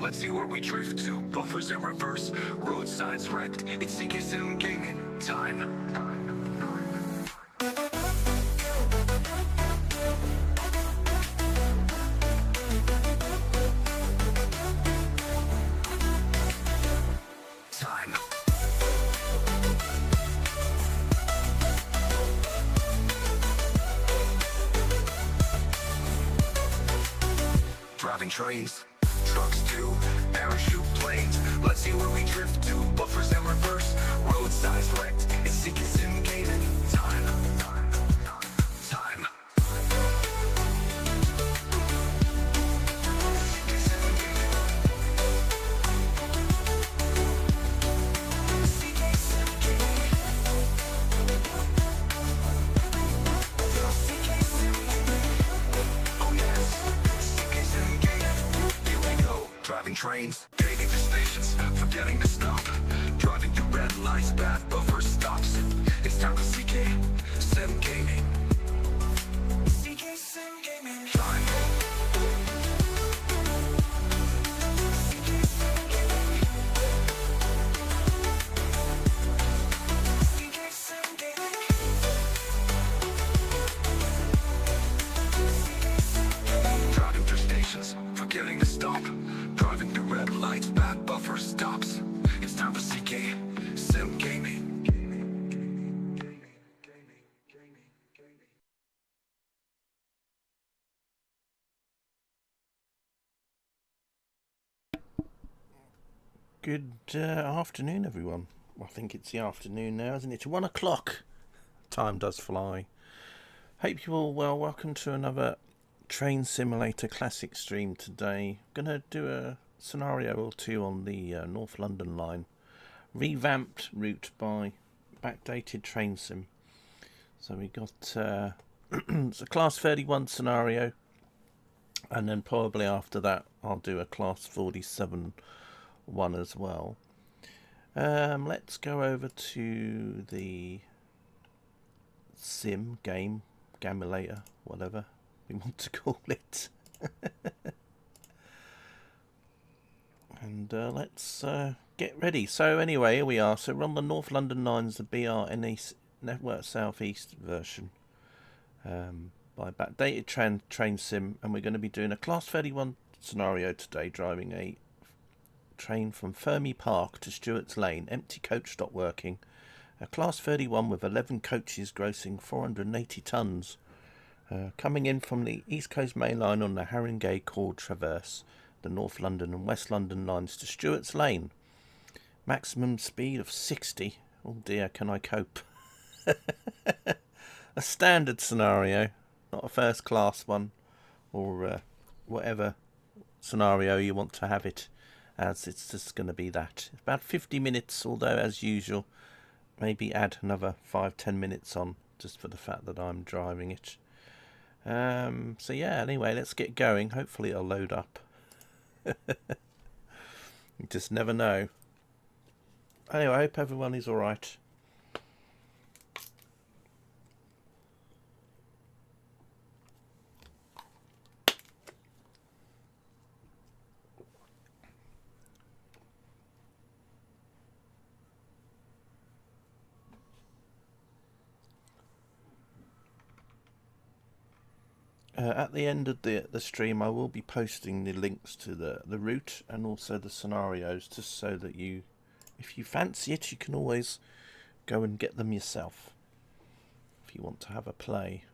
Let's see where we drift to. Buffers in reverse, road signs wrecked. It's CK7 gaming time. Driving trains, trucks too, parachute planes. Let's see where we drift to. Buffers in reverse, road signs wrecked. It's CK7 gaming time. Driving trains, gating the stations, forgetting to stop. Driving through red lights, bad buffer stops. It's time for CK7 gaming. CK7 gaming time. Driving through stations, forgetting to stop. Driving through red lights, bad buffer stops. It's time for CK7 gaming. Good afternoon, everyone. I think it's the afternoon now, isn't it? 1 o'clock. Time does fly. Hope you're all well. Welcome to another Train Simulator Classic stream today. I'm going to do a scenario or two on the North London line. Revamped route by Backdated Train Sim. So we got it's a Class 31 scenario. And then probably after that I'll do a Class 47 one as well. Let's go over to the sim game, gamulator, whatever we want to call it. And let's get ready. So anyway, here we are. So we're on the North London lines, the BR NEC Network South East version by Backdated Train Sim, and we're going to be doing a Class 31 scenario today, driving a train from Fermi Park to Stewart's Lane. Empty coach stopped working. A Class 31 with 11 coaches grossing 480 tonnes. Coming in from the East Coast Main Line on the Haringey Cord Traverse, the North London and West London lines to Stewart's Lane. Maximum speed of 60. Oh dear, can I cope? A standard scenario, not a first class one, or whatever scenario you want to have it as. It's just going to be that. It's about 50 minutes, although as usual, maybe add another 5-10 minutes on, just for the fact that I'm driving it. So yeah, anyway, let's get going. Hopefully it'll load up. You just never know. Anyway, I hope everyone is alright. At the end of the stream, I will be posting the links to the route and also the scenarios, just so that you, if you fancy it, you can always go and get them yourself if you want to have a play.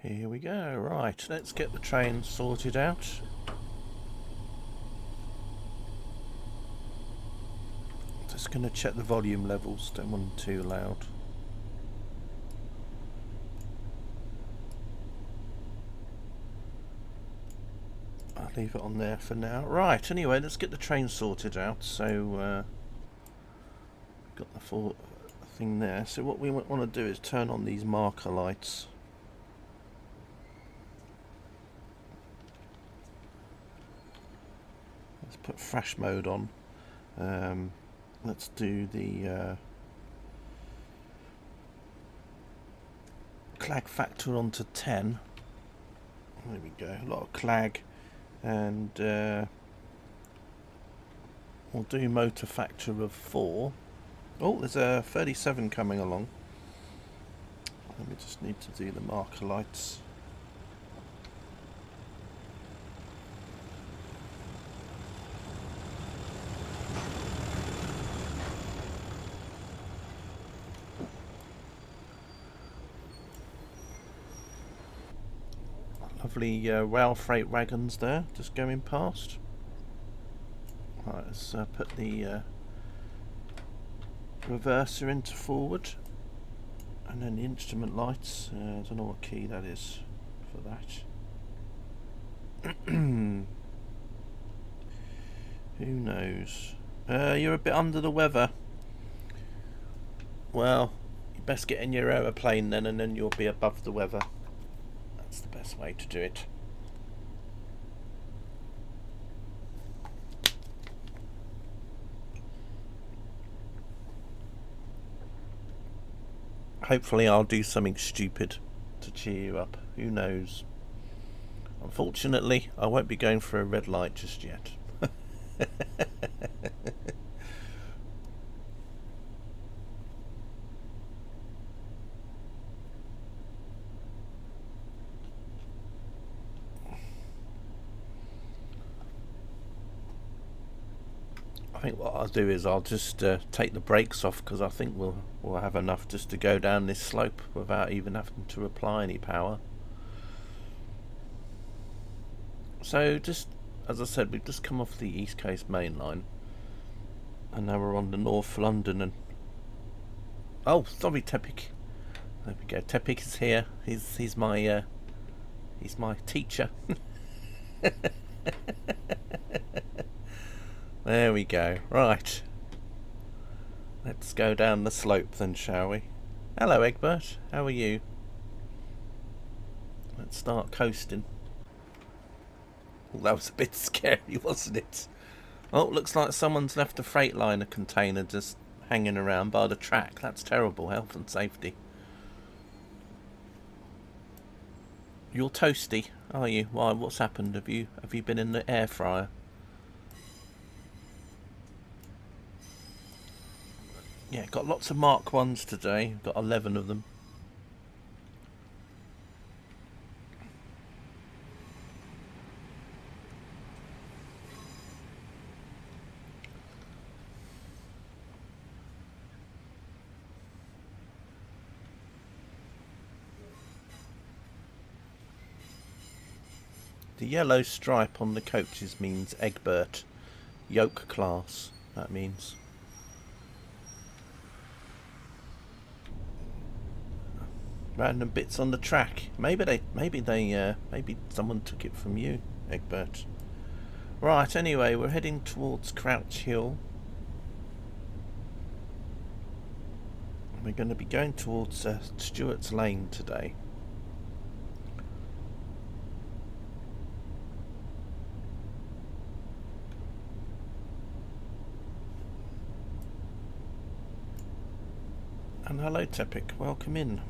Here we go. Right, let's get the train sorted out. Just going to check the volume levels, don't want them too loud. leave it on there for now. Right, anyway, let's get the train sorted out. So, got the full thing there. So what we want to do is turn on these marker lights. Let's put flash mode on. Let's do the clag factor onto 10. There we go, a lot of clag. And we'll do motor factor of 4. Oh, there's a 37 coming along. We just need to do the marker lights. Lovely rail freight wagons there, just going past. Right, let's put the reverser into forward, and then the instrument lights. I don't know what key that is for that. Who knows? You're a bit under the weather. Well, you best get in your aeroplane then, and then you'll be above the weather. That's the best way to do it. Hopefully I'll do something stupid to cheer you up. Who knows? Unfortunately, I won't be going for a red light just yet. I think what I'll do is I'll just take the brakes off, because I think we'll have enough just to go down this slope without even having to apply any power. So just as I said, we've just come off the East Coast Main Line, and now we're on the North London. And oh, sorry, Tepik. There we go. Tepik is here. He's my teacher. There we go. Right. Let's go down the slope then, shall we? Hello, Egbert. How are you? Let's start coasting. Oh, that was a bit scary, wasn't it? Oh, looks like someone's left a Freightliner container just hanging around by the track. That's terrible. Health and safety. You're toasty, are you? Why? What's happened? Have you been in the air fryer? Yeah, got lots of Mark 1s today. Got 11 of them. The yellow stripe on the coaches means Egbert. Yoke class, that means. Random bits on the track. Maybe someone took it from you, Egbert. Right, anyway, we're heading towards Crouch Hill. We're going to be going towards Stewart's Lane today. And hello, Tepik. Welcome in.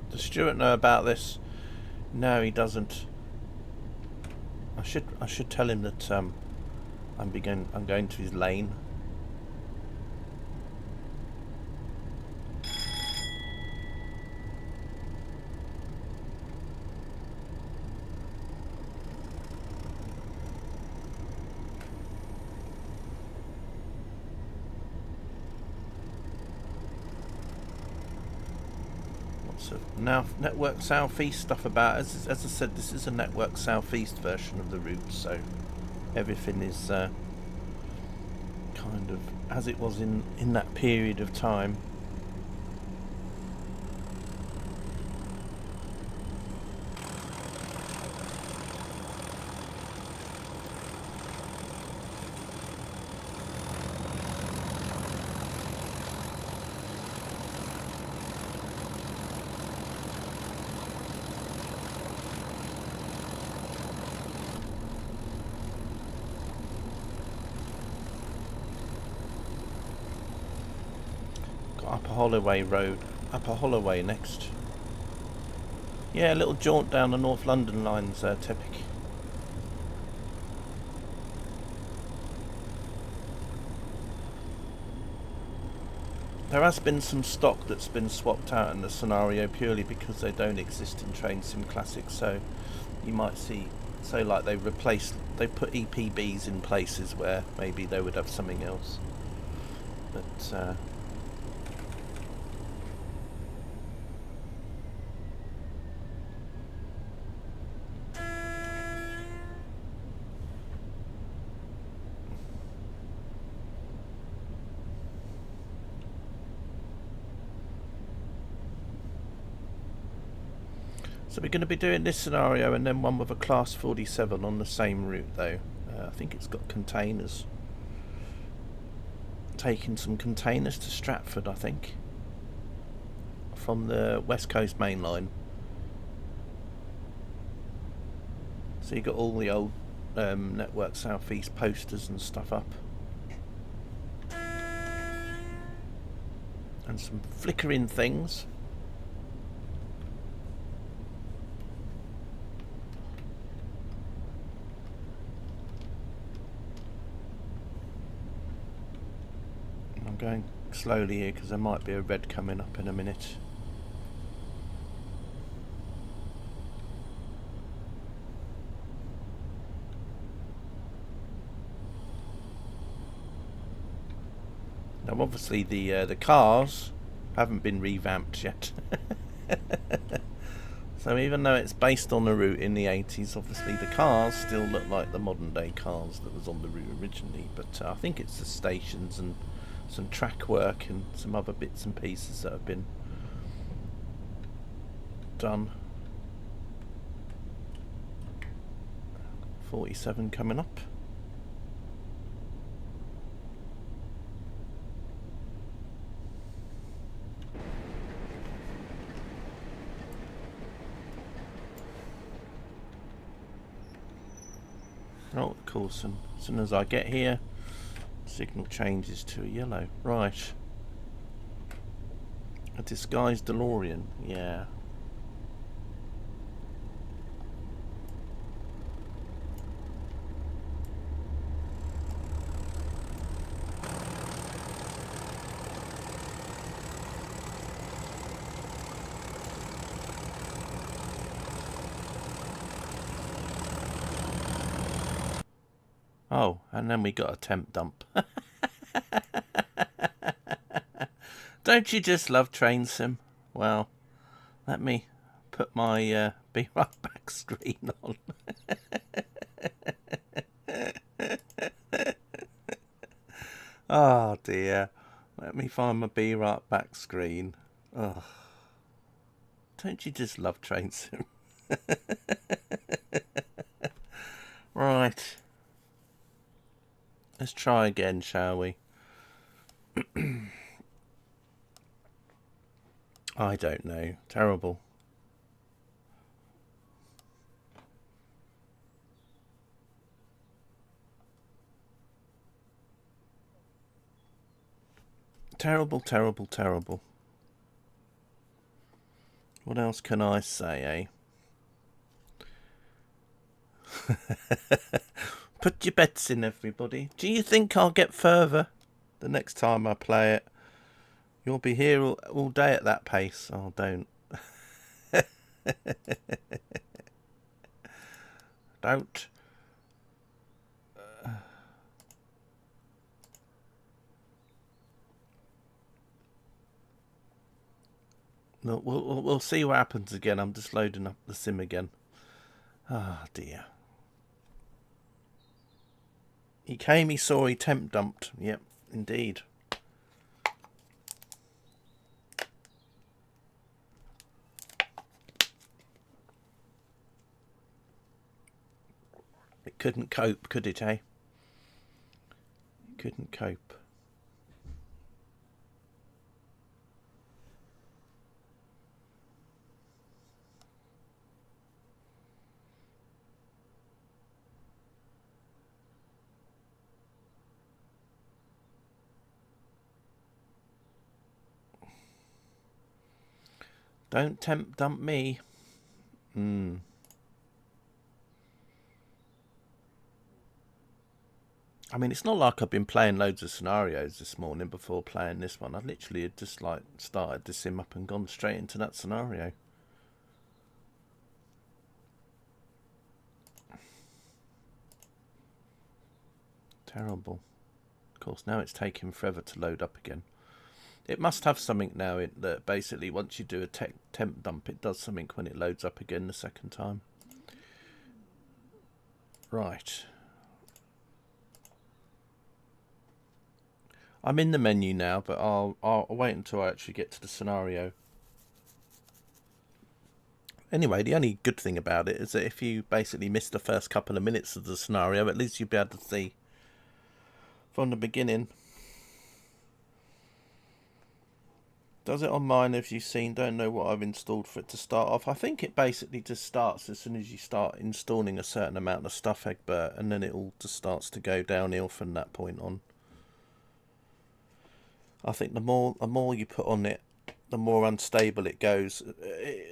Does Stuart know about this? No, he doesn't. I should tell him that I'm going to his lane. So now Network Southeast stuff about, as I said, this is a Network Southeast version of the route, so everything is kind of as it was in that period of time. Upper Holloway Road, Upper Holloway next. Yeah, a little jaunt down the North London lines, Tepic. There has been some stock that's been swapped out in the scenario purely because they don't exist in Train Sim Classic, so you might see, so like they put EPBs in places where maybe they would have something else. But so we're going to be doing this scenario and then one with a Class 47 on the same route though. I think it's got containers. Taking some containers to Stratford, I think, from the West Coast Main Line. So you got all the old Network Southeast posters and stuff up. And some flickering things. I'm going slowly here because there might be a red coming up in a minute. Now obviously the cars haven't been revamped yet. So even though it's based on the route in the 80s, obviously the cars still look like the modern day cars that was on the route originally, but I think it's the stations and some track work and some other bits and pieces that have been done. 47 coming up. Oh, of course, and as soon as I get here, signal changes to a yellow. Right. A disguised DeLorean, yeah. Oh, and then we got a temp dump. Don't you just love Train Sim? Well, let me put my Be Right Back screen on. Oh dear. Let me find my Be Right Back screen. Oh, don't you just love Train Sim? Right. Let's try again, shall we? I don't know. Terrible. Terrible, terrible, terrible. What else can I say, eh? Put your bets in, everybody. Do you think I'll get further the next time I play it? You'll be here all day at that pace. Oh, don't. Don't. We'll see what happens again. I'm just loading up the sim again. Ah, dear. He came, he saw, he temp dumped. Yep, indeed. It couldn't cope, could it, eh? It couldn't cope. Don't temp dump me. I mean, it's not like I've been playing loads of scenarios this morning before playing this one. I literally had just like started the sim up and gone straight into that scenario. Terrible. Of course, now it's taking forever to load up again. It must have something now that basically once you do a temp dump, it does something when it loads up again the second time. Right. I'm in the menu now, but I'll wait until I actually get to the scenario. Anyway, the only good thing about it is that if you basically miss the first couple of minutes of the scenario, at least you'll be able to see from the beginning. Does it on mine, as you've seen? Don't know what I've installed for it to start off. I think it basically just starts as soon as you start installing a certain amount of stuff, Egbert, and then it all just starts to go downhill from that point on. I think the more you put on it, the more unstable it goes.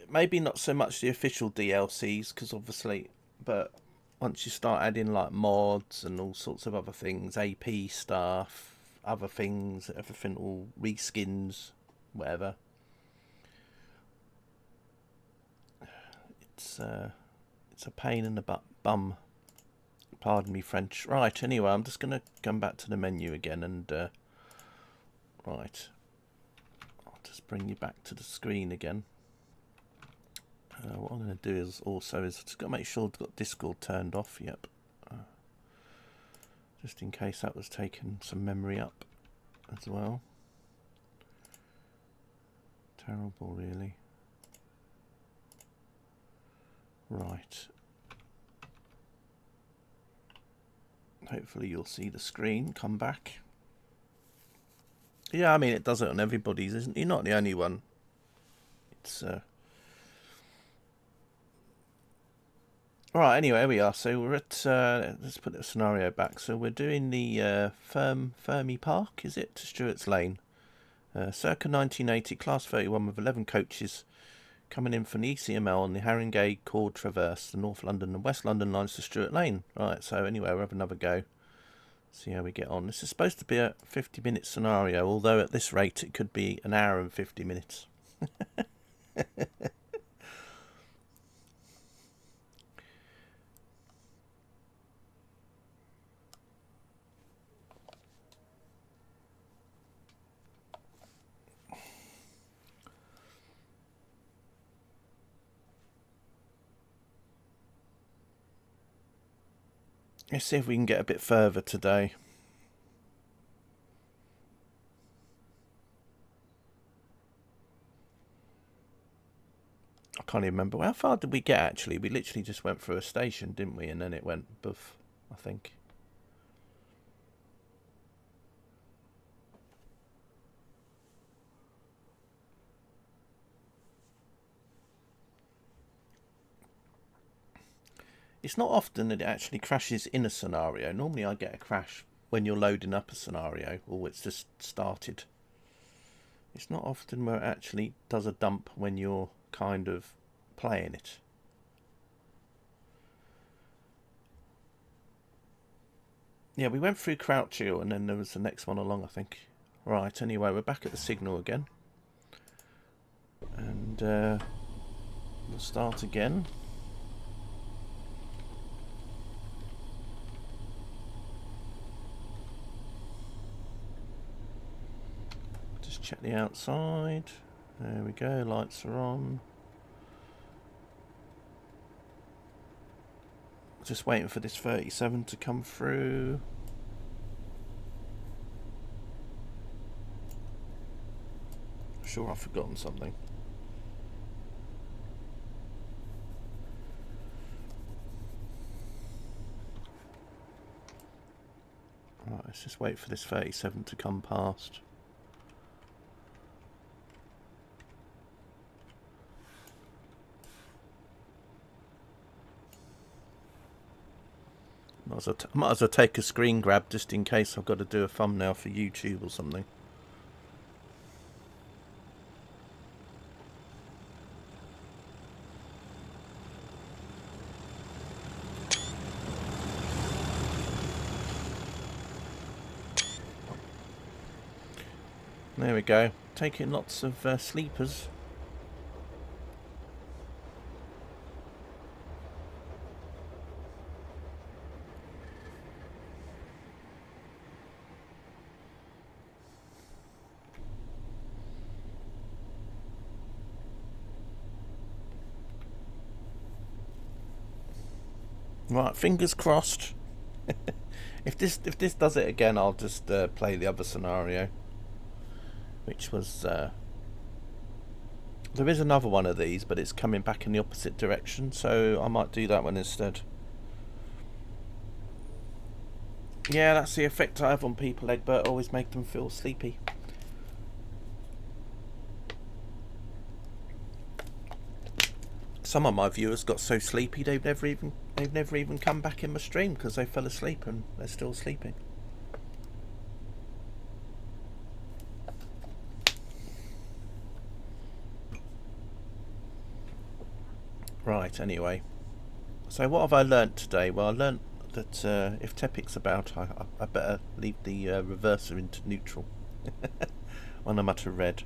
Maybe not so much the official DLCs, because obviously, but once you start adding like mods and all sorts of other things, AP stuff, other things, everything, all reskins, whatever. It's a pain in the bum. Pardon me, French. Right. Anyway, I'm just gonna come back to the menu again and right. I'll just bring you back to the screen again. What I'm going to do is just got to make sure I've got Discord turned off. Yep. Just in case that was taking some memory up as well. Terrible, really. Right. Hopefully you'll see the screen come back. Yeah, I mean, it does it on everybody's, isn't it? You're not the only one. It's Right, anyway, here we are. So we're at, let's put the scenario back. So we're doing the Fermi Park, is it, to Stewart's Lane. Circa 1980, Class 31 with 11 coaches coming in from the ECML on the Haringey Cord Traverse, the North London and West London lines to Stewart Lane. Right, so anyway, we'll have another go. See how we get on. This is supposed to be a 50-minute scenario, although at this rate it could be an hour and 50 minutes. Let's see if we can get a bit further today. I can't even remember. How far did we get, actually? We literally just went through a station, didn't we? And then it went boof, I think. It's not often that it actually crashes in a scenario. Normally I get a crash when you're loading up a scenario, or it's just started. It's not often where it actually does a dump when you're kind of playing it. Yeah, we went through Crouch Hill and then there was the next one along, I think. Right, anyway, we're back at the signal again. And we'll start again. Just check the outside. There we go, lights are on. just waiting for this 37 to come through. I'm sure I've forgotten something. Right, let's just wait for this 37 to come past. Might as well take a screen grab just in case I've got to do a thumbnail for YouTube or something. There we go. Taking lots of sleepers. Right, fingers crossed. If this does it again, I'll just play the other scenario, which was there is another one of these, but it's coming back in the opposite direction, so I might do that one instead. Yeah, that's the effect I have on people, Egbert. Always make them feel sleepy. Some of my viewers got so sleepy they've never even come back in my stream because they fell asleep and they're still sleeping. Right, anyway. So what have I learnt today? Well, I learnt that if Tepic's about, I better leave the reverser into neutral when I'm at a red.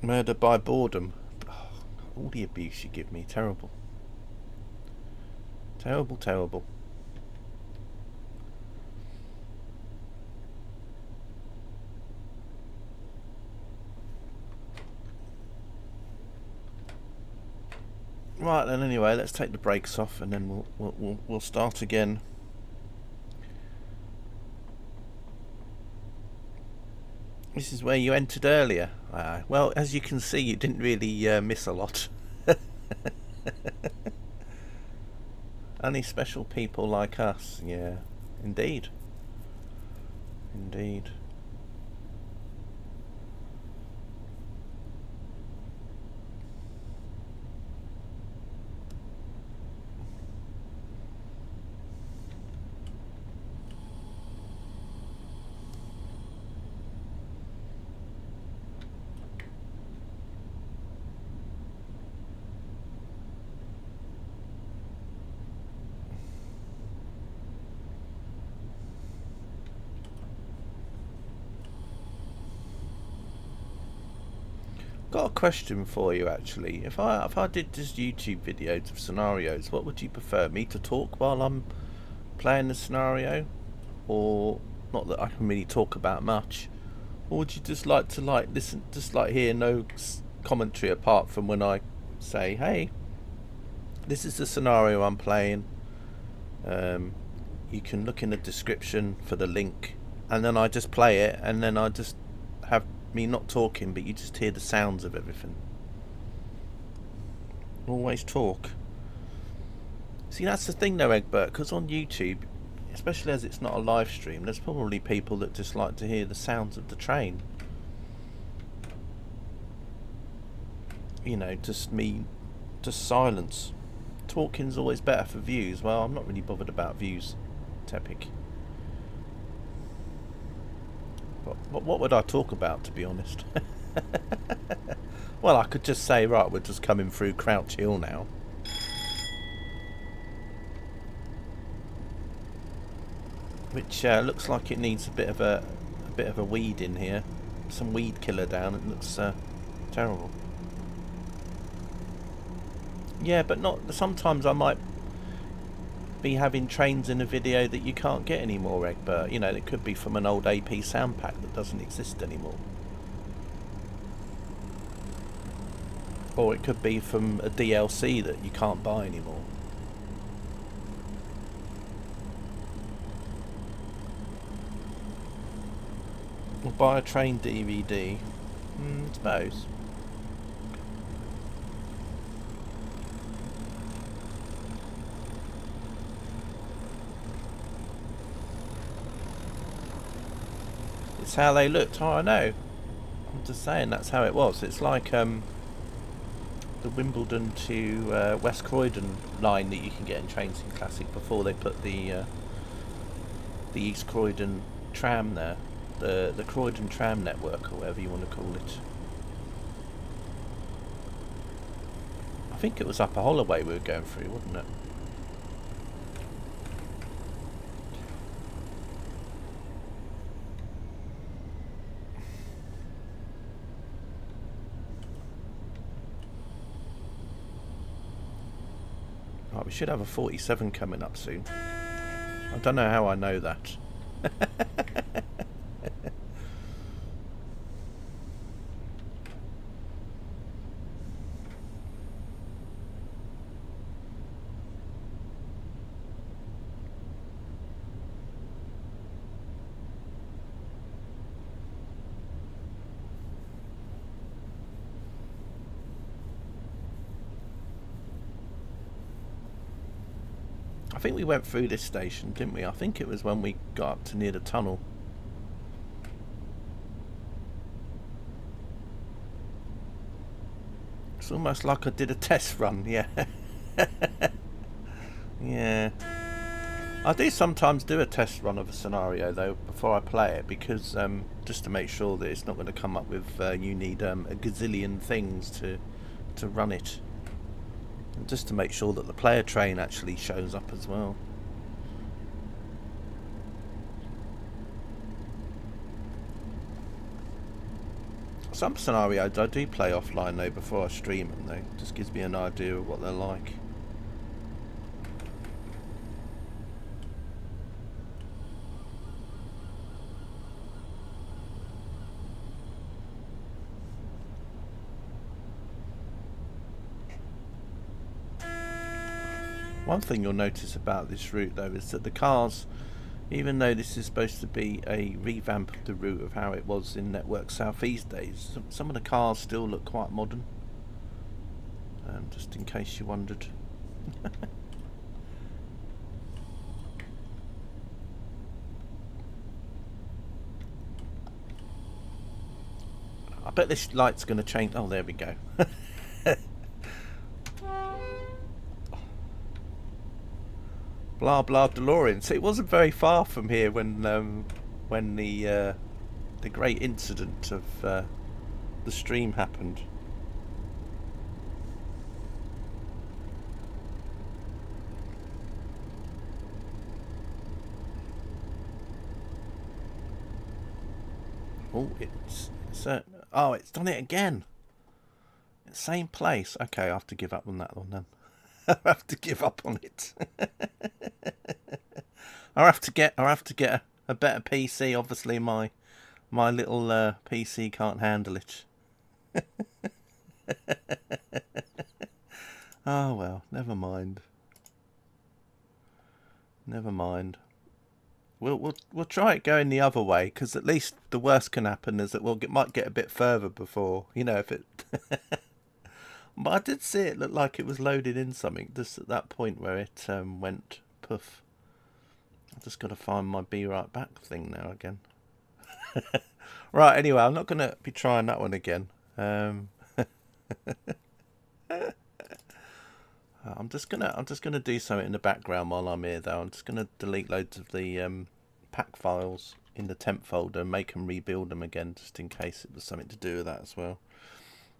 Murder by boredom. Oh, all the abuse you give me. Terrible. Terrible, terrible. Right then, anyway, let's take the brakes off and then we'll start again. This is where you entered earlier. Well, as you can see, you didn't really miss a lot. Only special people like us. Yeah, indeed. Indeed. Got a question for you actually. If I did just YouTube videos of scenarios, what would you prefer? Me to talk while I'm playing the scenario, or not that I can really talk about much, or would you just like to listen, just hear no commentary apart from when I say, hey, this is the scenario I'm playing. You can look in the description for the link, and then I just play it, and then I just have me not talking, but you just hear the sounds of everything. Always talk. See, that's the thing though, Egbert, because on YouTube, especially as it's not a live stream, there's probably people that just like to hear the sounds of the train. You know, just silence. Talking's always better for views. Well, I'm not really bothered about views, Tepic. But what would I talk about, to be honest? Well, I could just say, right, we're just coming through Crouch Hill now. Which looks like it needs a bit of a weed in here. Some weed killer down. It looks terrible. Yeah, but not. Sometimes I might be having trains in a video that you can't get anymore, Egbert. You know, it could be from an old AP sound pack that doesn't exist anymore. Or it could be from a DLC that you can't buy anymore. Or buy a train DVD. I suppose. It's how they looked. Oh, I know. I'm just saying that's how it was. It's like the Wimbledon to West Croydon line that you can get in Trainsim Classic before they put the East Croydon tram there, the Croydon tram network or whatever you want to call it. I think it was Upper Holloway we were going through, wasn't it? Right, we should have a 47 coming up soon. I don't know how I know that. I think we went through this station, didn't we? I think it was when we got up to near the tunnel. It's almost like I did a test run, yeah. Yeah. I do sometimes do a test run of a scenario though before I play it, because just to make sure that it's not going to come up with you need a gazillion things to run it, and just to make sure that the player train actually shows up as well. Some scenarios I do play offline though before I stream them though. Just gives me an idea of what they're like. One thing you'll notice about this route though is that the cars, even though this is supposed to be a revamp of the route of how it was in Network Southeast days, some of the cars still look quite modern. Just in case you wondered. I bet this light's going to change. Oh, there we go. Blah blah DeLorean. So it wasn't very far from here when the great incident of the stream happened. Oh, it's done it again. Same place. Okay, I have to give up on that one then. I have to give up on it. I have to get a better PC. Obviously, my little PC can't handle it. Oh well, never mind. Never mind. We'll try it going the other way, because at least the worst can happen is that might get a bit further before, if it. But I did see it look like it was loaded in something just at that point where it went poof. I've just got to find my be right back thing now again. Right, anyway, I'm not going to be trying that one again. I'm just gonna do something in the background while I'm here though. I'm just gonna delete loads of the pack files in the temp folder and make them rebuild them again, just in case it was something to do with that as well.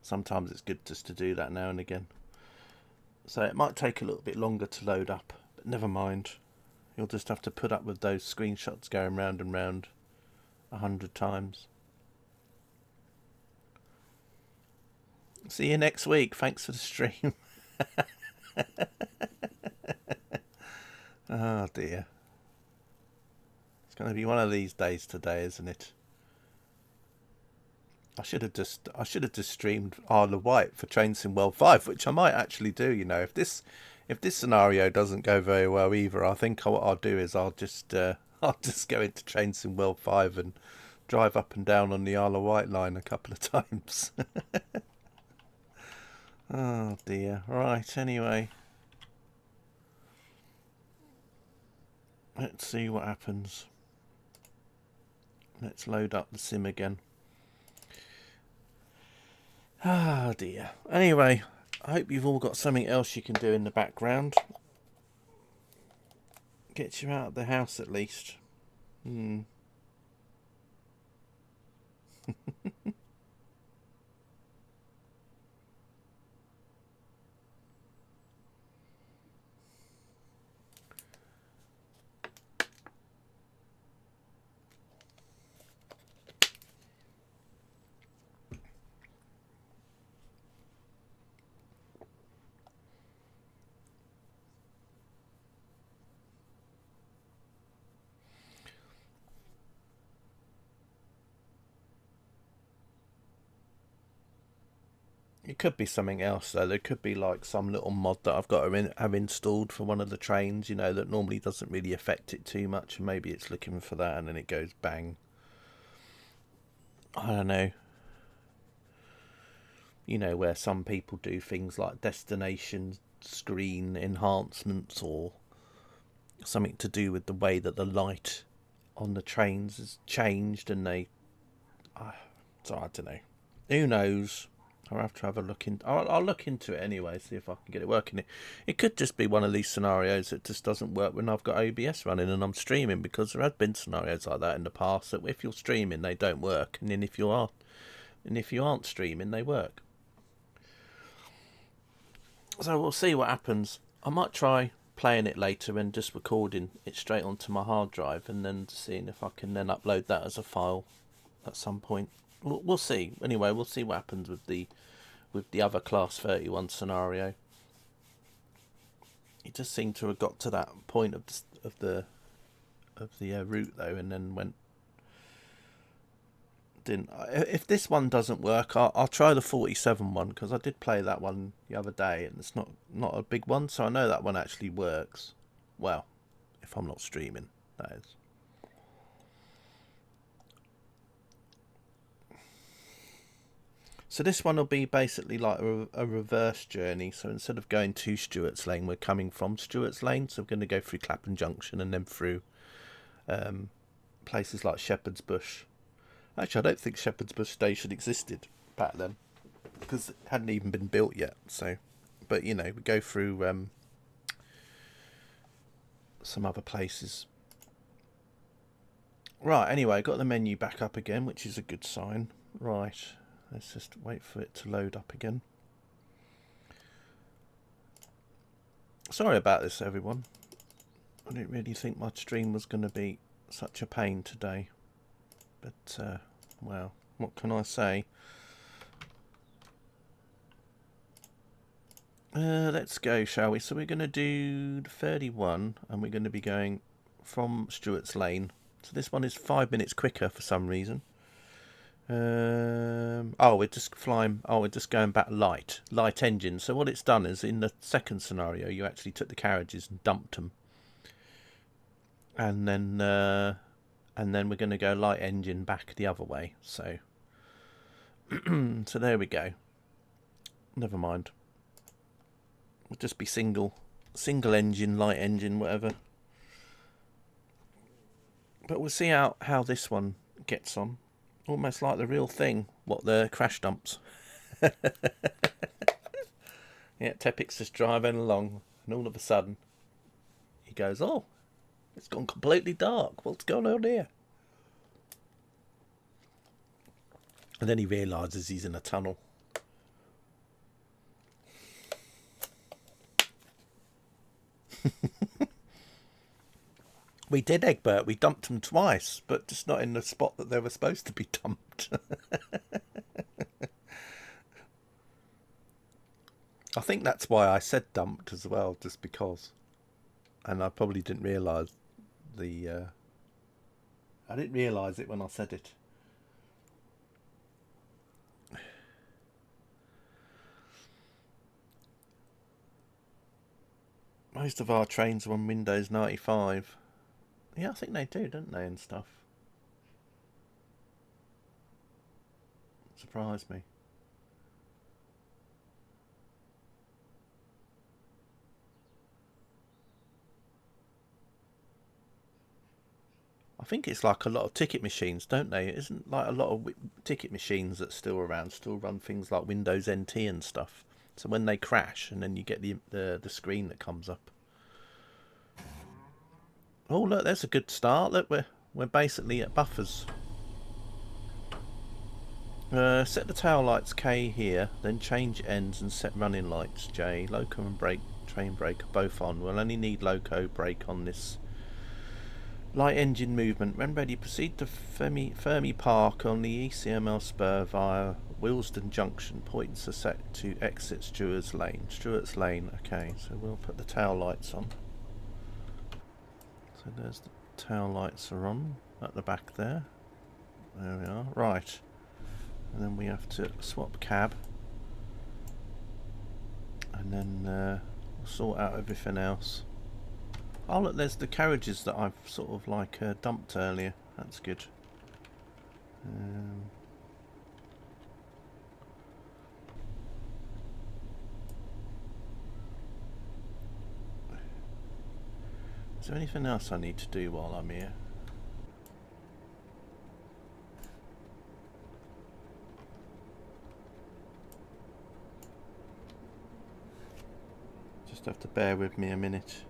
Sometimes it's good just to do that now and again. So it might take a little bit longer to load up, but never mind. You'll just have to put up with those screenshots going round and round 100 times. See you next week. Thanks for the stream. Oh dear. It's going to be one of these days today, isn't it? I should have just streamed Isle of Wight for Train Sim World 5, which I might actually do. You know, if this scenario doesn't go very well either, I think what I'll do is I'll just I'll just go into Train Sim World 5 and drive up and down on the Isle of Wight line a couple of times. Oh dear. Right, anyway. Let's see what happens. Let's load up the sim again. Ah dear. Anyway, I hope you've all got something else you can do in the background. Get you out of the house at least. It could be something else though. There could be like some little mod that I've got to have installed for one of the trains, you know, that normally doesn't really affect it too much, and maybe it's looking for that and then it goes bang. I don't know. You know, where some people do things like destination screen enhancements or something to do with the way that the light on the trains has changed, and they so I don't know. Who knows? I'll have to have a look in. I'll look into it anyway, see if I can get it working. It could just be one of these scenarios that just doesn't work when I've got OBS running and I'm streaming, because there have been scenarios like that in the past that if you're streaming they don't work, and then if you aren't streaming they work. So we'll see what happens. I might try playing it later and just recording it straight onto my hard drive, and then seeing if I can then upload that as a file at some point. We'll see. Anyway, we'll see what happens with the other Class 31 scenario. It just seemed to have got to that point of the route though, and then didn't. If this one doesn't work, I'll try the 47 one, because I did play that one the other day, and it's not a big one, so I know that one actually works. Well, if I'm not streaming, that is. So this one will be basically like a reverse journey. So instead of going to Stewart's Lane, we're coming from Stewart's Lane. So we're going to go through Clapham Junction and then through places like Shepherd's Bush. Actually, I don't think Shepherd's Bush Station existed back then, because it hadn't even been built yet. So, but you know, we go through some other places. Right, anyway, got the menu back up again, which is a good sign. Right. Let's just wait for it to load up again. Sorry about this, everyone. I didn't really think my stream was going to be such a pain today. But, well, what can I say? Let's go, shall we? So we're going to do 31, and we're going to be going from Stewart's Lane. So this one is 5 minutes quicker for some reason. We're just flying. We're just going back light engine. So what it's done is, in the second scenario, you actually took the carriages and dumped them, and then we're going to go light engine back the other way. So, so there we go. Never mind. It'll just be single engine, light engine, whatever. But we'll see how this one gets on. Almost like the real thing, what the crash dumps. Yeah, Tepix just driving along, and all of a sudden he goes, "Oh, it's gone completely dark. What's going on here?" And then he realises he's in a tunnel. We did, Egbert. We dumped them twice, but just not in the spot that they were supposed to be dumped. I think that's why I said dumped as well, just because. And I probably didn't realise I didn't realise it when I said it. Most of our trains are on Windows 95. Yeah, I think they do, don't they, and stuff. Surprised me. I think it's like a lot of ticket machines, don't they? It isn't like a lot of ticket machines that still around still run things like Windows NT and stuff. So when they crash, and then you get the screen that comes up. Oh look, there's a good start. Look, we're basically at buffers. Set the tail lights K here, then change ends and set running lights J. Loco and brake, train brake are both on. We'll only need loco brake on this light engine movement. When ready, proceed to Fermi Park on the ECML spur via Willesden Junction. Points are set to exit Stewart's Lane. Stewart's Lane, okay, so we'll put the tail lights on. So there's the tail lights are on at the back there. There we are, right. And then we have to swap cab. And then we'll sort out everything else. Oh look, there's the carriages that I've sort of like dumped earlier. That's good. Is there anything else I need to do while I'm here? Just have to bear with me a minute.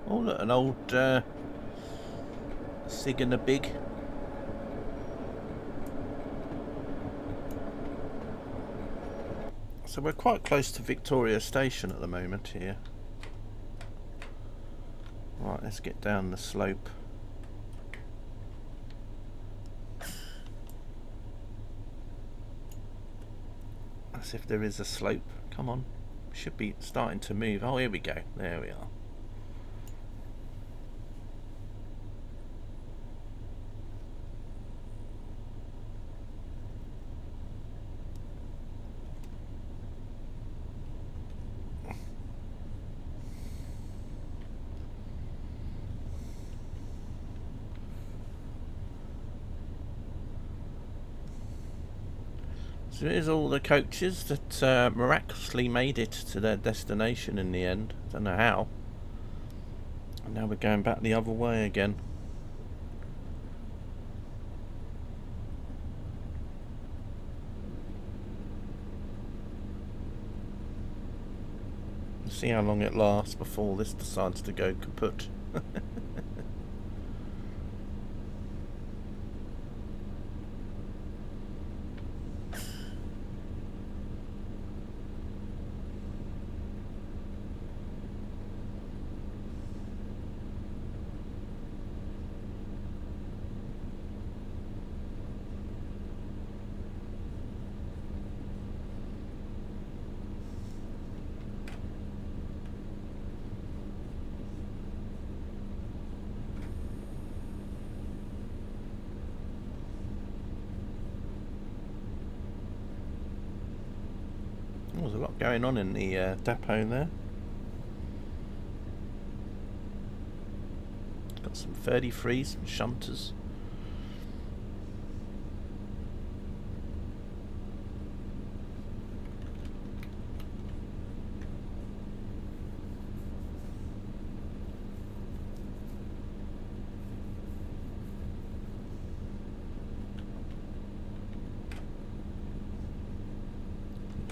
Oh look, an old Sig and a Big. So we're quite close to Victoria Station at the moment here. Right, let's get down the slope. As if there is a slope. Come on. Should be starting to move. Oh, here we go. There we are. So here's all the coaches that miraculously made it to their destination in the end. Don't know how. And now we're going back the other way again. We'll see how long it lasts before this decides to go kaput. There's a lot going on in the depot there. Got some 33s, some shunters.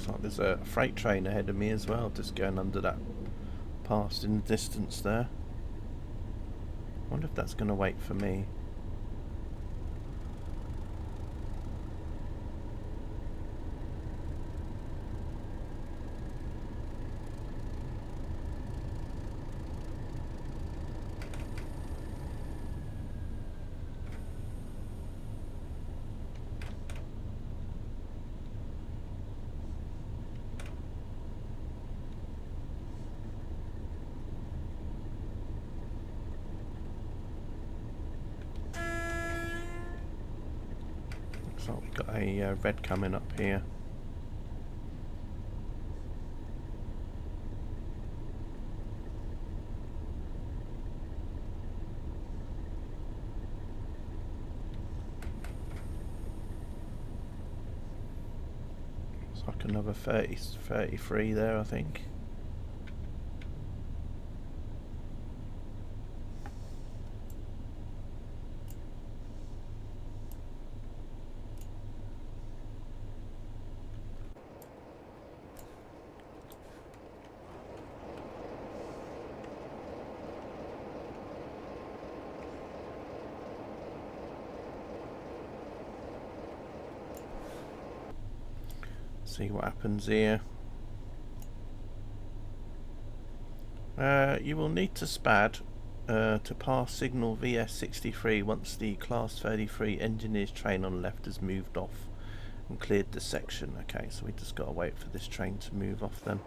Like there's a freight train ahead of me as well, just going under that pass in the distance there. I wonder if that's going to wait for me. got a red coming up here. It's like another 33 there, I think. See what happens here. You will need to SPAD to pass signal VS63 once the Class 33 engineer's train on the left has moved off and cleared the section. Okay, so we just got to wait for this train to move off then.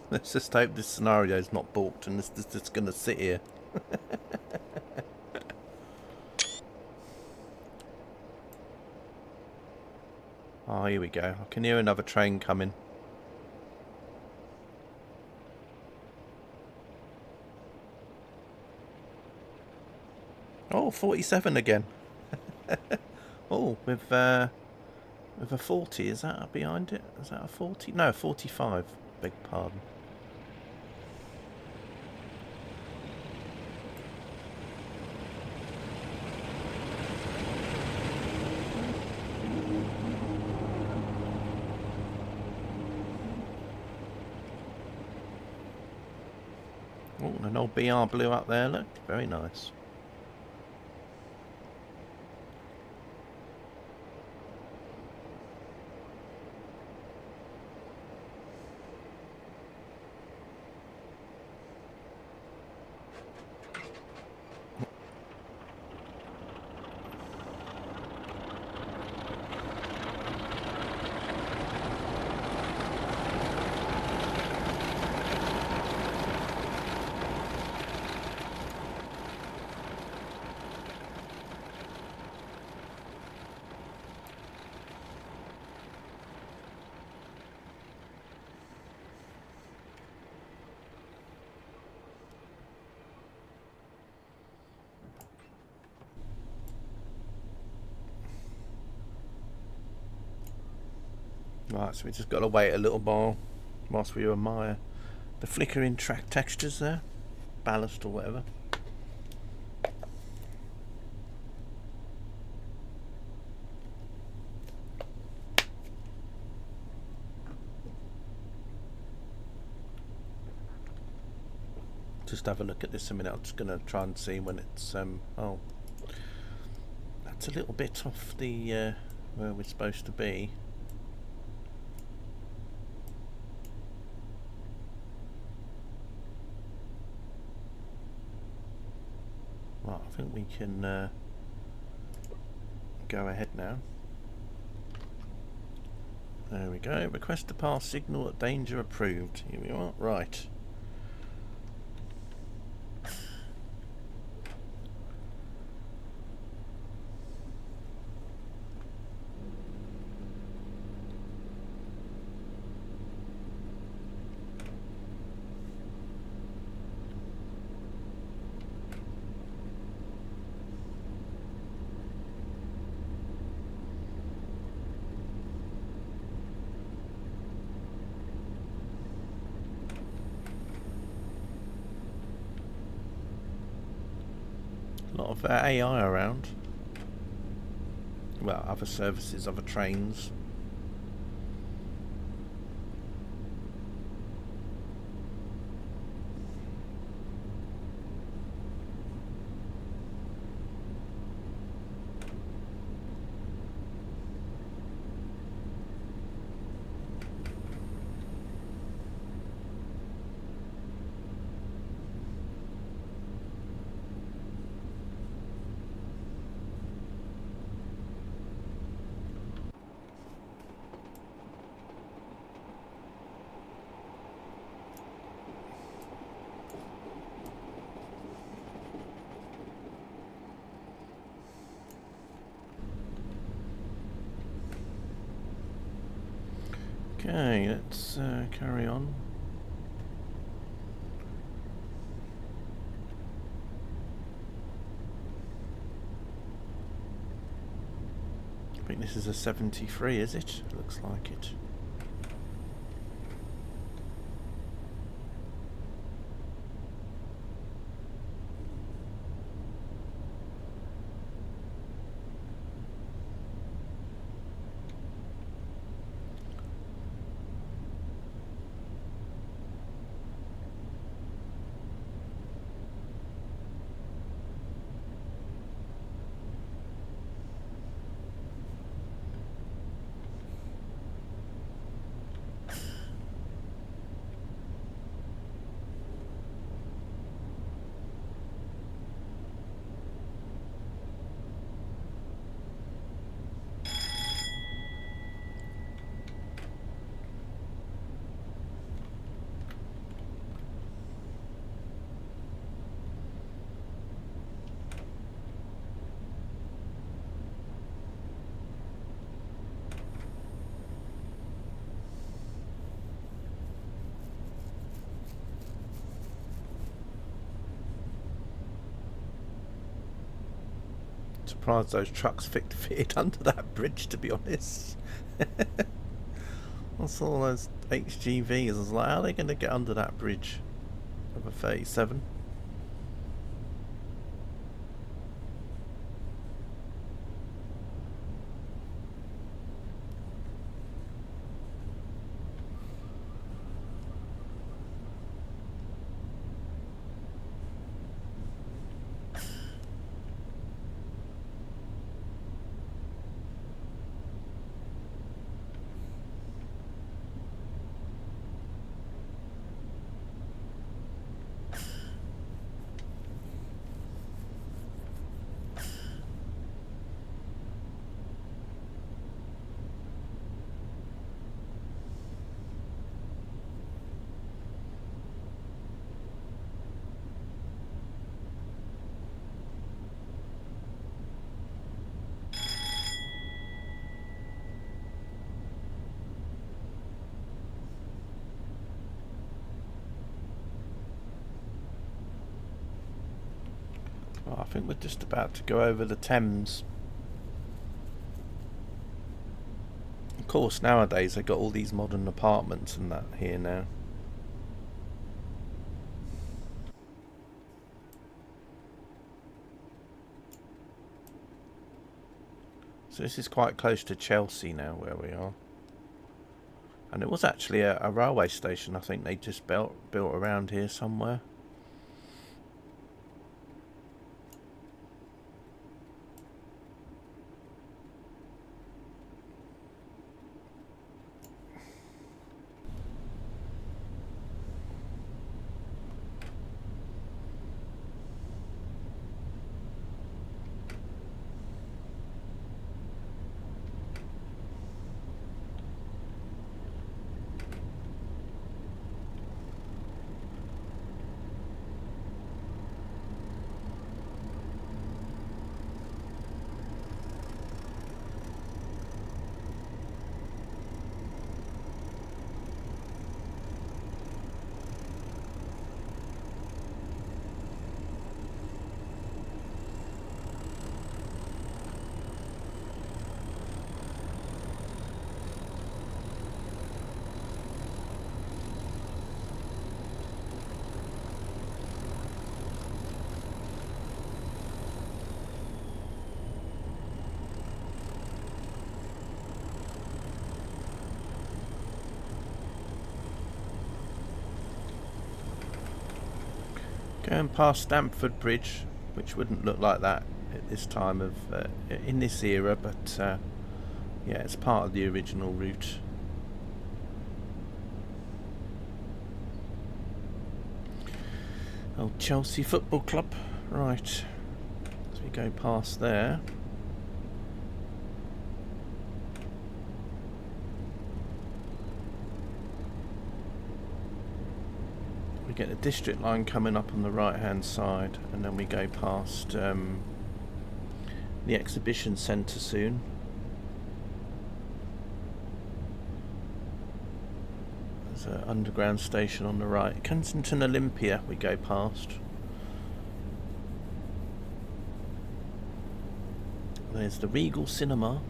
Let's just hope this scenario is not balked and this is just going to sit here. Oh, here we go. I can hear another train coming. Oh, 47 again. Oh, with a 40. Is that behind it? Is that a 40? No, 45. Beg pardon. Oh, an old BR blew up there, look. Very nice. Right, so we just got to wait a little while whilst we admire the flickering track textures there, ballast or whatever. Just have a look at this a minute. I'm just going to try and see when it's oh, that's a little bit off the where we're supposed to be. Right, I think we can go ahead now. There we go. Request to pass signal at danger approved. Here we are. Right. A lot of AI around. Well, other services, other trains. Okay, let's carry on. I think this is a 73, is it? Looks like it. Surprised those trucks fitted under that bridge, to be honest. I saw those HGVs, I was like, how are they going to get under that bridge of a 37? Oh, I think we're just about to go over the Thames. Of course, nowadays they've got all these modern apartments and that here now. So this is quite close to Chelsea now, where we are. And it was actually a railway station, I think they just built around here somewhere. Going past Stamford Bridge, which wouldn't look like that at this time of in this era, but yeah, it's part of the original route. Old Chelsea Football Club. Right, as we go past there, we get the district line coming up on the right hand side, and then we go past the exhibition centre soon. There's an underground station on the right. Kensington Olympia we go past. There's the Regal Cinema.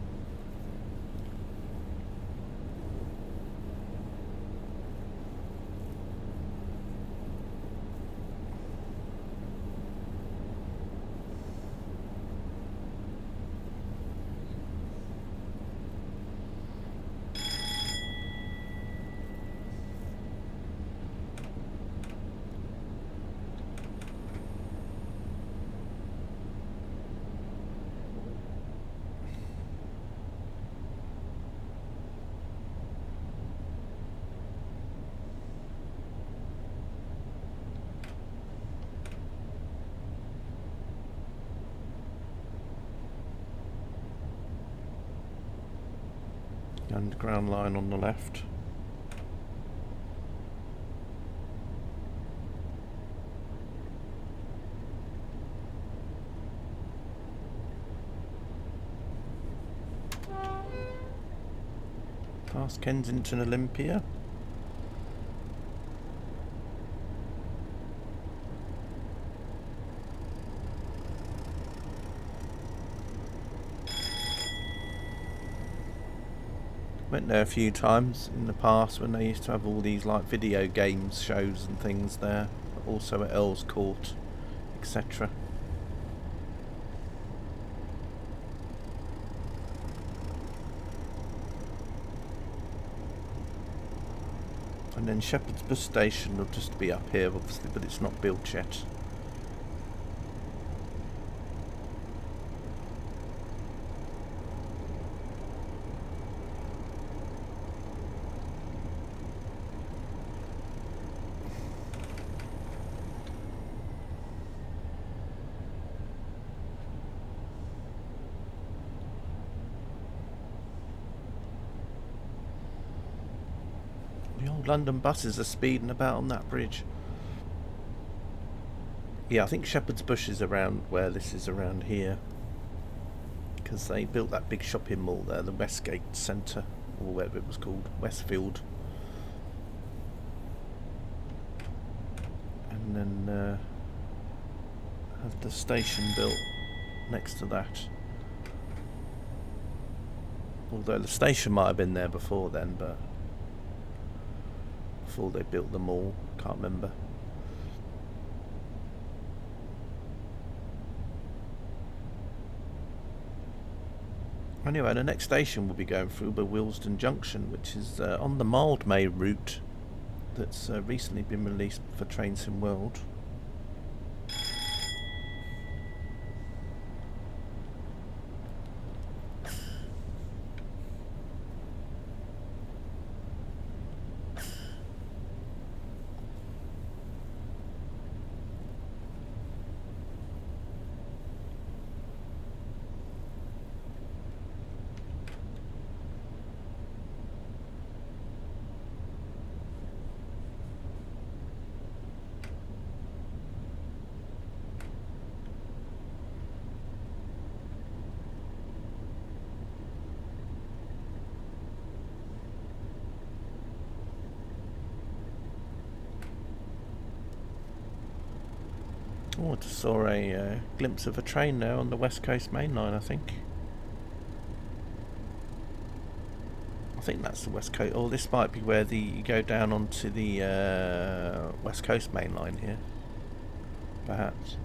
The underground line on the left. Past Kensington Olympia. Went there a few times in the past when they used to have all these like video games shows and things there. Also at Earl's Court, etc. And then Shepherd's Bus Station will just be up here obviously, but it's not built yet. The old London buses are speeding about on that bridge. Yeah, I think Shepherd's Bush is around where this is, around here. Because they built that big shopping mall there, the Westgate Centre, or whatever it was called, Westfield. And then have the station built next to that. Although the station might have been there before then, but before they built the mall, can't remember. Anyway, the next station we'll be going through will be Willesden Junction, which is on the Mildmay route that's recently been released for Trainsim World. Oh, I just saw a glimpse of a train there on the West Coast Main Line, I think. I think that's the West Coast. Or this might be where you go down onto the West Coast Main Line here. Perhaps.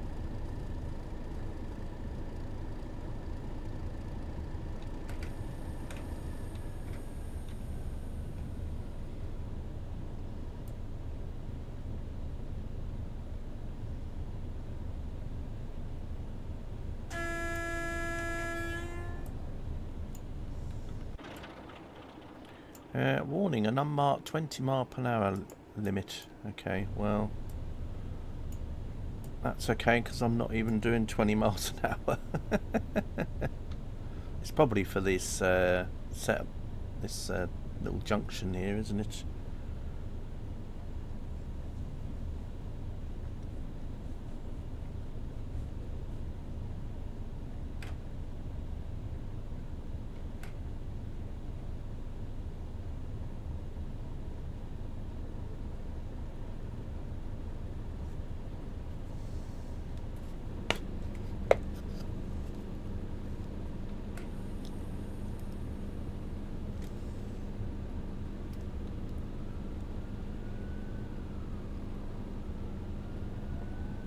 Warning, an unmarked 20 mile per hour limit. Okay, well, that's okay because I'm not even doing 20 miles an hour. It's probably for this setup, this little junction here, isn't it?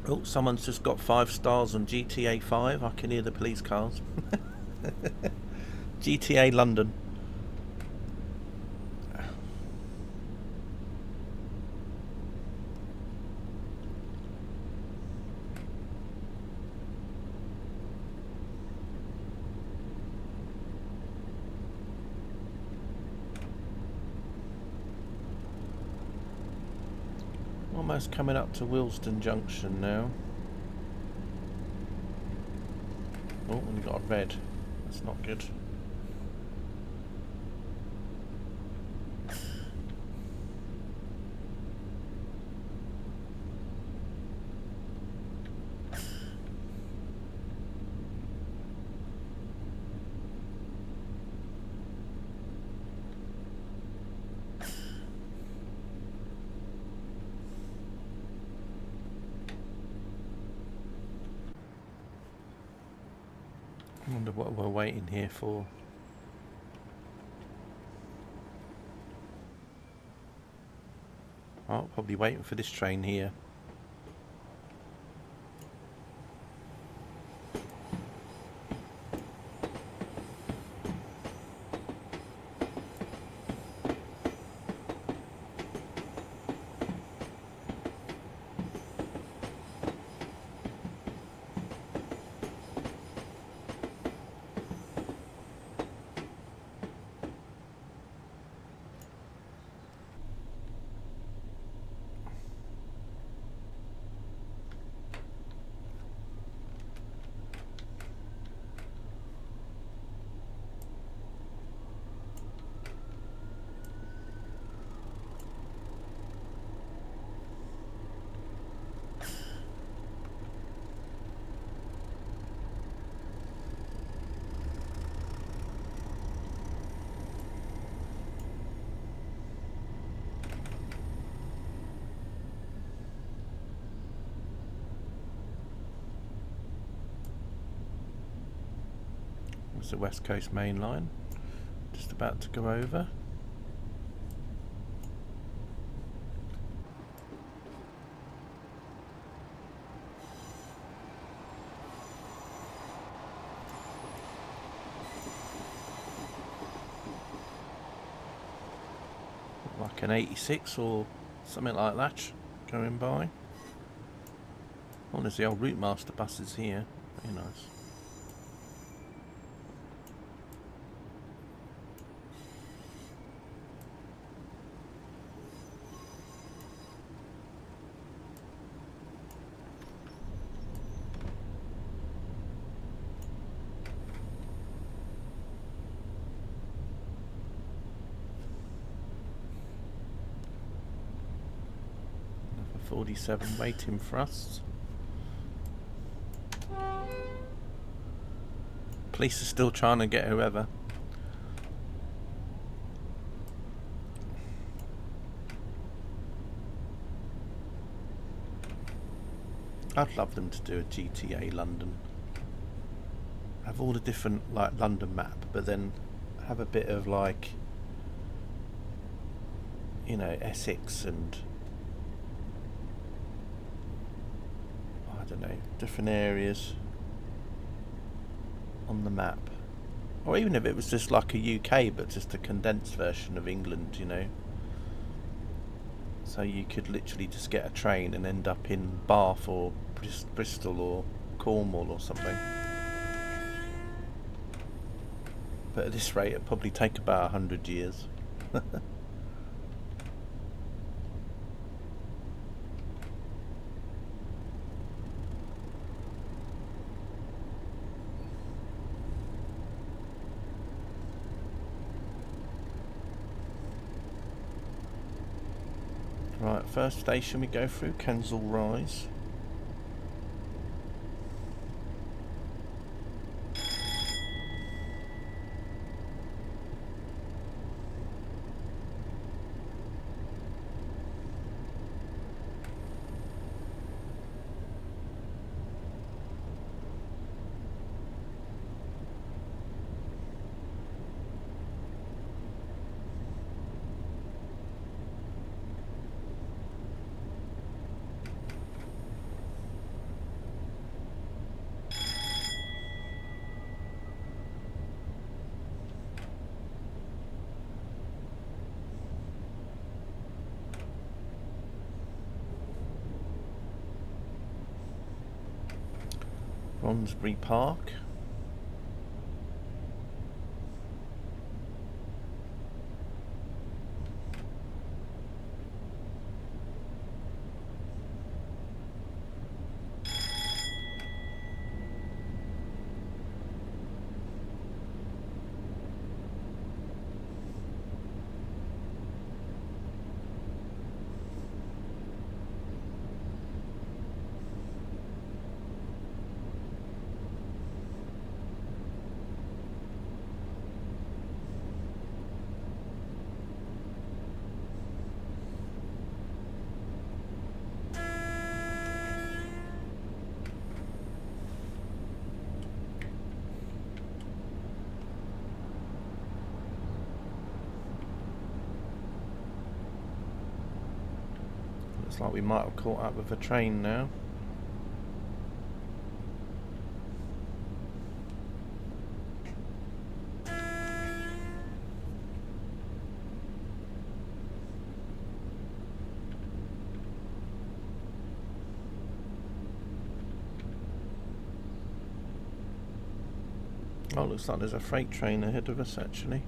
Oh, someone's just got 5 stars on GTA 5. I can hear the police cars. GTA London. Almost coming up to Willesden Junction now. Oh, and we got a red. That's not good. I wonder what we're waiting here for. Oh, probably waiting for this train here. It's the West Coast Main Line. Just about to go over. Like an 86 or something like that going by. Oh, there's the old Route Master buses here. Very nice. Another 47 waiting for us. Police are still trying to get whoever. I'd love them to do a GTA London. Have all the different like London map, but then have a bit of like, you know, Essex and I don't know, different areas on the map. Or even if it was just like a UK but just a condensed version of England, you know. So you could literally just get a train and end up in Bath or Bristol or Cornwall or something. But at this rate it'd probably take about 100 years. Right, first station we go through, Kensal Rise. Bronsbury Park. Looks like we might have caught up with a train now. Oh, looks like there's a freight train ahead of us actually.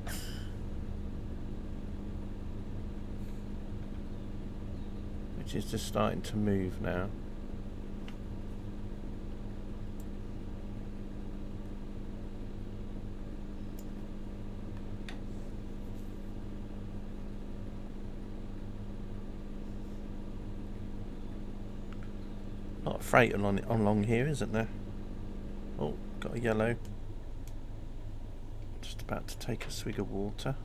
Which is just starting to move now. Not a freight along here, isn't there? Oh, got a yellow. Just about to take a swig of water.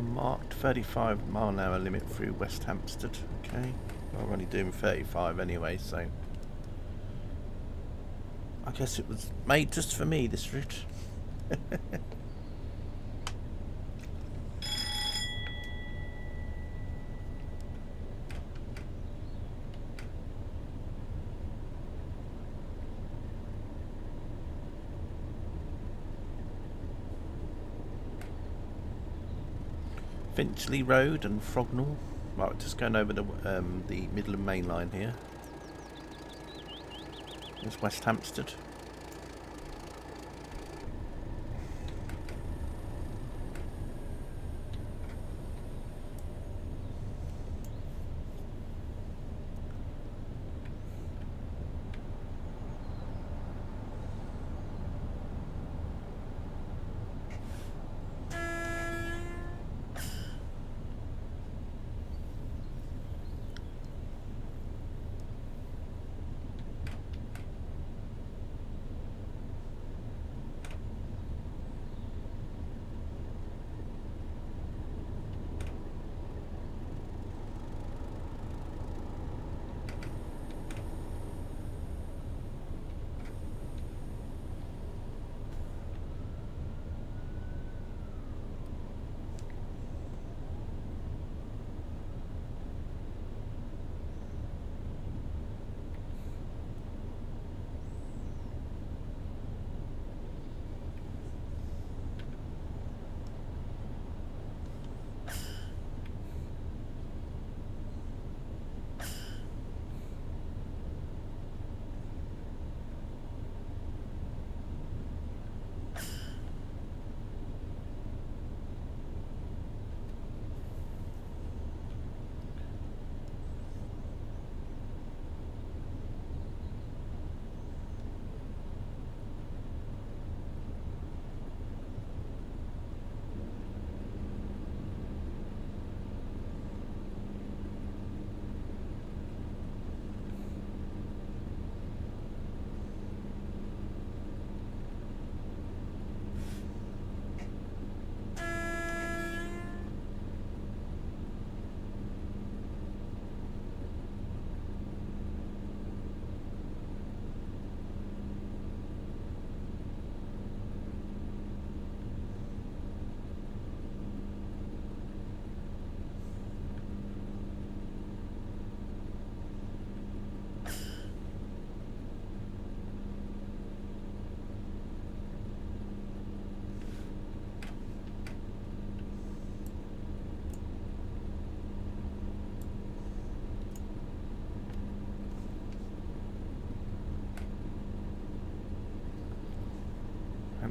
Marked 35-mile-an-hour limit through West Hampstead. Okay, well, we're only doing 35 anyway, so I guess it was made just for me, this route. Finchley Road and Frognall. Right, just going over the Midland Main Line here. There's West Hampstead.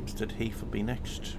Hampstead Heath will be next.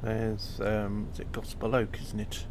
There's, is it Gospel Oak, isn't it?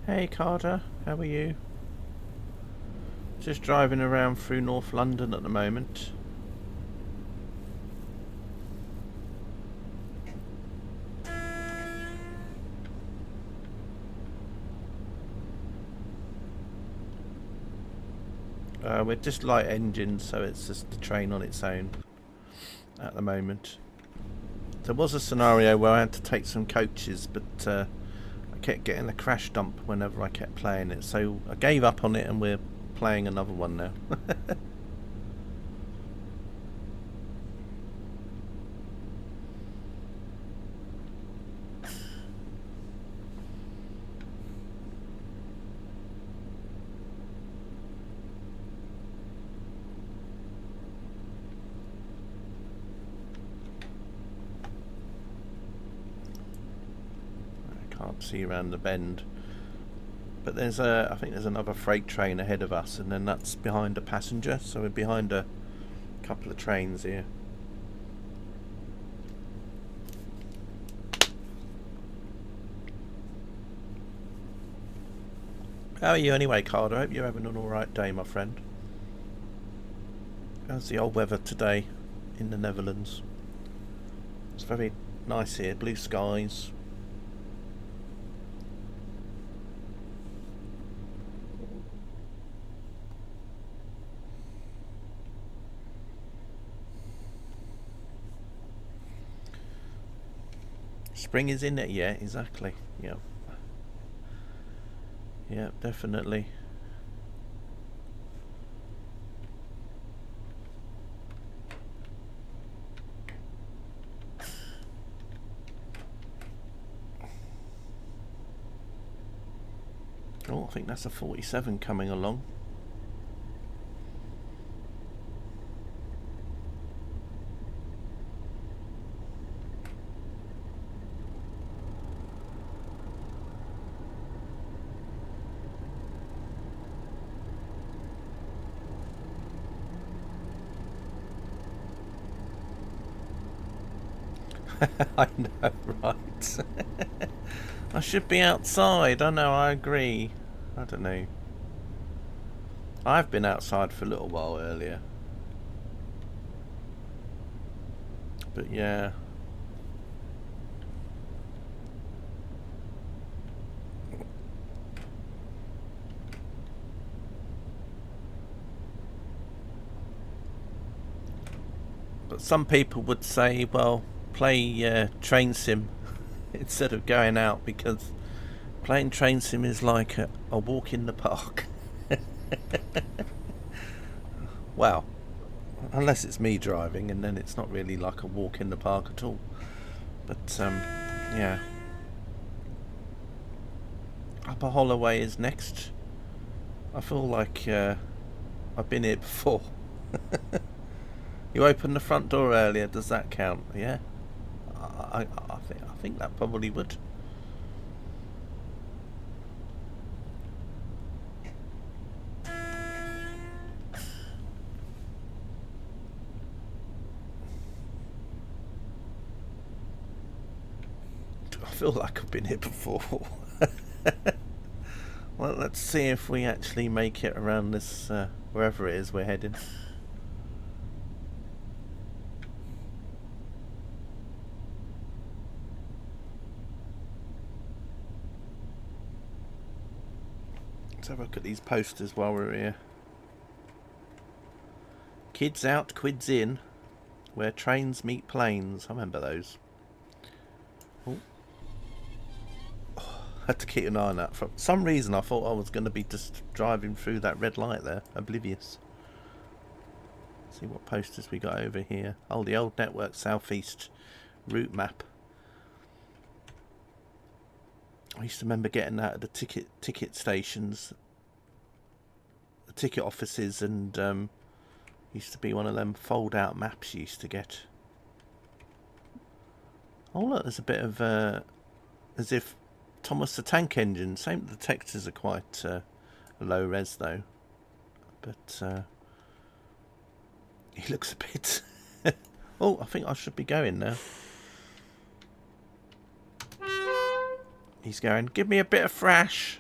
Hey Carter, how are you? Just driving around through North London at the moment. We're just light engines, so it's just the train on its own at the moment. There was a scenario where I had to take some coaches, but I kept getting a crash dump whenever I kept playing it, so I gave up on it and we're playing another one now. Can't see around the bend, but there's I think there's another freight train ahead of us, and then that's behind a passenger, so we're behind a couple of trains here. How are you anyway, Carter? I hope you're having an alright day, my friend. How's the old weather today in the Netherlands? It's very nice here, blue skies. Spring is in it, yeah, exactly. Yeah. Yeah, definitely. Oh, I think that's a 47 coming along. I know, right? I should be outside. I know, I agree. I don't know. I've been outside for a little while earlier. But yeah. But some people would say, well, play train sim instead of going out, because playing train sim is like a walk in the park. Well, unless it's me driving, and then it's not really like a walk in the park at all. But yeah. Upper Holloway is next. I feel like I've been here before. You opened the front door earlier. Does that count? Yeah. I think that probably would. I feel like I've been here before. Well, let's see if we actually make it around this wherever it is we're heading. Let's have a look at these posters while we're here. Kids out, quids in, where trains meet planes. I remember those. Oh. I had to keep an eye on that. For some reason I thought I was going to be just driving through that red light there, oblivious. Let's see what posters we got over here. Oh, the old Network Southeast route map. I used to remember getting that at the ticket stations, the ticket offices, and used to be one of them fold out maps you used to get. Oh look, there's a bit of as if Thomas the Tank Engine. Same, the textures are quite low res though, but he looks a bit. Oh, I think I should be going now. He's going, give me a bit of thrash.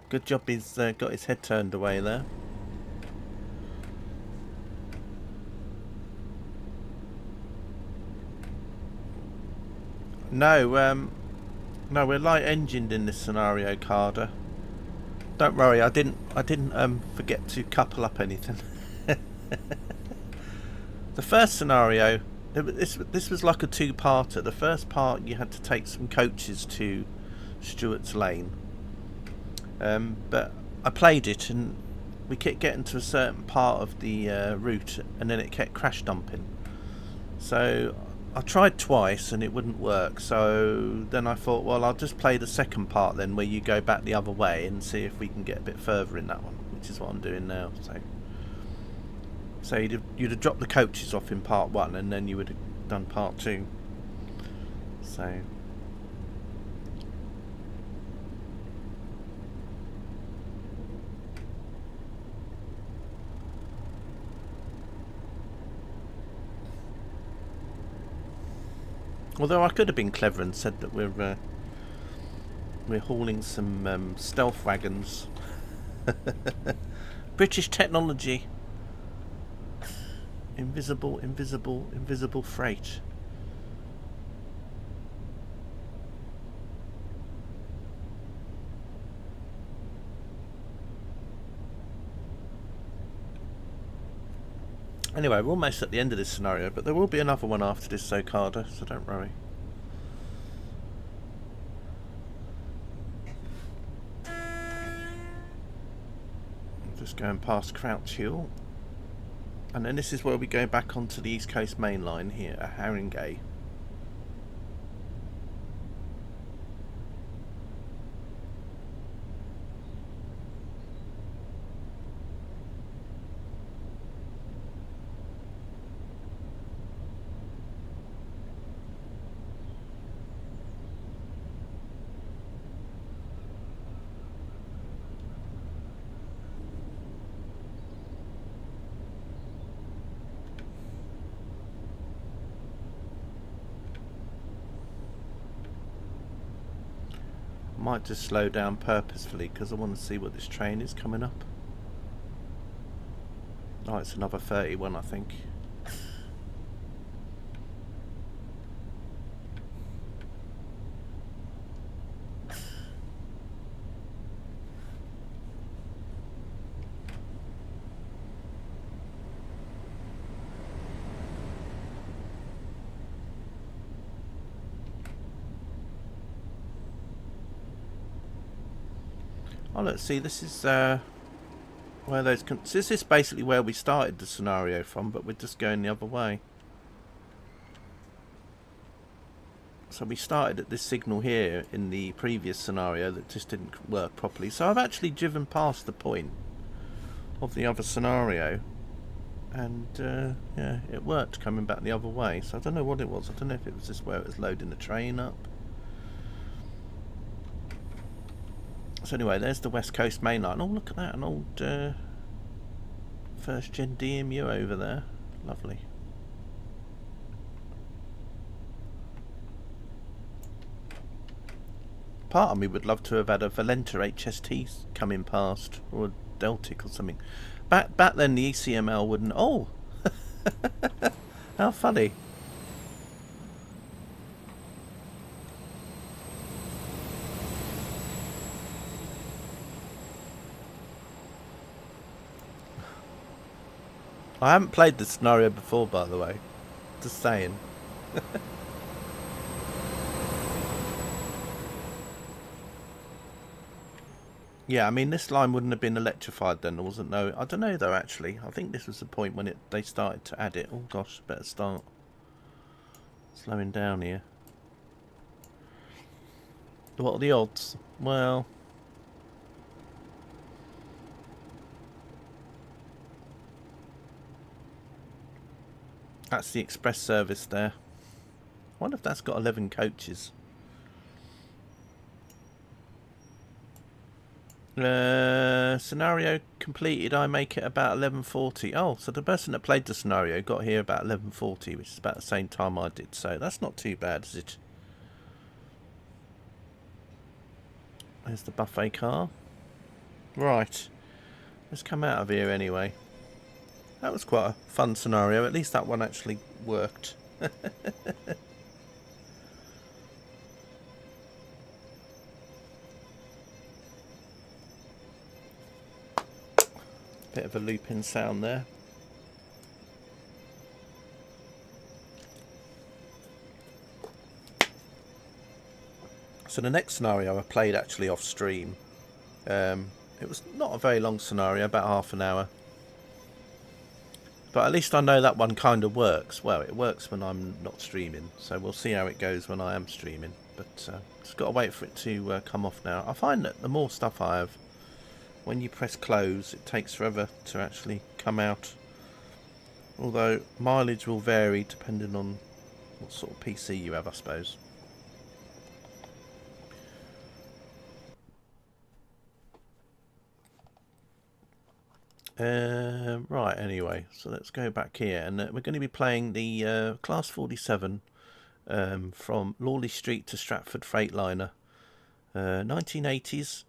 Good job he's got his head turned away there. No, no, we're light engined in this scenario, Carter. Don't worry, I didn't forget to couple up anything. The first scenario, this was like a two-parter. The first part, you had to take some coaches to Stewart's Lane, but I played it and we kept getting to a certain part of the route, and then it kept crash dumping. So I tried twice and it wouldn't work. So then I thought, well, I'll just play the second part then, where you go back the other way, and see if we can get a bit further in that one, which is what I'm doing now. So you'd have dropped the coaches off in part one, and then you would have done part two. So although I could have been clever and said that we're hauling some stealth wagons. British technology. Invisible freight. Anyway, we're almost at the end of this scenario, but there will be another one after this Okada, so don't worry. Just going past Crouch Hill. And then this is where we go back onto the East Coast main line here at Haringey. Might just slow down purposefully because I want to see what this train is coming up. Oh, it's another 31, I think. Oh, let's see, this is where those... This is basically where we started the scenario from, but we're just going the other way. So we started at this signal here in the previous scenario that just didn't work properly. So I've actually driven past the point of the other scenario. And, yeah, it worked coming back the other way. So I don't know what it was. I don't know if it was just where it was loading the train up. So anyway, there's the West Coast main line. Oh, look at that, an old first gen DMU over there. Lovely. Part of me would love to have had a Valenta HST coming past, or a Deltic or something. Back then the ECML wouldn't... Oh! How funny. I haven't played this scenario before, by the way. Just saying. Yeah, I mean, this line wouldn't have been electrified then. There wasn't no... I don't know, though, actually. I think this was the point when they started to add it. Oh, gosh, better start slowing down here. What are the odds? Well... That's the express service there. I wonder if that's got 11 coaches. Scenario completed. I make it about 11:40. Oh, so the person that played the scenario got here about 11:40, which is about the same time I did. So that's not too bad, is it? There's the buffet car. Right. Let's come out of here anyway. That was quite a fun scenario. At least that one actually worked. Bit of a looping sound there. So the next scenario I played actually off stream. It was not a very long scenario, about half an hour. But at least I know that one kind of works. Well, it works when I'm not streaming, so we'll see how it goes when I am streaming. But just got to wait for it to come off now. I find that the more stuff I have, when you press close, it takes forever to actually come out. Although mileage will vary depending on what sort of PC you have, I suppose. Right, anyway, so let's go back here, and we're going to be playing the Class 47 from Lawley Street to Stratford Freightliner, 1980s,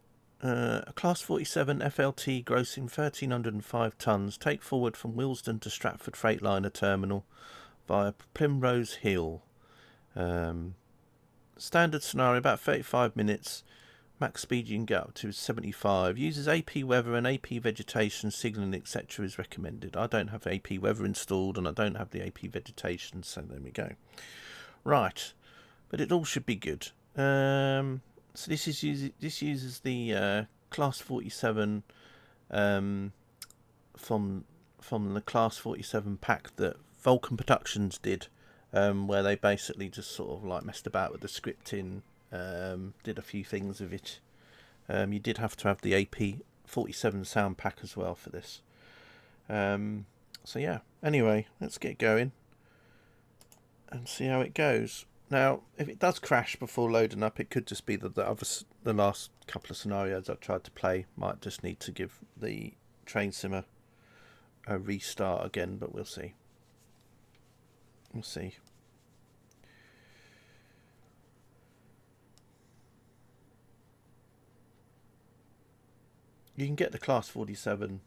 Class 47 FLT grossing 1,305 tonnes, take forward from Willesden to Stratford Freightliner Terminal via Primrose Hill. Standard scenario, about 35 minutes. Max speed you can get up to is 75. Uses AP weather and AP vegetation, signalling, etc. is recommended. I don't have AP weather installed and I don't have the AP vegetation, so there we go. Right, but it all should be good. So this uses the Class 47 from the Class 47 pack that Vulcan Productions did, where they basically just sort of like messed about with the scripting. Did a few things with it. You did have to have the AP 47 sound pack as well for this. So yeah, anyway, let's get going and see how it goes. Now, if it does crash before loading up, it could just be that the last couple of scenarios I've tried to play might just need to give the train simmer a restart again, but we'll see. We'll see. You can get the Class 47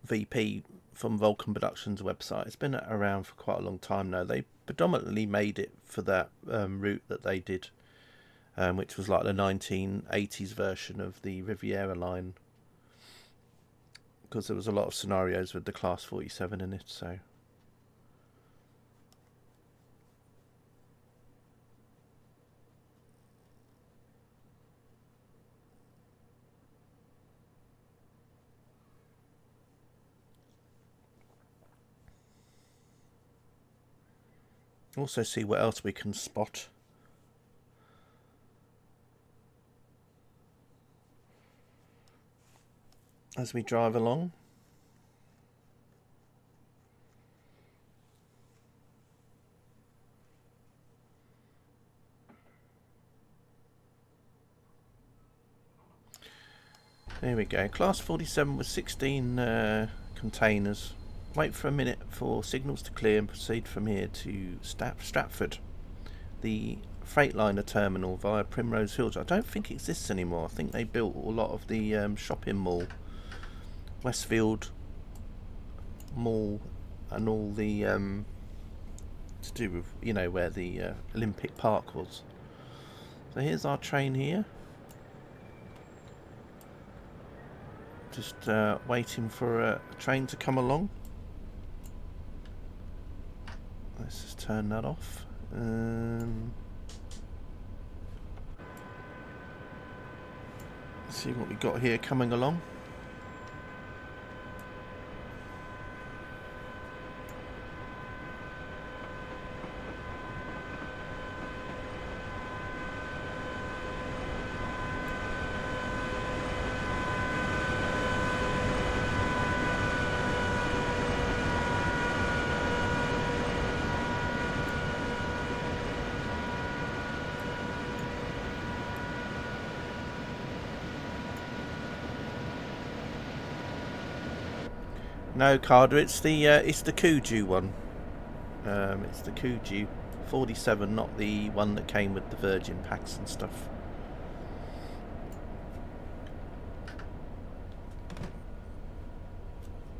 VP from Vulcan Productions website. It's been around for quite a long time now. They predominantly made it for that route that they did, which was like the 1980s version of the Riviera line, because there was a lot of scenarios with the Class 47 in it. So also see what else we can spot as we drive along. There we go. Class 47 with 16 containers. Wait for a minute for signals to clear and proceed from here to Stratford, the Freightliner terminal via Primrose Hills. I don't think it exists anymore. I think they built a lot of the shopping mall, Westfield Mall, and all the to do with, you know, where the Olympic Park was. So here's our train here. Just waiting for a train to come along. Let's just turn that off. Let's see what we got here coming along. No, Carter, it's the Kuju one. It's the Kuju 47, not the one that came with the Virgin packs and stuff.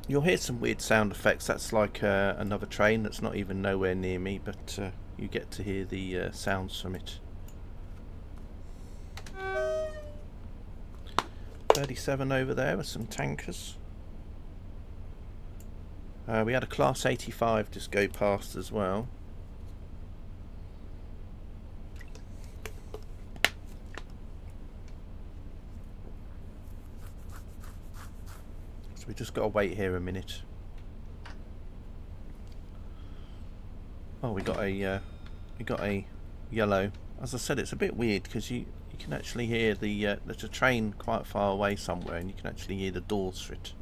You'll hear some weird sound effects. That's like another train that's not even nowhere near me, but you get to hear the sounds from it. 37 over there with some tankers. We had a Class 85 just go past as well. So we just got to wait here a minute. Oh, we got a yellow. As I said, it's a bit weird because you can actually hear the there's a train quite far away somewhere, and you can actually hear the doors for it.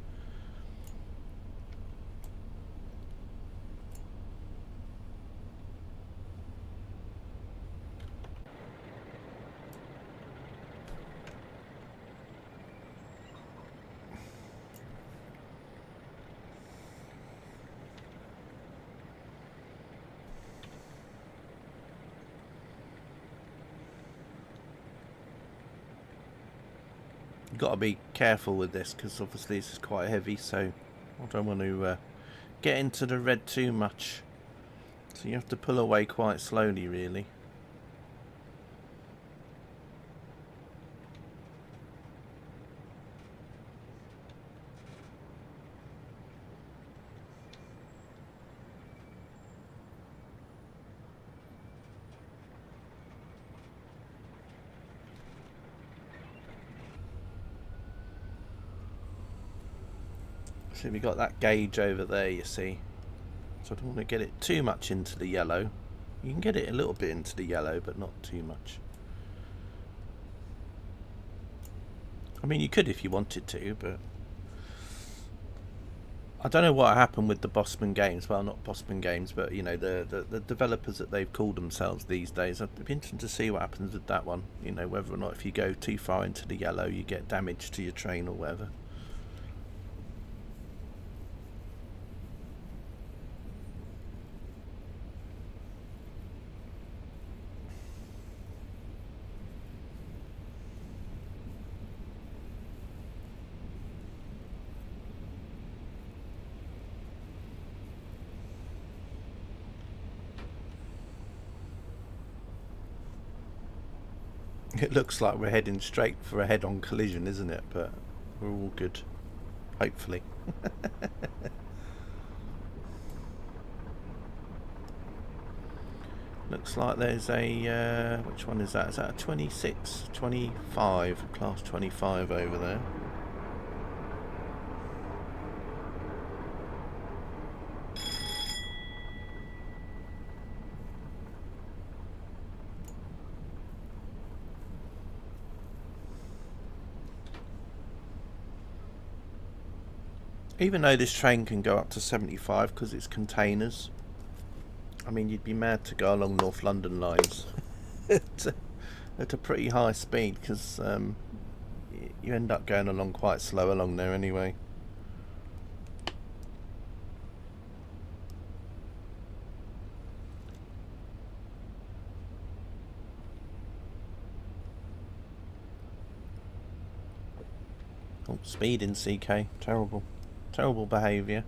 You've got to be careful with this because obviously this is quite heavy, so I don't want to get into the red too much. So you have to pull away quite slowly, really. So we got that gauge over there, you see. So I don't want to get it too much into the yellow. You can get it a little bit into the yellow, but not too much. I mean, you could if you wanted to, but I don't know what happened with the Bossman Games. Well, not Bossman Games, but you know, the developers that they've called themselves these days. I'd be interested to see what happens with that one. You know, whether or not if you go too far into the yellow, you get damage to your train or whatever. It looks like we're heading straight for a head-on collision, isn't it? But we're all good, hopefully. Looks like there's a, which one is that? Is that a 26, 25, class 25 over there? Even though this train can go up to 75 because it's containers, I mean, you'd be mad to go along North London lines at a pretty high speed because you end up going along quite slow along there anyway. Oh, speeding, CK. Terrible. Terrible behaviour.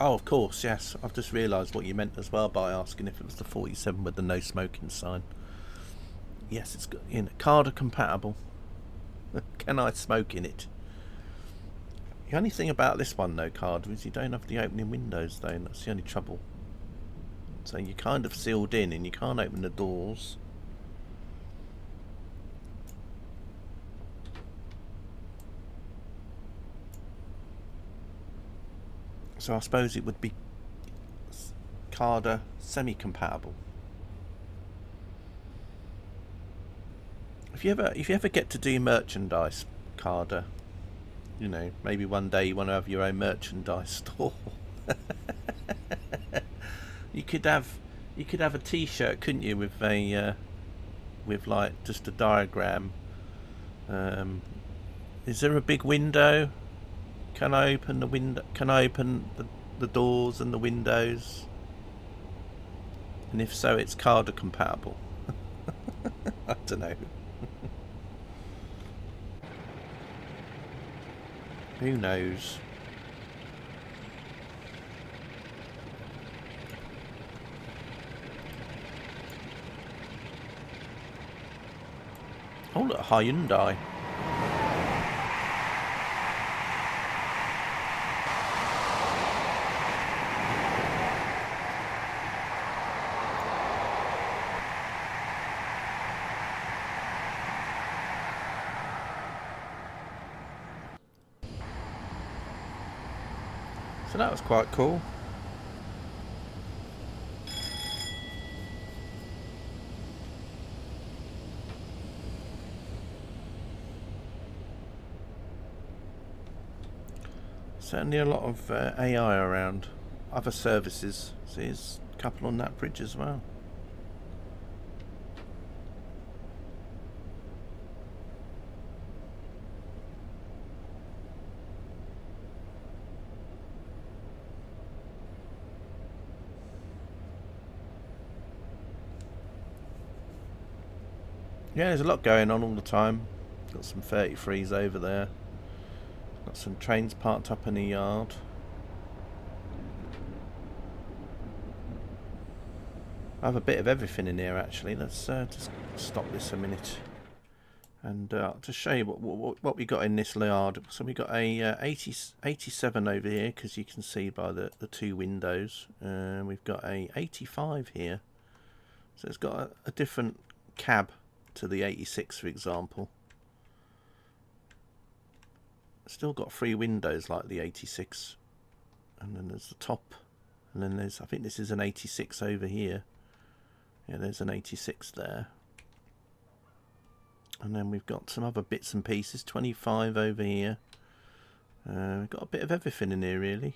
Oh, of course, yes. I've just realised what you meant as well by asking if it was the 47 with the no smoking sign. Yes, it's got, you know, Carder compatible. Can I smoke in it? The only thing about this one, though, Carder, is you don't have the opening windows, though, and that's the only trouble. So you're kind of sealed in and you can't open the doors. So I suppose it would be Carder semi-compatible. If you ever get to do merchandise, Carder, you know, maybe one day you want to have your own merchandise store. You could have a T-shirt, couldn't you, with a with like just a diagram. Is there a big window? Can I open the window? Can I open the doors and the windows? And if so, it's Carder compatible. I don't know. Who knows? Oh, look, Hyundai. So that was quite cool. Certainly a lot of AI around. Other services. So there's a couple on that bridge as well. Yeah, there's a lot going on all the time. Got some 33s over there. Got some trains parked up in the yard. I have a bit of everything in here actually. Let's just stop this a minute and to show you what we got in this yard. So we got a 87 over here, because you can see by the two windows. We've got a 85 here, So it's got a different cab to the 86, for example. Still got 3 windows like the 86, and then there's the top, and then there's, I think this is an 86 over here. Yeah, there's an 86 there. And then we've got some other bits and pieces, 25 over here. We've got a bit of everything in here really.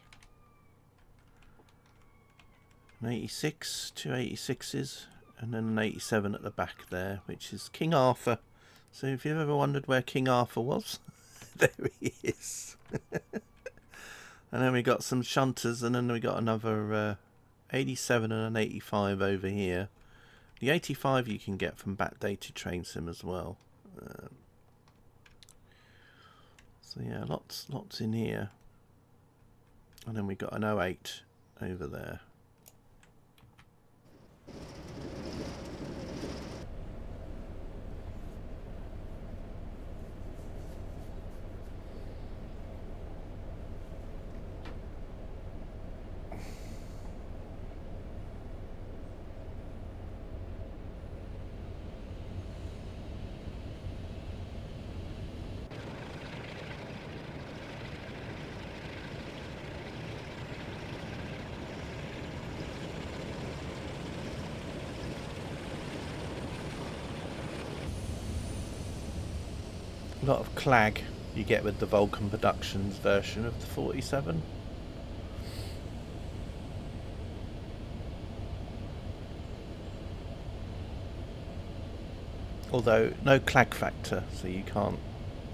An 86, 2 86s, and then an 87 at the back there, which is King Arthur. So if you've ever wondered where King Arthur was, there he is. And then we got some shunters, and then we got another 87 and an 85 over here. The 85 you can get from backdated train sim as well. So yeah, lots in here. And then we got an 08 over there. A lot of clag you get with the Vulcan Productions version of the 47. Although no clag factor, so you can't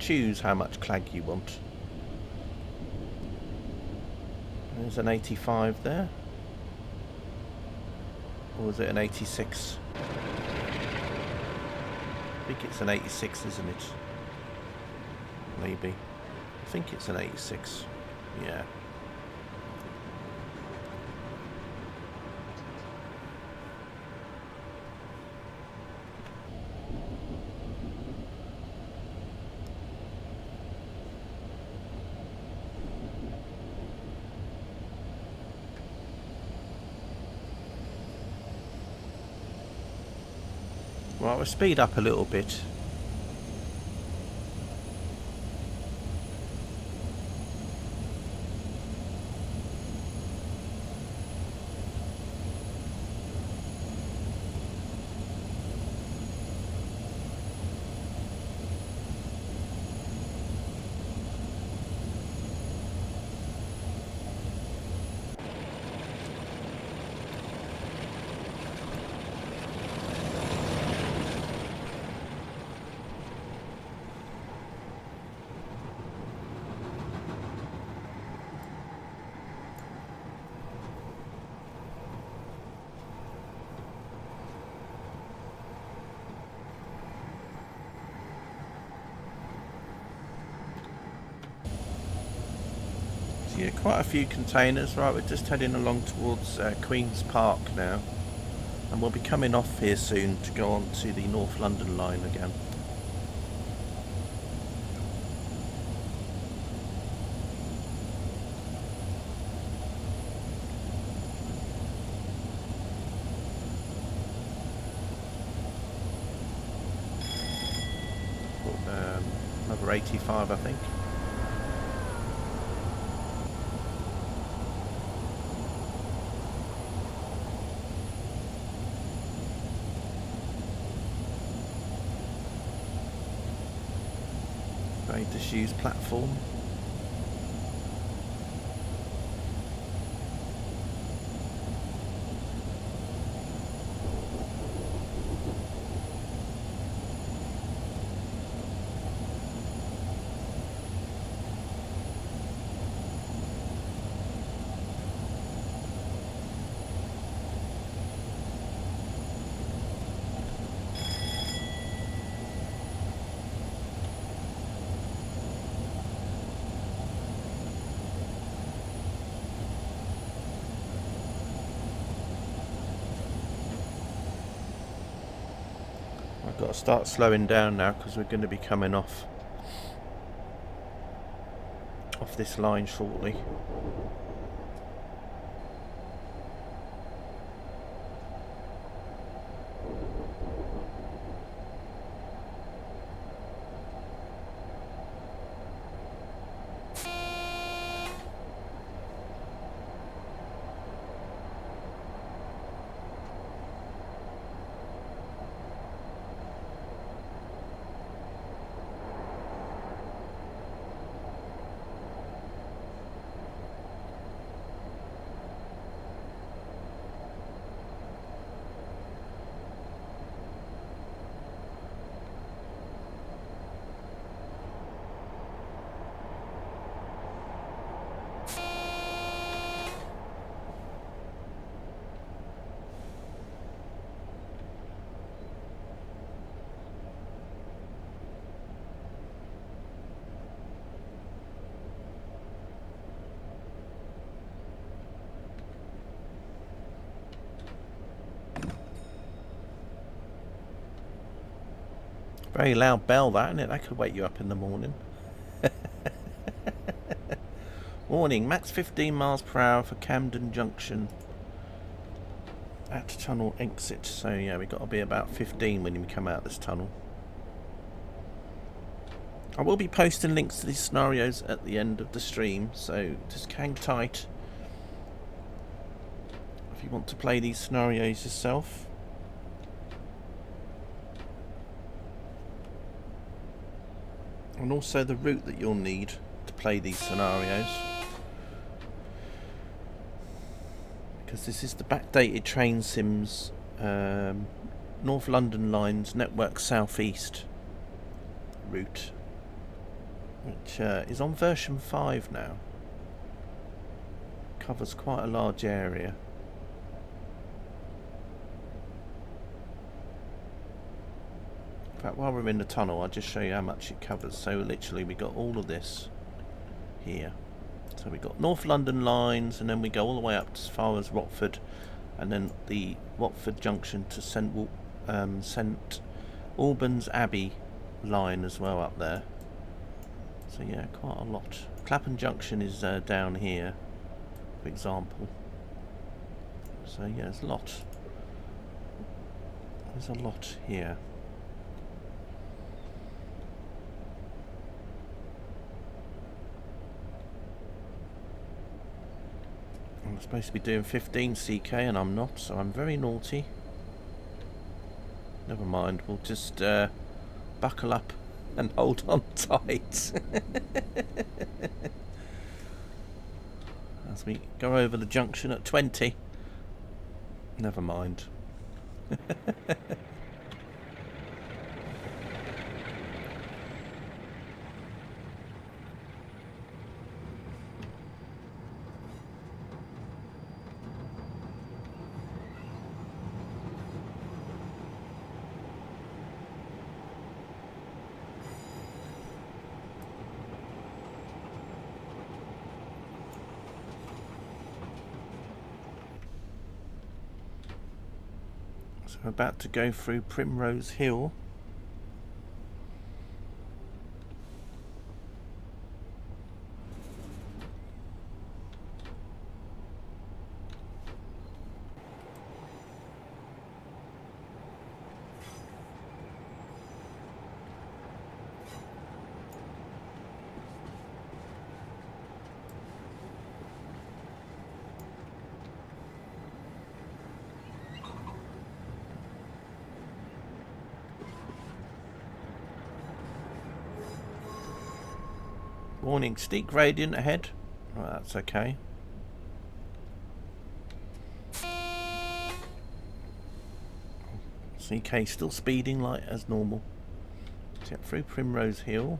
choose how much clag you want. There's an 85 there. Or was it an 86? I think it's an 86, isn't it? Maybe. I think it's an 86. Yeah. Right, we'll speed up a little bit. Yeah, quite a few containers. Right, we're just heading along towards Queen's Park now, and we'll be coming off here soon to go on to the North London line again. Another 85, I think. Disused platform. I've got to start slowing down now because we're going to be coming off this line shortly. Very loud bell, that, isn't it? That could wake you up in the morning. Warning, max 15 miles per hour for Camden Junction at tunnel exit. So yeah, we've got to be about 15 when we come out this tunnel. I will be posting links to these scenarios at the end of the stream, so just hang tight if you want to play these scenarios yourself. And also the route that you'll need to play these scenarios, because this is the backdated train sims North London Lines Network South East route, which is on version 5 now. Covers quite a large area. In fact, while we're in the tunnel, I'll just show you how much it covers. So literally we got all of this here. So we got North London Lines, and then we go all the way up as far as Watford, and then the Watford Junction to St Albans Abbey line as well up there. So yeah, quite a lot. Clapham Junction is down here, for example. So yeah, there's a lot. There's a lot here. I'm supposed to be doing 15 CK and I'm not, so I'm very naughty. Never mind, we'll just buckle up and hold on tight as we go over the junction at 20. Never mind. So we're about to go through Primrose Hill. Warning, steep gradient ahead. Right, that's okay. CK still speeding like as normal. Step through Primrose Hill.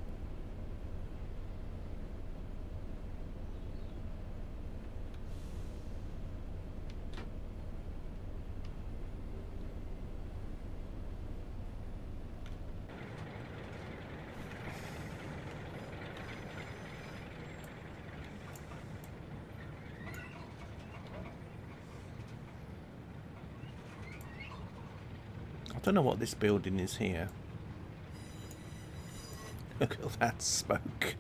I don't know what this building is here. Look at that smoke.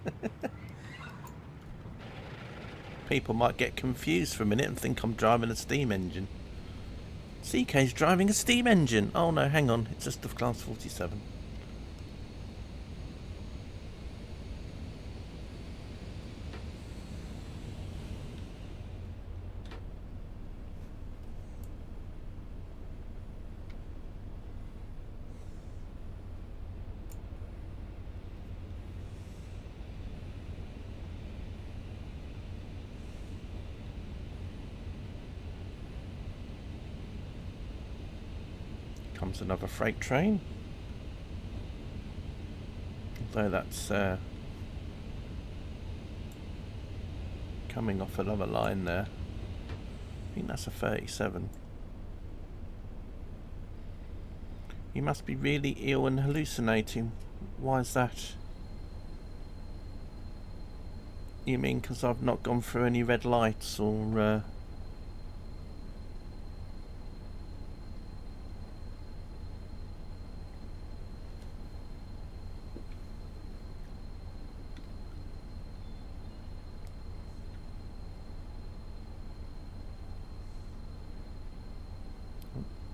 People might get confused for a minute and think I'm driving a steam engine. CK's driving a steam engine. Oh no, hang on, it's just the Class 47. Comes another freight train. Although that's coming off another line there. I think that's a 37. You must be really ill and hallucinating. Why is that? You mean because I've not gone through any red lights or...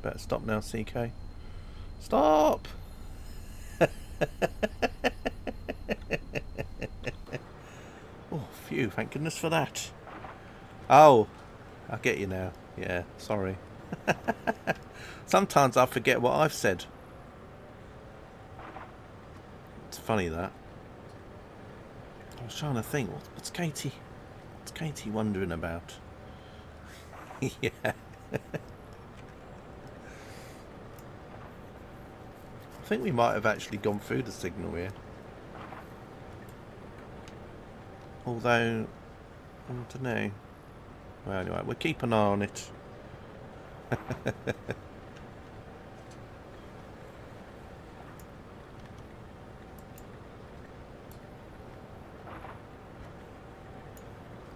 Better stop now, CK. Stop! Oh, phew, thank goodness for that. Oh, I get you now. Yeah, sorry. Sometimes I forget what I've said. It's funny that. I was trying to think, what's Katie wondering about? Yeah. I think we might have actually gone through the signal here. Although, I don't know. Well, anyway, we'll keep an eye on it.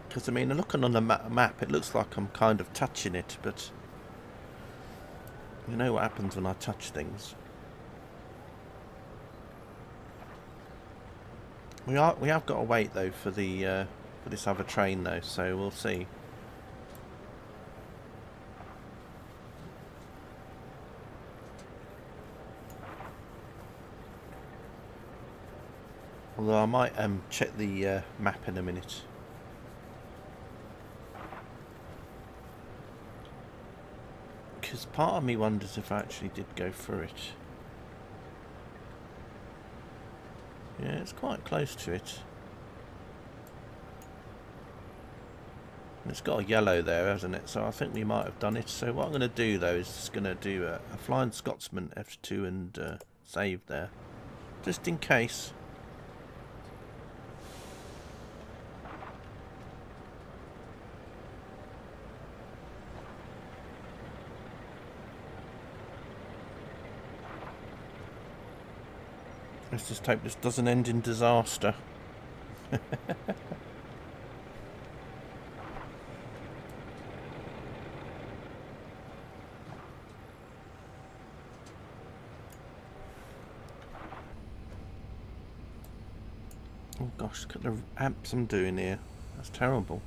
Because, I mean, looking on the map, it looks like I'm kind of touching it, but you know what happens when I touch things. We have got to wait though for the for this other train though, so we'll see. Although I might check the map in a minute. Because part of me wonders if I actually did go through it. Yeah, it's quite close to it. It's got a yellow there, hasn't it? So I think we might have done it. So what I'm going to do though is just going to do a Flying Scotsman F2 and save there. Just in case. Let's just hope this doesn't end in disaster. Oh gosh, look at the amps I'm doing here. That's terrible.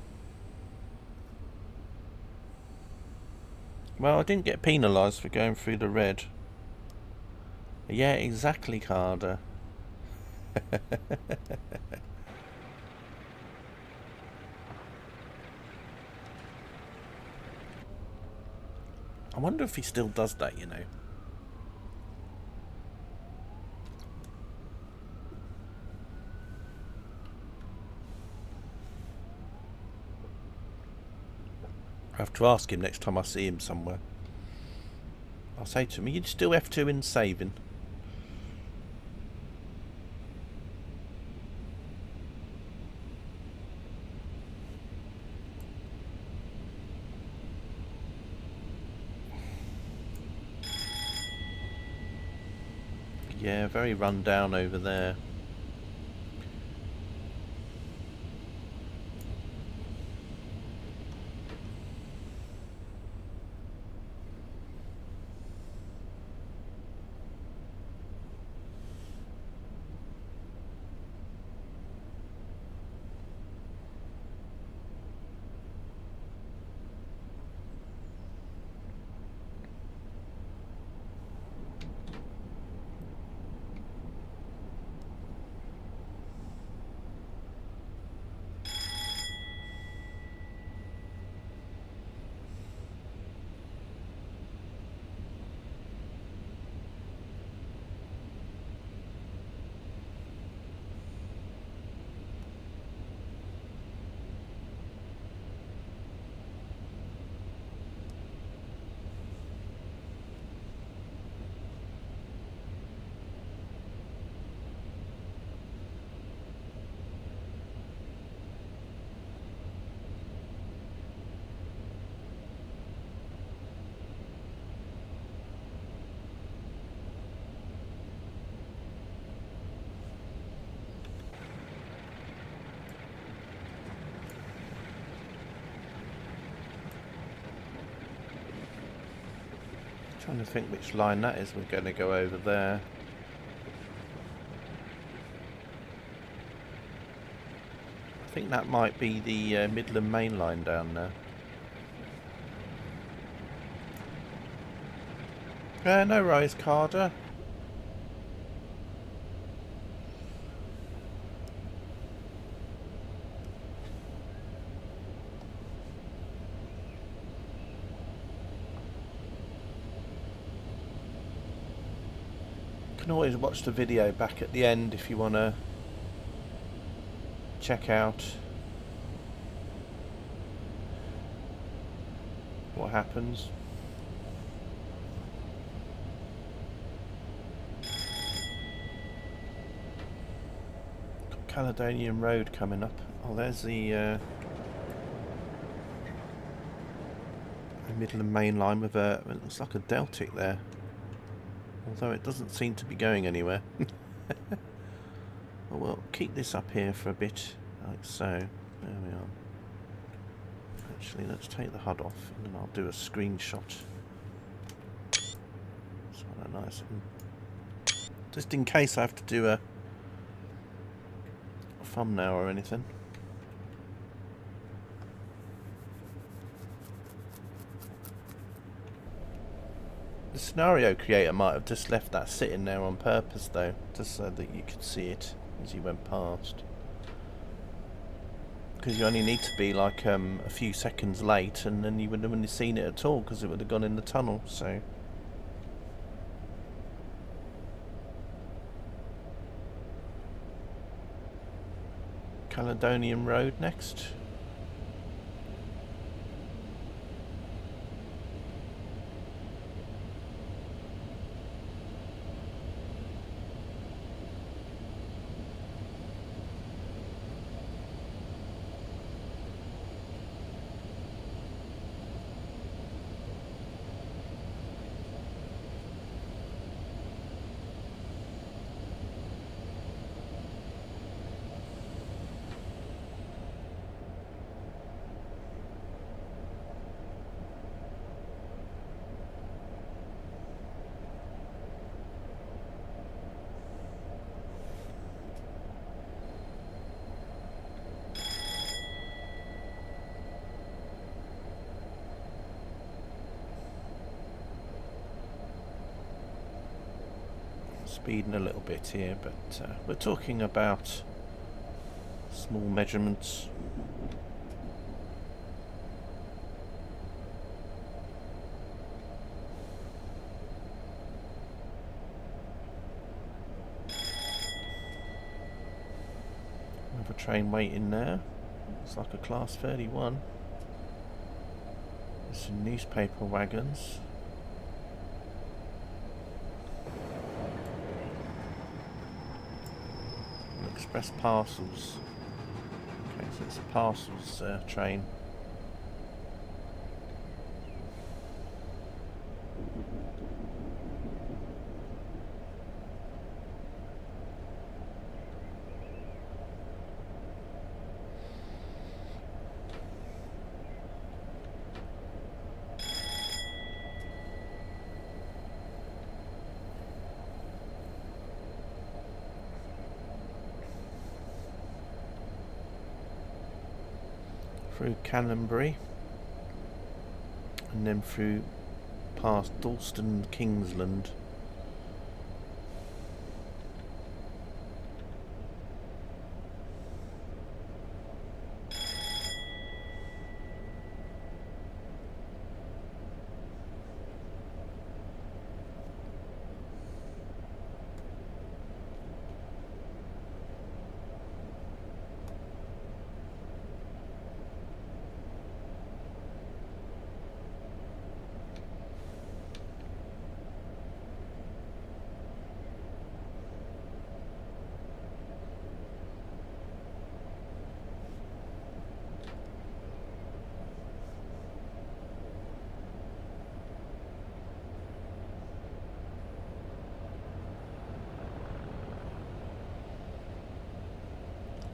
Well, I didn't get penalised for going through the red. Yeah, exactly, Carter. I wonder if he still does that, you know. I have to ask him next time I see him somewhere. I'll say to him, are you still F2 in saving? Yeah, very run down over there. Trying to think which line that is. We're going to go over there. I think that might be the Midland Main Line down there. No rise, Carter. You can always watch the video back at the end if you want to check out what happens. Caledonian Road coming up. Oh, there's the Midland Main Line with a, it looks like a Deltic there, although it doesn't seem to be going anywhere. Well, we'll keep this up here for a bit, like so. There we are. Actually, let's take the HUD off and then I'll do a screenshot. So that nice, just in case I have to do a thumbnail or anything. The scenario creator might have just left that sitting there on purpose though, just so that you could see it as you went past. Because you only need to be like a few seconds late and then you wouldn't have really seen it at all because it would have gone in the tunnel, so... Caledonian Road next. Speeding a little bit here, but we're talking about small measurements. Another train waiting there. Looks like a class 31. There's some newspaper wagons. Express parcels. Okay, so it's a parcels train. Through Canonbury and then through past Dalston and Kingsland.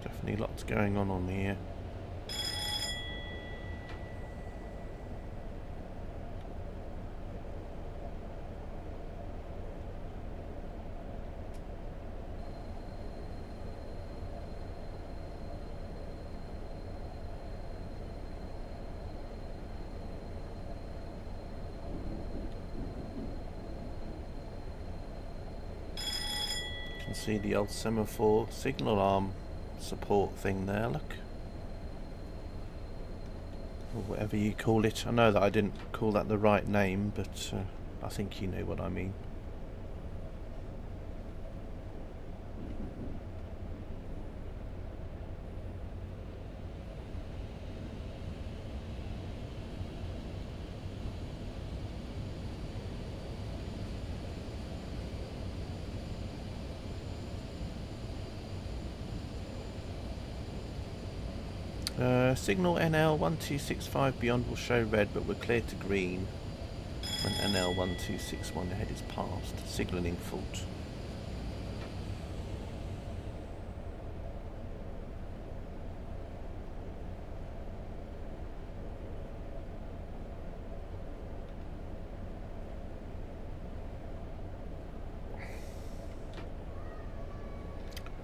Definitely lots going on here. see the old semaphore signal arm support thing there, look. Or whatever you call it. I know that I didn't call that the right name, but I think you know what I mean. Signal NL 1265 beyond will show red, but we're clear to green when NL 1261 ahead is passed. Signalling fault.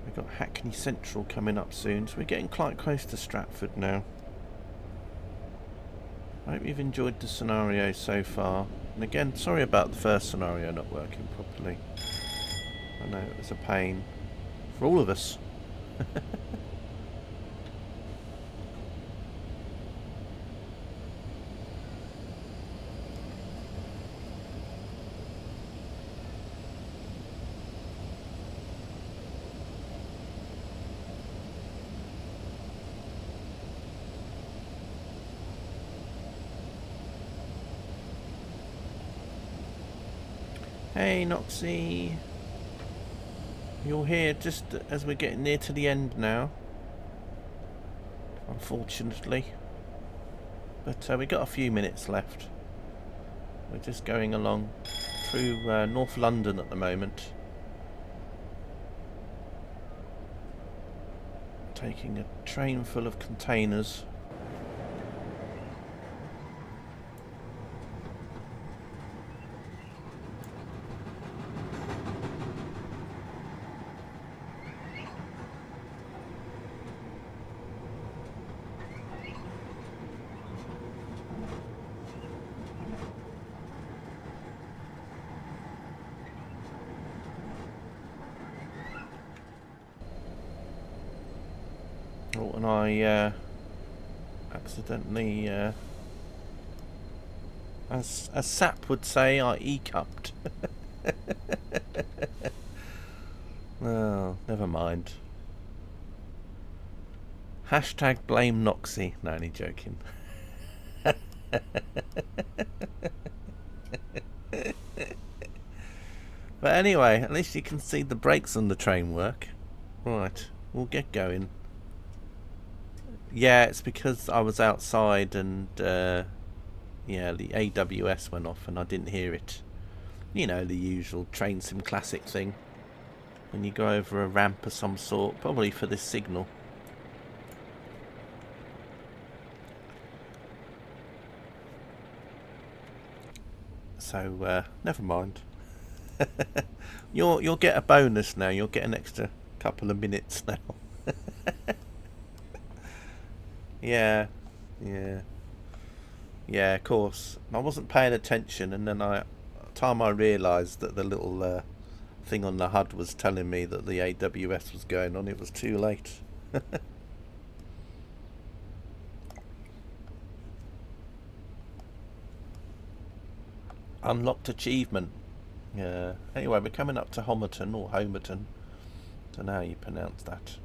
We've got Hackney Central coming up soon, so we're getting quite close to Stratford now. I hope you've enjoyed the scenario so far. And again, sorry about the first scenario not working properly. I know it was a pain for all of us. Hey Noxie, you're here just as we're getting near to the end now, unfortunately, but we got a few minutes left. We're just going along through North London at the moment, taking a train full of containers. Oh, and I accidentally, as Sap would say, I e-cupped. Oh, never mind. Hashtag blame Noxie. No, only joking. But anyway, at least you can see the brakes on the train work. Right, we'll get going. Yeah, it's because I was outside and yeah, the AWS went off and I didn't hear it. You know, the usual Train Sim Classic thing. When you go over a ramp of some sort, probably for this signal. So, never mind. You'll get a bonus now. You'll get an extra couple of minutes now. Yeah, of course. I wasn't paying attention, and then time I realised that the little thing on the HUD was telling me that the AWS was going on, it was too late. Unlocked achievement. Yeah. Anyway, we're coming up to Homerton or Homerton. Don't know how you pronounce that.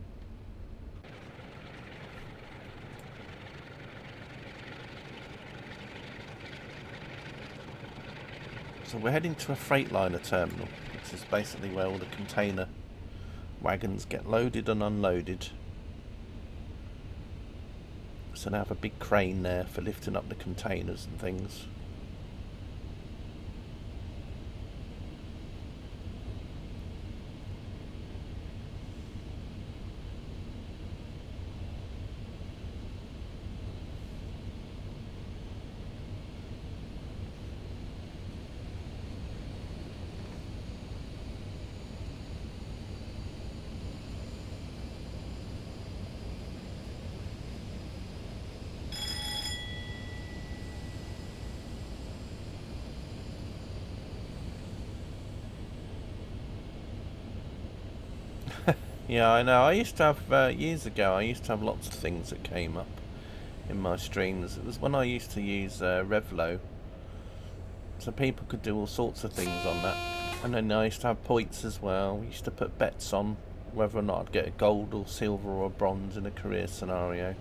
So we're heading to a Freightliner terminal, which is basically where all the container wagons get loaded and unloaded. So they have a big crane there for lifting up the containers and things. Yeah, I know. I used to have, years ago, I used to have lots of things that came up in my streams. It was when I used to use Revlo, so people could do all sorts of things on that. And then I used to have points as well. We used to put bets on whether or not I'd get a gold or silver or a bronze in a career scenario.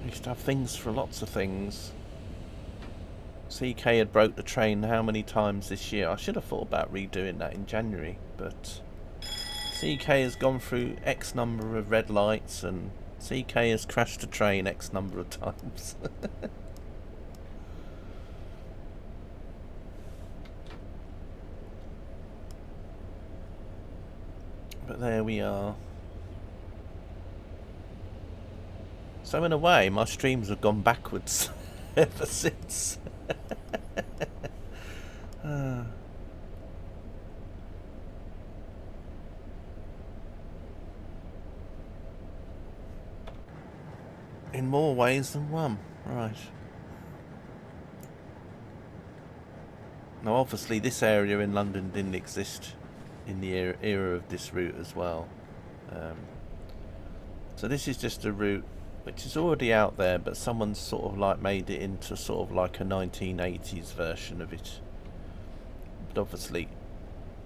I used to have things for lots of things. CK had broke the train how many times this year? I should have thought about redoing that in January, but CK has gone through X number of red lights and CK has crashed the train X number of times. But there we are. So in a way, my streams have gone backwards ever since. In more ways than one. Right. Now obviously this area in London didn't exist in the era of this route as well. So this is just a route which is already out there, but someone's sort of like made it into sort of like a 1980s version of it. But obviously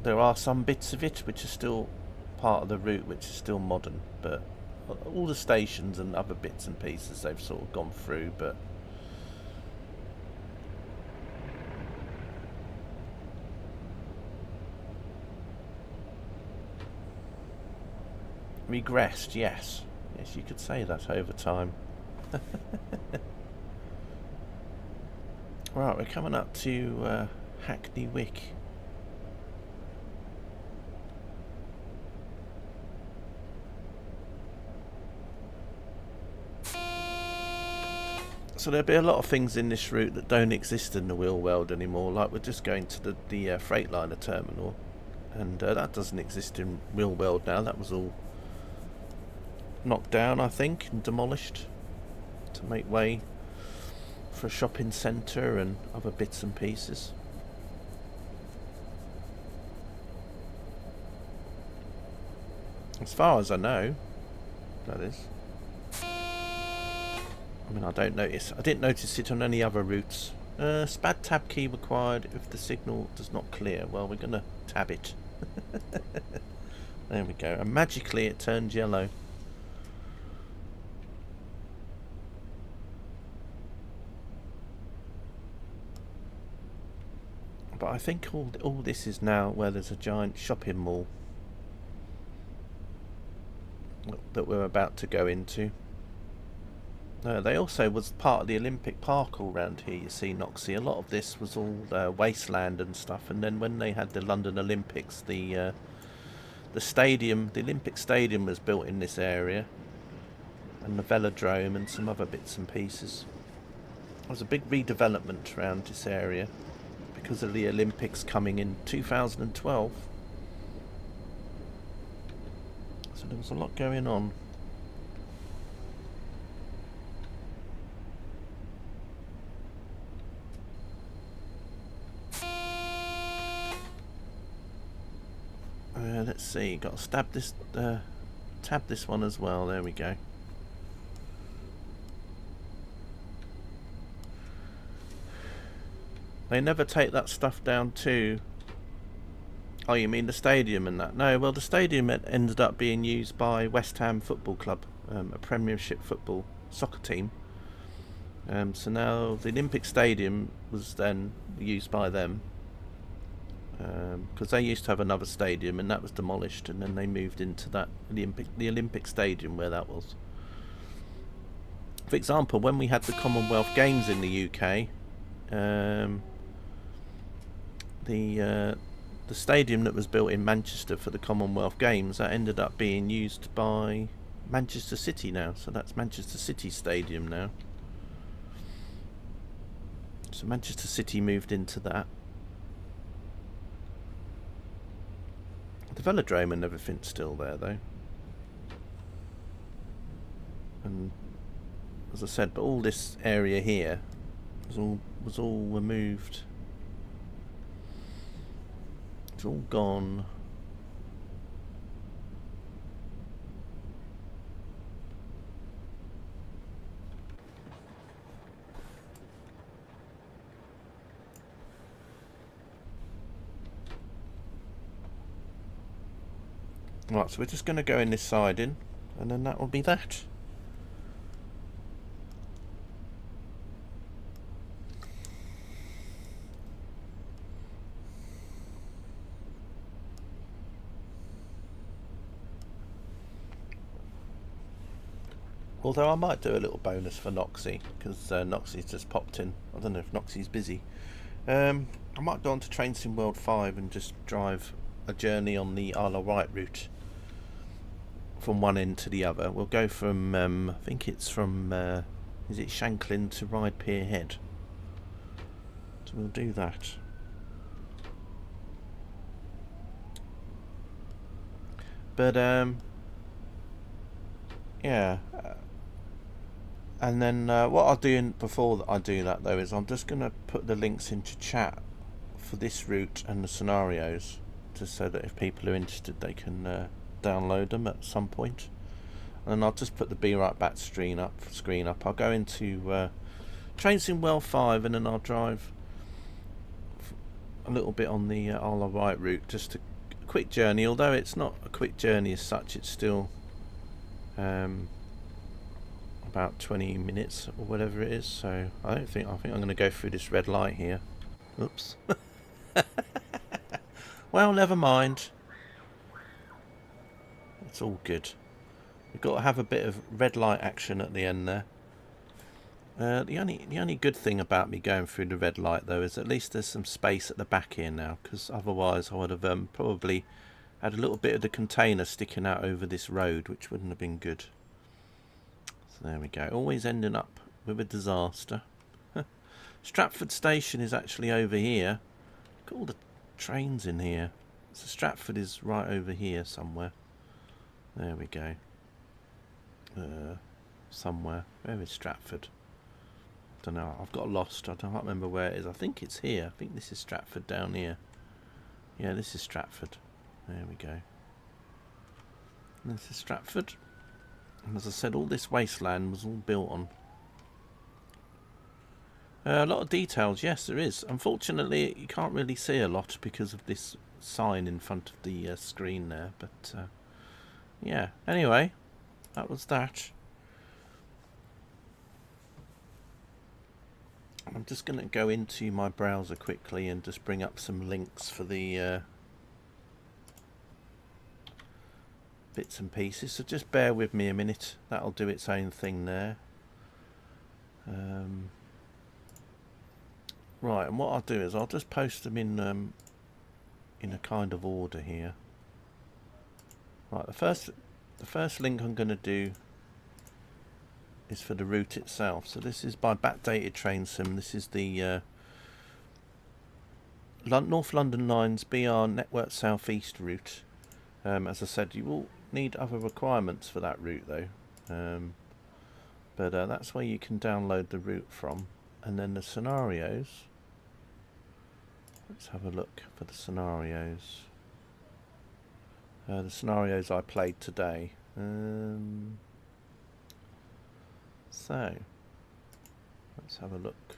there are some bits of it which are still part of the route which is still modern, but all the stations and other bits and pieces they've sort of gone through, but regressed, yes. Yes, you could say that over time. Right, we're coming up to Hackney Wick. So there'll be a lot of things in this route that don't exist in the wheel world anymore. Like we're just going to the Freightliner terminal, and that doesn't exist in wheel world now. That was all knocked down, I think, and demolished to make way for a shopping centre and other bits and pieces. As far as I know, that is. I mean, I didn't notice it on any other routes. SPAD tab key required if the signal does not clear. Well, we're going to tab it. There we go. And magically it turned yellow. But I think all this is now where there's a giant shopping mall that we're about to go into. They also was part of the Olympic Park all round here, you see, Noxie. A lot of this was all wasteland and stuff, and then when they had the London Olympics, the stadium, the Olympic Stadium was built in this area, and the velodrome and some other bits and pieces. There was a big redevelopment around this area because of the Olympics coming in 2012. So there was a lot going on. Let's see, got to tab this one as well, there we go. They never take that stuff down too. Oh, you mean the stadium and that? No, well the stadium ended up being used by West Ham Football Club, a Premiership football soccer team. So now the Olympic Stadium was then used by them. Because they used to have another stadium and that was demolished, and then they moved into the Olympic Stadium where that was. For example, when we had the Commonwealth Games in the UK, the stadium that was built in Manchester for the Commonwealth Games, that ended up being used by Manchester City now, so that's Manchester City Stadium now. So Manchester City moved into that. The velodrome and everything's still there though, and as I said, but all this area here was all removed. It's all gone. Right, so we're just going to go in this siding, and then that will be that. Although I might do a little bonus for Noxie, because Noxie's just popped in. I don't know if Noxie's busy. I might go on to Train Sim World 5 and just drive a journey on the Isle of Wight route from one end to the other. We'll go from, I think it's from, is it Shanklin to Ryde Pier Head? So we'll do that. But, yeah. And then what I'll do before I do that, though, is I'm just going to put the links into chat for this route and the scenarios, just so that if people are interested, they can download them at some point. And then I'll just put the Be Right Back screen up. I'll go into Train Sim World 5, and then I'll drive a little bit on the Isle of Wight route, just a quick journey. Although it's not a quick journey as such, it's still about 20 minutes or whatever it is. So I think I'm going to go through this red light here. Oops. Well, never mind. It's all good. We've got to have a bit of red light action at the end there. The only good thing about me going through the red light, though, is at least there's some space at the back here now, because otherwise I would have probably had a little bit of the container sticking out over this road, which wouldn't have been good. So there we go. Always ending up with a disaster. Stratford Station is actually over here. Look at all the trains in here. So Stratford is right over here somewhere. There we go. Somewhere. Where is Stratford? Don't know. I've got lost. I can't remember where it is. I think it's here. I think this is Stratford down here. Yeah, this is Stratford. There we go. And this is Stratford. And as I said, all this wasteland was all built on. A lot of details. Yes, there is. Unfortunately, you can't really see a lot because of this sign in front of the screen there. But, yeah. Anyway, that was that. I'm just going to go into my browser quickly and just bring up some links for the bits and pieces. So just bear with me a minute. That'll do its own thing there. Right, and what I'll do is I'll just post them in a kind of order here. Right, the first link I'm going to do is for the route itself. So this is by Backdated Train Sim. This is the North London Line's BR Network South East route. As I said, you will need other requirements for that route, though. But that's where you can download the route from. And then the scenarios. Let's have a look for the scenarios. The scenarios I played today. So, let's have a look.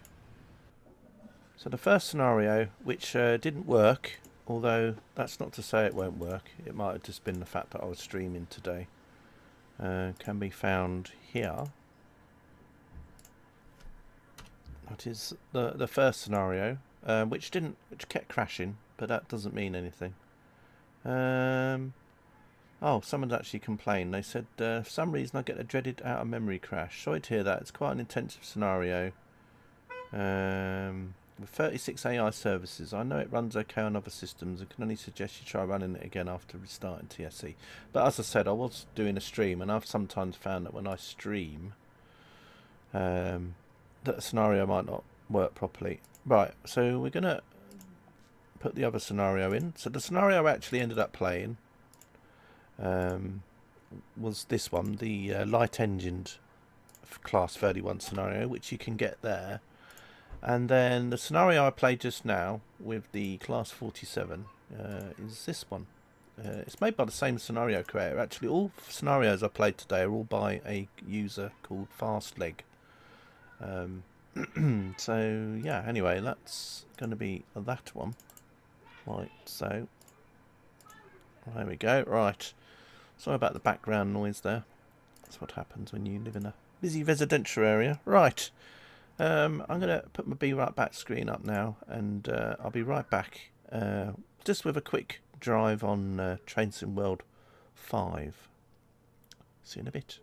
So the first scenario, which didn't work, although that's not to say it won't work. It might have just been the fact that I was streaming today. Can be found here. That is the first scenario, which kept crashing, but that doesn't mean anything. Oh, someone's actually complained. They said, for some reason I get a dreaded out of memory crash. Sorry to hear that. It's quite an intensive scenario. With 36 AI services, I know it runs okay on other systems and can only suggest you try running it again after restarting TSE. But as I said, I was doing a stream, and I've sometimes found that when I stream, that a scenario might not work properly. Right, so we're going to put the other scenario in. So the scenario I actually ended up playing was this one, the light-engined Class 31 scenario, which you can get there. And then the scenario I played just now with the Class 47 is this one. It's made by the same scenario creator. Actually, all scenarios I played today are all by a user called Fastleg. So yeah, anyway, that's going to be that one. Right, so there we go. Right, sorry about the background noise there. That's what happens when you live in a busy residential area. Right, I'm going to put my Be Right Back screen up now, and I'll be right back just with a quick drive on Train Sim World 5. See you in a bit.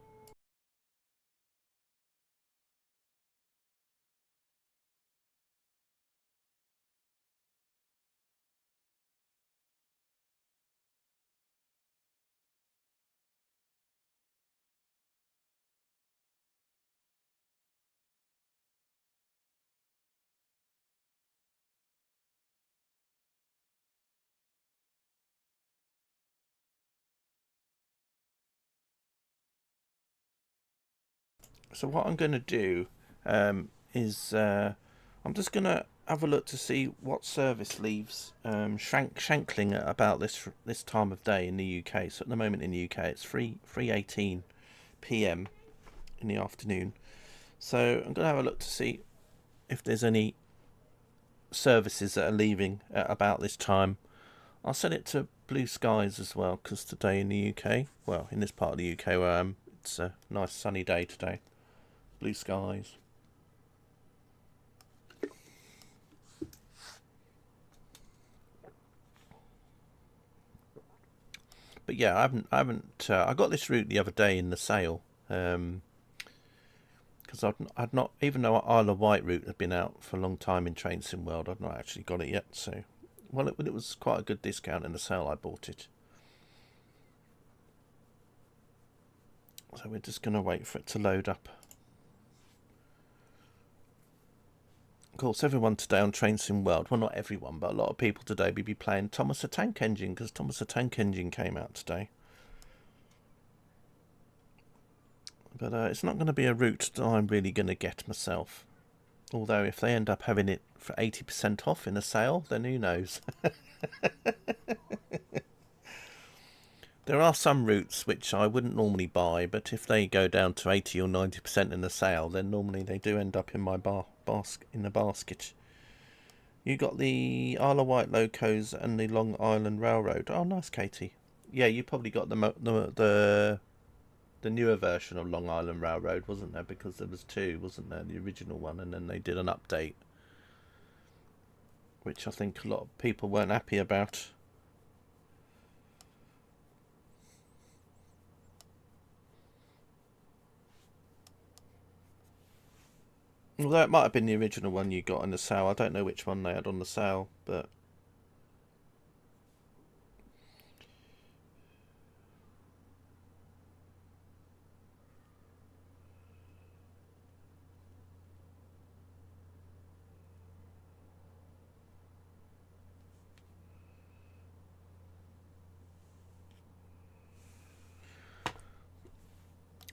So what I'm going to do is I'm just going to have a look to see what service leaves Shankling at about this time of day in the UK. So at the moment in the UK it's 3:18 p.m. in the afternoon. So I'm going to have a look to see if there's any services that are leaving at about this time. I'll set it to blue skies as well, because today in the UK, well, in this part of the UK where I am, it's a nice sunny day today. Blue skies. But yeah, I got this route the other day in the sale, because I'd not, even though Isle of Wight route had been out for a long time in Train Sim World, I'd not actually got it yet. So, well, it was quite a good discount in the sale. I bought it. So we're just going to wait for it to load up. Of course, everyone today on Train Sim World, well, not everyone, but a lot of people today will be playing Thomas the Tank Engine, because Thomas the Tank Engine came out today. But it's not going to be a route that I'm really going to get myself. Although if they end up having it for 80% off in a sale, then who knows. There are some routes which I wouldn't normally buy, but if they go down to 80 or 90% in the sale, then normally they do end up in my basket. You got the Isle of Wight locos and the Long Island Railroad. Oh, nice, Katie. Yeah, you probably got the newer version of Long Island Railroad, wasn't there? Because there was two, wasn't there? The original one, and then they did an update, which I think a lot of people weren't happy about. Although it might have been the original one you got on the sale. I don't know which one they had on the sale, but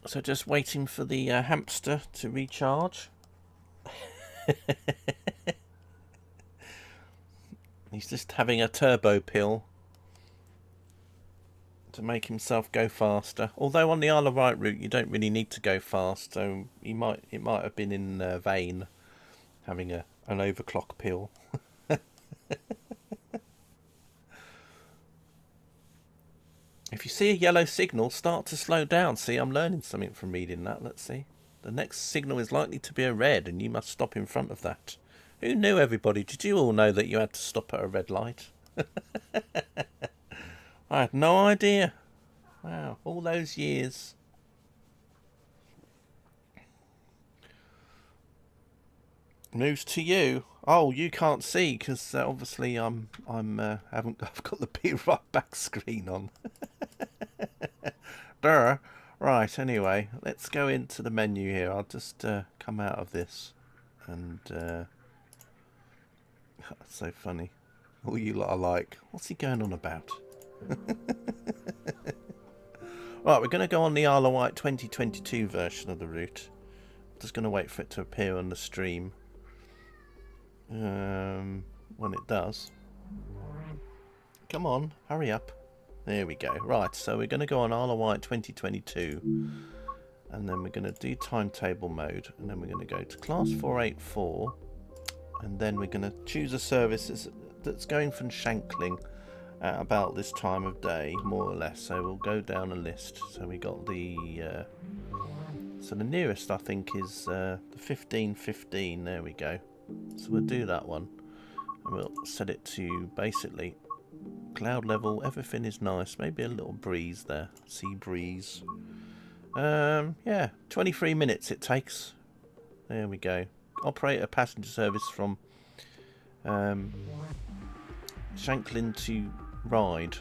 so just waiting for the hamster to recharge. He's just having a turbo pill to make himself go faster. Although on the Isle of Wight route you don't really need to go fast, so it might have been in vain having an overclock pill. If you see a yellow signal, start to slow down. See, I'm learning something from reading that. Let's see. The next signal is likely to be a red, and you must stop in front of that. Who knew, everybody? Did you all know that you had to stop at a red light? I had no idea. Wow, all those years. News to you. Oh, you can't see because obviously I've got the Be Right Back screen on. Duh. Right. Anyway, let's go into the menu here. I'll just come out of this, and that's so funny. All you lot are like, what's he going on about? Right, we're going to go on the Isle of Wight 2022 version of the route. Just going to wait for it to appear on the stream. When it does, Come on, hurry up. There we go. Right, so we're going to go on Isle of Wight 2022. And then we're going to do timetable mode. And then we're going to go to class 484. And then we're going to choose a service that's going from Shankling at about this time of day, more or less. So we'll go down a list. So we got the... so the nearest, I think, is the 1515. There we go. So we'll do that one. And we'll set it to basically cloud level. Everything is nice. Maybe a little breeze there. Sea breeze. Yeah, 23 minutes it takes. There we go. Operate a passenger service from Shanklin to Ryde.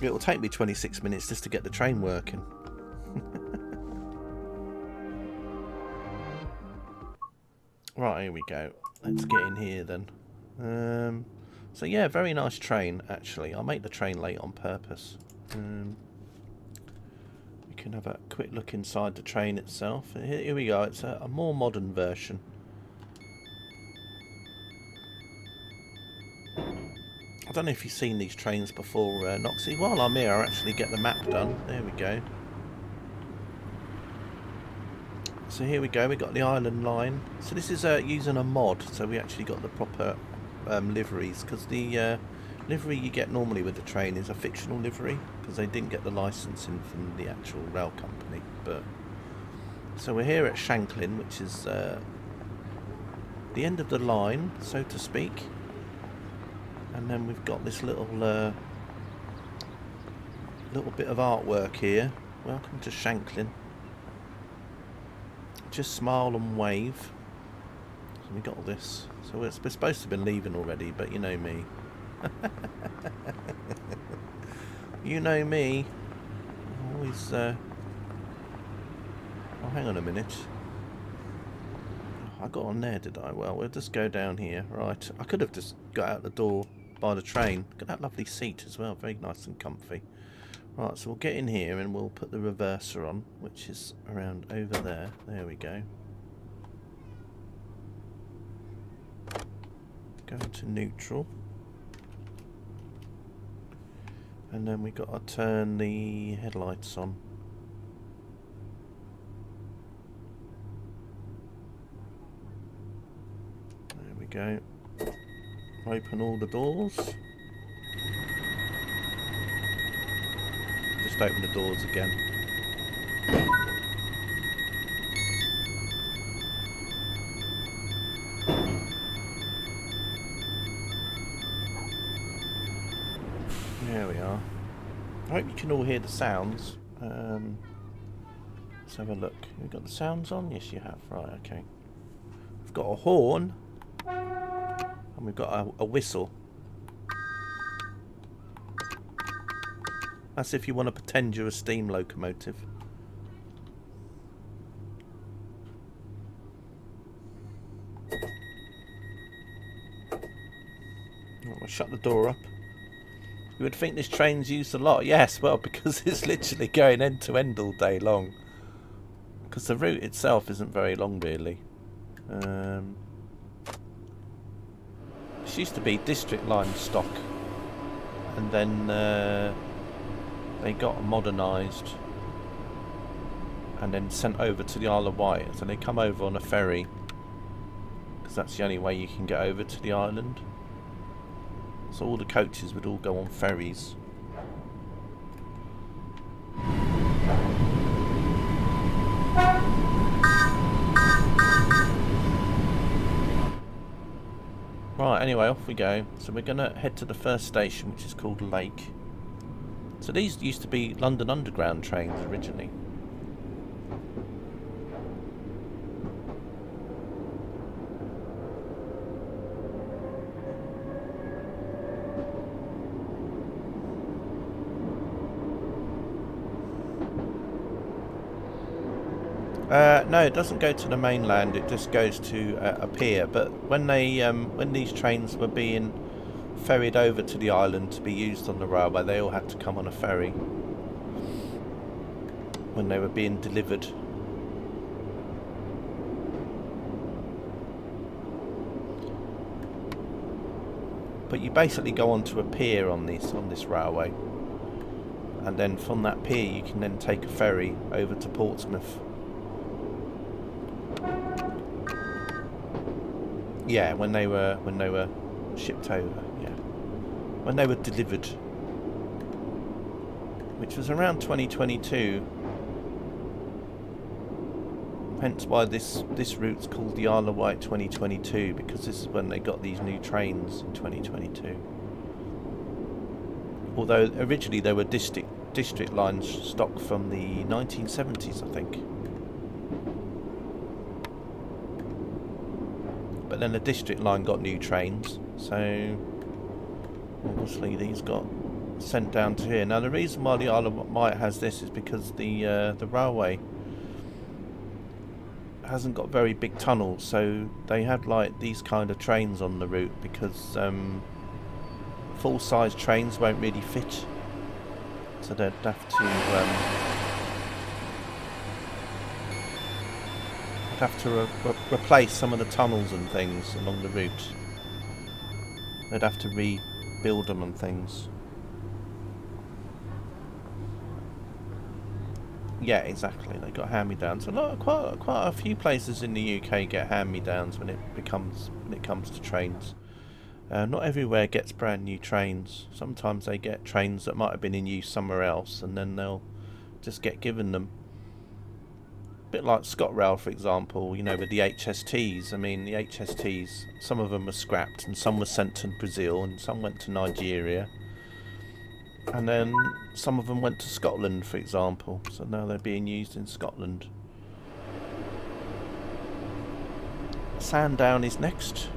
It will take me 26 minutes just to get the train working. Right, here we go. Let's get in here then. So yeah, very nice train actually. I'll make the train late on purpose. We can have a quick look inside the train itself. Here we go. It's a more modern version. I don't know if you've seen these trains before, Noxie. While I'm here, I'll actually get the map done. There we go. So here we go. We got the Island Line. So this is using a mod, so we actually got the proper liveries, because the livery you get normally with the train is a fictional livery, because they didn't get the licensing from the actual rail company. But so we're here at Shanklin, which is the end of the line, so to speak. And then we've got this little bit of artwork here. Welcome to Shanklin. Just smile and wave. So we got all this. So we're supposed to have been leaving already, but you know me. You know me. Always. Oh, hang on a minute. I got on there, did I? Well, we'll just go down here. Right. I could have just got out the door by the train. Got that lovely seat as well. Very nice and comfy. Right, so we'll get in here and we'll put the reverser on, which is around over there. There we go. Go into neutral. And then we've got to turn the headlights on. There we go. Open all the doors. Just open the doors again. There we are. I hope you can all hear the sounds. Let's have a look. We've got the sounds on? Yes, you have. Right, okay. We've got a horn. And we've got a whistle. That's if you want to pretend you're a steam locomotive. I'll shut the door up. You would think this train's used a lot. Yes, well, because it's literally going end to end all day long. Because the route itself isn't very long, really. This used to be district line stock. And then they got modernised. And then sent over to the Isle of Wight. So they come over on a ferry. Because that's the only way you can get over to the island. So all the coaches would all go on ferries. Right, anyway, off we go. So we're going to head to the first station, which is called Lake. So these used to be London Underground trains originally. No, it doesn't go to the mainland. It just goes to a pier. But when these trains were being ferried over to the island to be used on the railway, they all had to come on a ferry when they were being delivered. But you basically go onto a pier on this railway, and then from that pier you can then take a ferry over to Portsmouth. Yeah, when they were shipped over. Yeah, when they were delivered, which was around 2022. Hence why this route's called the Isle of Wight 2022, because this is when they got these new trains in 2022. Although originally they were district lines stock from the 1970s, I think. But then the district line got new trains, so obviously these got sent down to here. Now the reason why the Isle of Wight has this is because the railway hasn't got very big tunnels, so they had like these kind of trains on the route because full-size trains won't really fit, so they'd have to replace some of the tunnels and things along the route. They'd have to rebuild them and things. Yeah, exactly. They got hand-me-downs. Quite a few places in the UK get hand-me-downs when it comes to trains. Not everywhere gets brand new trains. Sometimes they get trains that might have been in use somewhere else, and then they'll just get given them. A bit like ScotRail, for example. You know, with the HSTs. I mean, the HSTs. Some of them were scrapped, and some were sent to Brazil, and some went to Nigeria. And then some of them went to Scotland, for example. So now they're being used in Scotland. Sandown is next.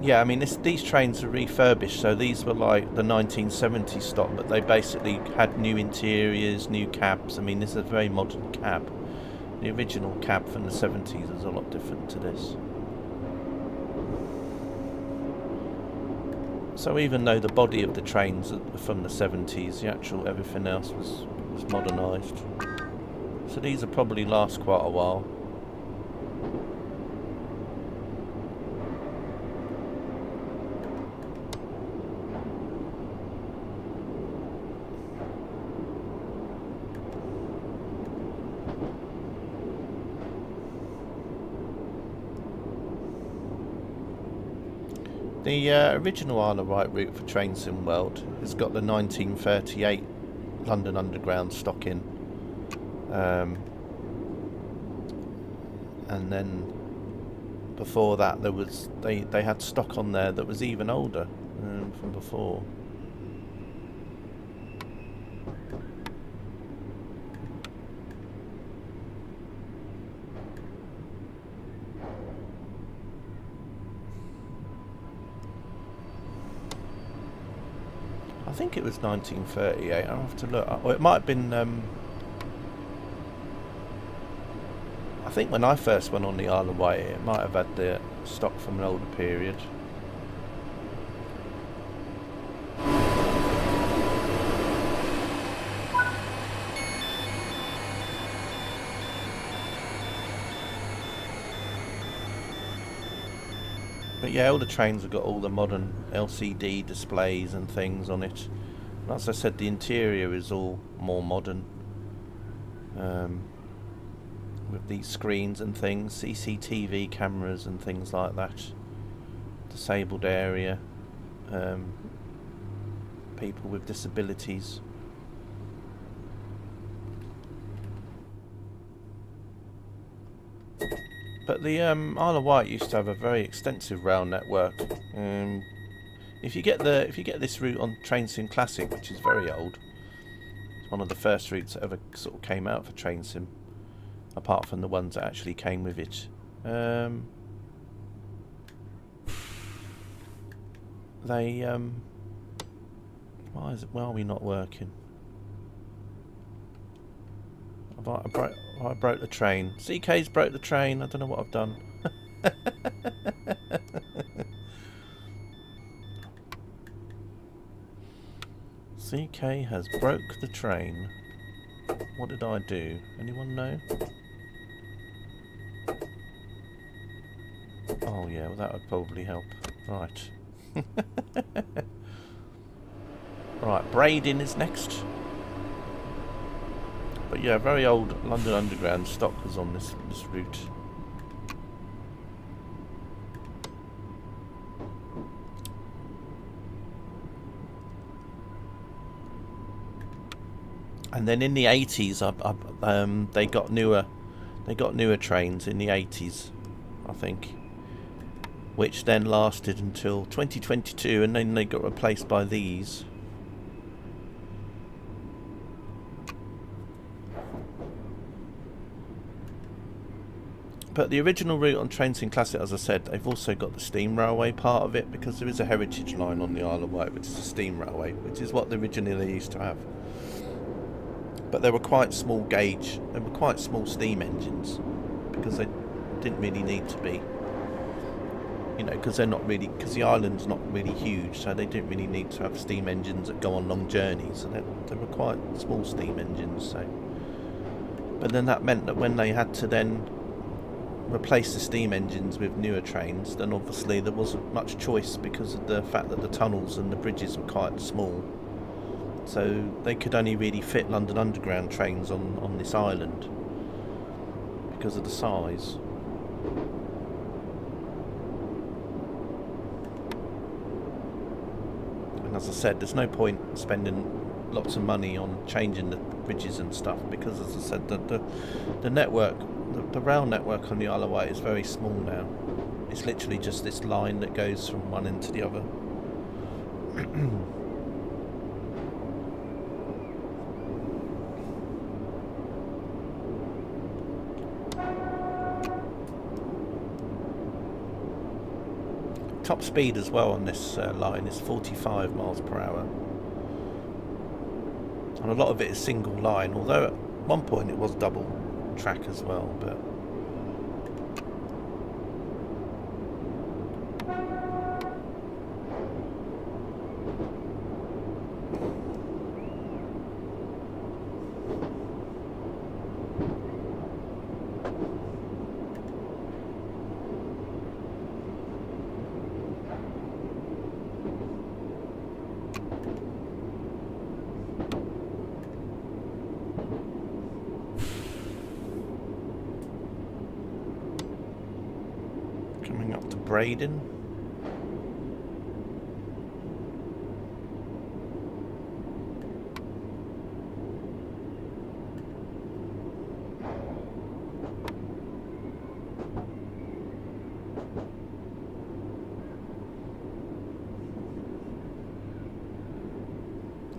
Yeah, I mean, these trains are refurbished. So these were like the 1970s stock, but they basically had new interiors, new cabs. I mean, this is a very modern cab. The original cab from the 70s is a lot different to this. So even though the body of the trains are from the 70s, the actual everything else was modernised. So these will probably last quite a while. The original Isle of Wight route for Trains in World has got the 1938 London Underground stock in, and then before that there was they had stock on there that was even older from before. I think it was 1938. I'll have to look. Or it might have been. I think when I first went on the Isle of Wight, it might have had the stock from an older period. But yeah, all the trains have got all the modern LCD displays and things on it. And as I said, the interior is all more modern. With these screens and things, CCTV cameras and things like that. Disabled area. People with disabilities. But the Isle of Wight used to have a very extensive rail network. If you get this route on TrainSim Classic, which is very old, it's one of the first routes that ever sort of came out for TrainSim, apart from the ones that actually came with it. Why are we not working? I broke the train. CK's broke the train. I don't know what I've done. CK has broke the train. What did I do? Anyone know? Oh yeah, well that would probably help. Right. Right, Braiding is next. But yeah, very old London Underground stock was on this route. And then in the 80s, they got newer trains in the 80s, I think, which then lasted until 2022, and then they got replaced by these. But the original route on Trainspin Classic, as I said, they've also got the steam railway part of it, because there is a heritage line on the Isle of Wight, which is a steam railway, which is what originally they used to have. But they were quite small gauge, they were quite small steam engines, because they didn't really need to be. You know, because the island's not really huge, so they didn't really need to have steam engines that go on long journeys. So they were quite small steam engines. So, but then that meant that when they had to then replace the steam engines with newer trains, then obviously there wasn't much choice because of the fact that the tunnels and the bridges were quite small. So they could only really fit London Underground trains on this island because of the size. And as I said, there's no point spending lots of money on changing the bridges and stuff, because as I said, the network, the rail network on the Isle of Wight is very small now. It's literally just this line that goes from one end to the other. Top speed as well on this line is 45 miles per hour. And a lot of it is single line, although at one point it was double track as well, but coming up to Braiding.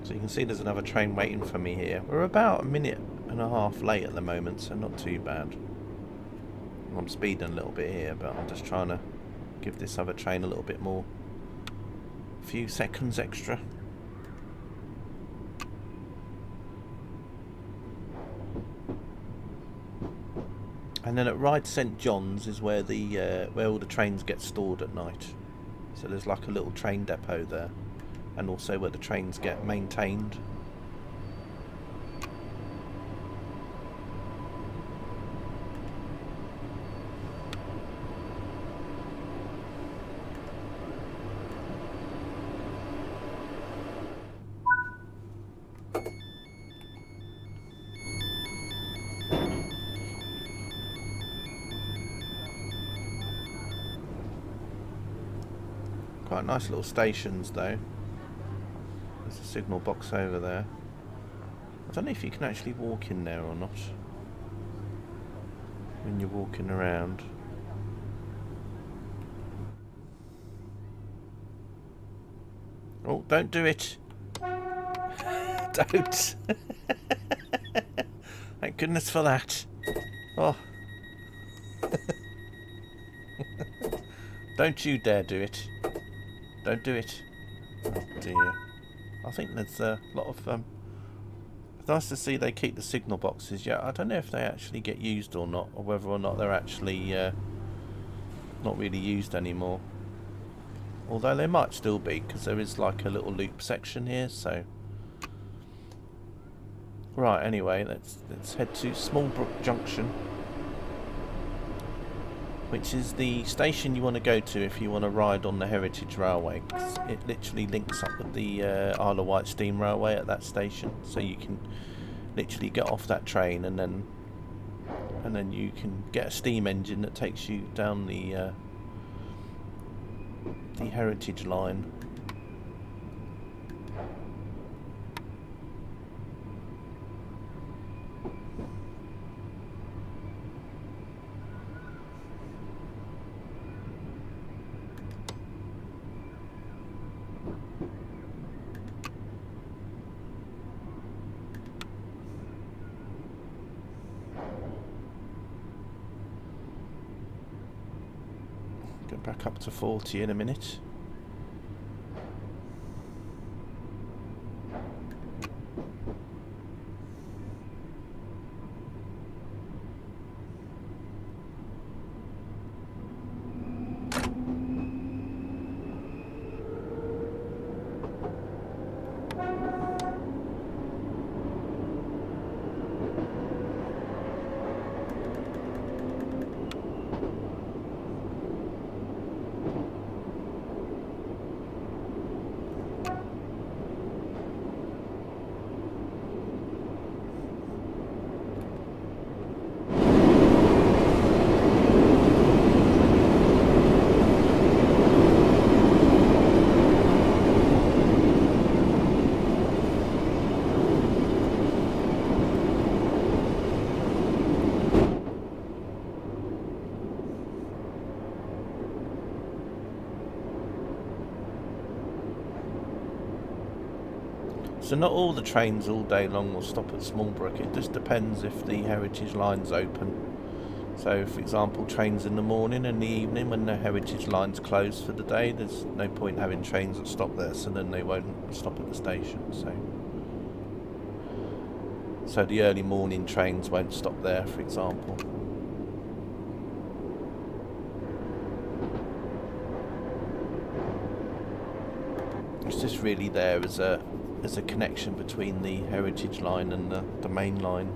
So you can see there's another train waiting for me here. We're about a minute and a half late at the moment, so not too bad. I'm speeding a little bit here, but I'm just trying to give this other train a little bit more, a few seconds extra. And then at Ryde St John's is where where all the trains get stored at night. So there's like a little train depot there, and also where the trains get maintained. Quite nice little stations though. There's a signal box over there. I don't know if you can actually walk in there or not when you're walking around. Oh, don't do it. Don't. Thank goodness for that. Oh. Don't you dare do it. Don't do it. Oh dear. I think there's a lot of... it's nice to see they keep the signal boxes. Yeah, I don't know if they actually get used or not, or whether or not they're actually not really used anymore. Although they might still be, because there is like a little loop section here, so... Right, anyway, let's head to Smallbrook Junction, which is the station you want to go to if you want to ride on the Heritage Railway. 'Cause it literally links up with the Isle of Wight Steam Railway at that station, so you can literally get off that train and then you can get a steam engine that takes you down the Heritage line. Go back up to 40 in a minute. So not all the trains all day long will stop at Smallbrook. It just depends if the Heritage line's open. So, for example, trains in the morning and the evening when the Heritage line's closed for the day, there's no point having trains that stop there, so then they won't stop at the station. So the early morning trains won't stop there, for example. It's just really there as a connection between the Heritage line and the main line.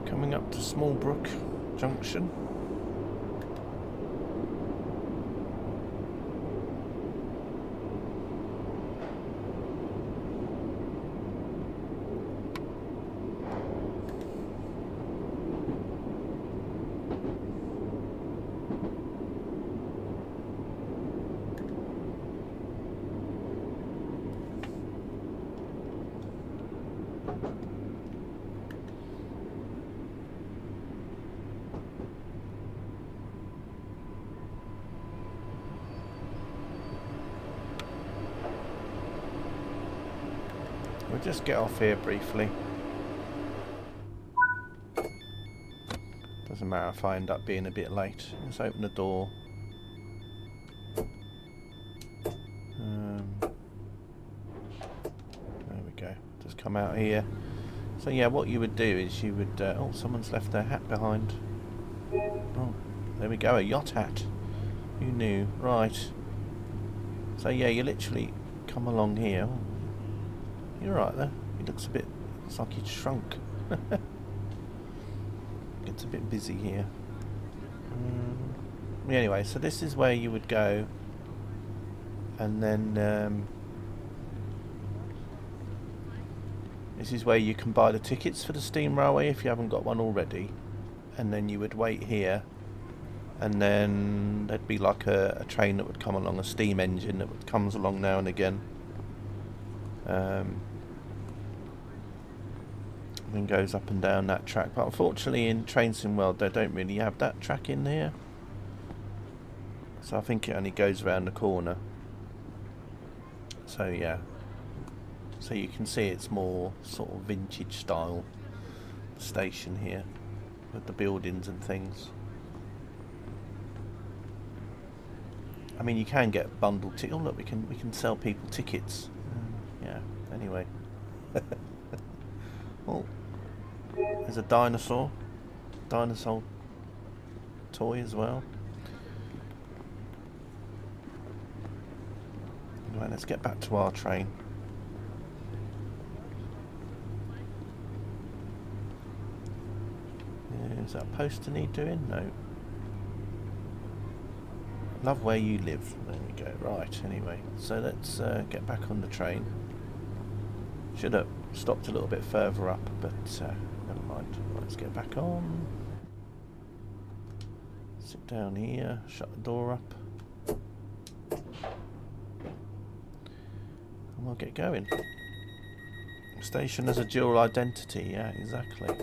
Coming up to Smallbrook Junction. We'll just get off here briefly. Doesn't matter if I end up being a bit late. Let's open the door. There we go. Just come out here. So yeah, what you would do is you would... oh, someone's left their hat behind. Oh, there we go, a yacht hat. Who knew? Right. So yeah, you literally come along here. Oh, you're right there. It looks a bit... It's like it's shrunk. It's a bit busy here. Anyway, so this is where you would go. And then... this is where you can buy the tickets for the steam railway if you haven't got one already. And then you would wait here. And then there'd be like a train that would come along, a steam engine that comes along now and again. And goes up and down that track. But unfortunately in Train Sim World they don't really have that track in here. So I think it only goes around the corner. So yeah. So you can see it's more sort of vintage style station here with the buildings and things. I mean, you can get bundled tickets. Oh look, we can sell people tickets. Yeah. Anyway. Oh, there's a dinosaur toy as well. Right, let's get back to our train. Is that a poster need doing? No. Love where you live. There we go. Right, anyway. So let's get back on the train. Should have stopped a little bit further up, but never mind. Let's get back on. Sit down here. Shut the door up. And we'll get going. Station has a dual identity. Yeah, exactly.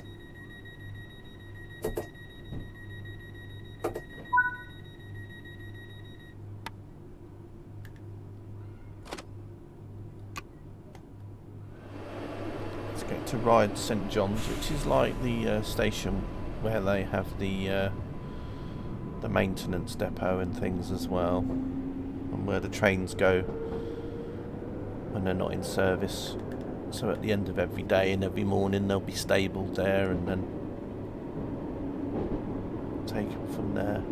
To ride St John's, which is like the station where they have the maintenance depot and things as well, and where the trains go when they're not in service. So at the end of every day and every morning they'll be stabled there and then taken from there.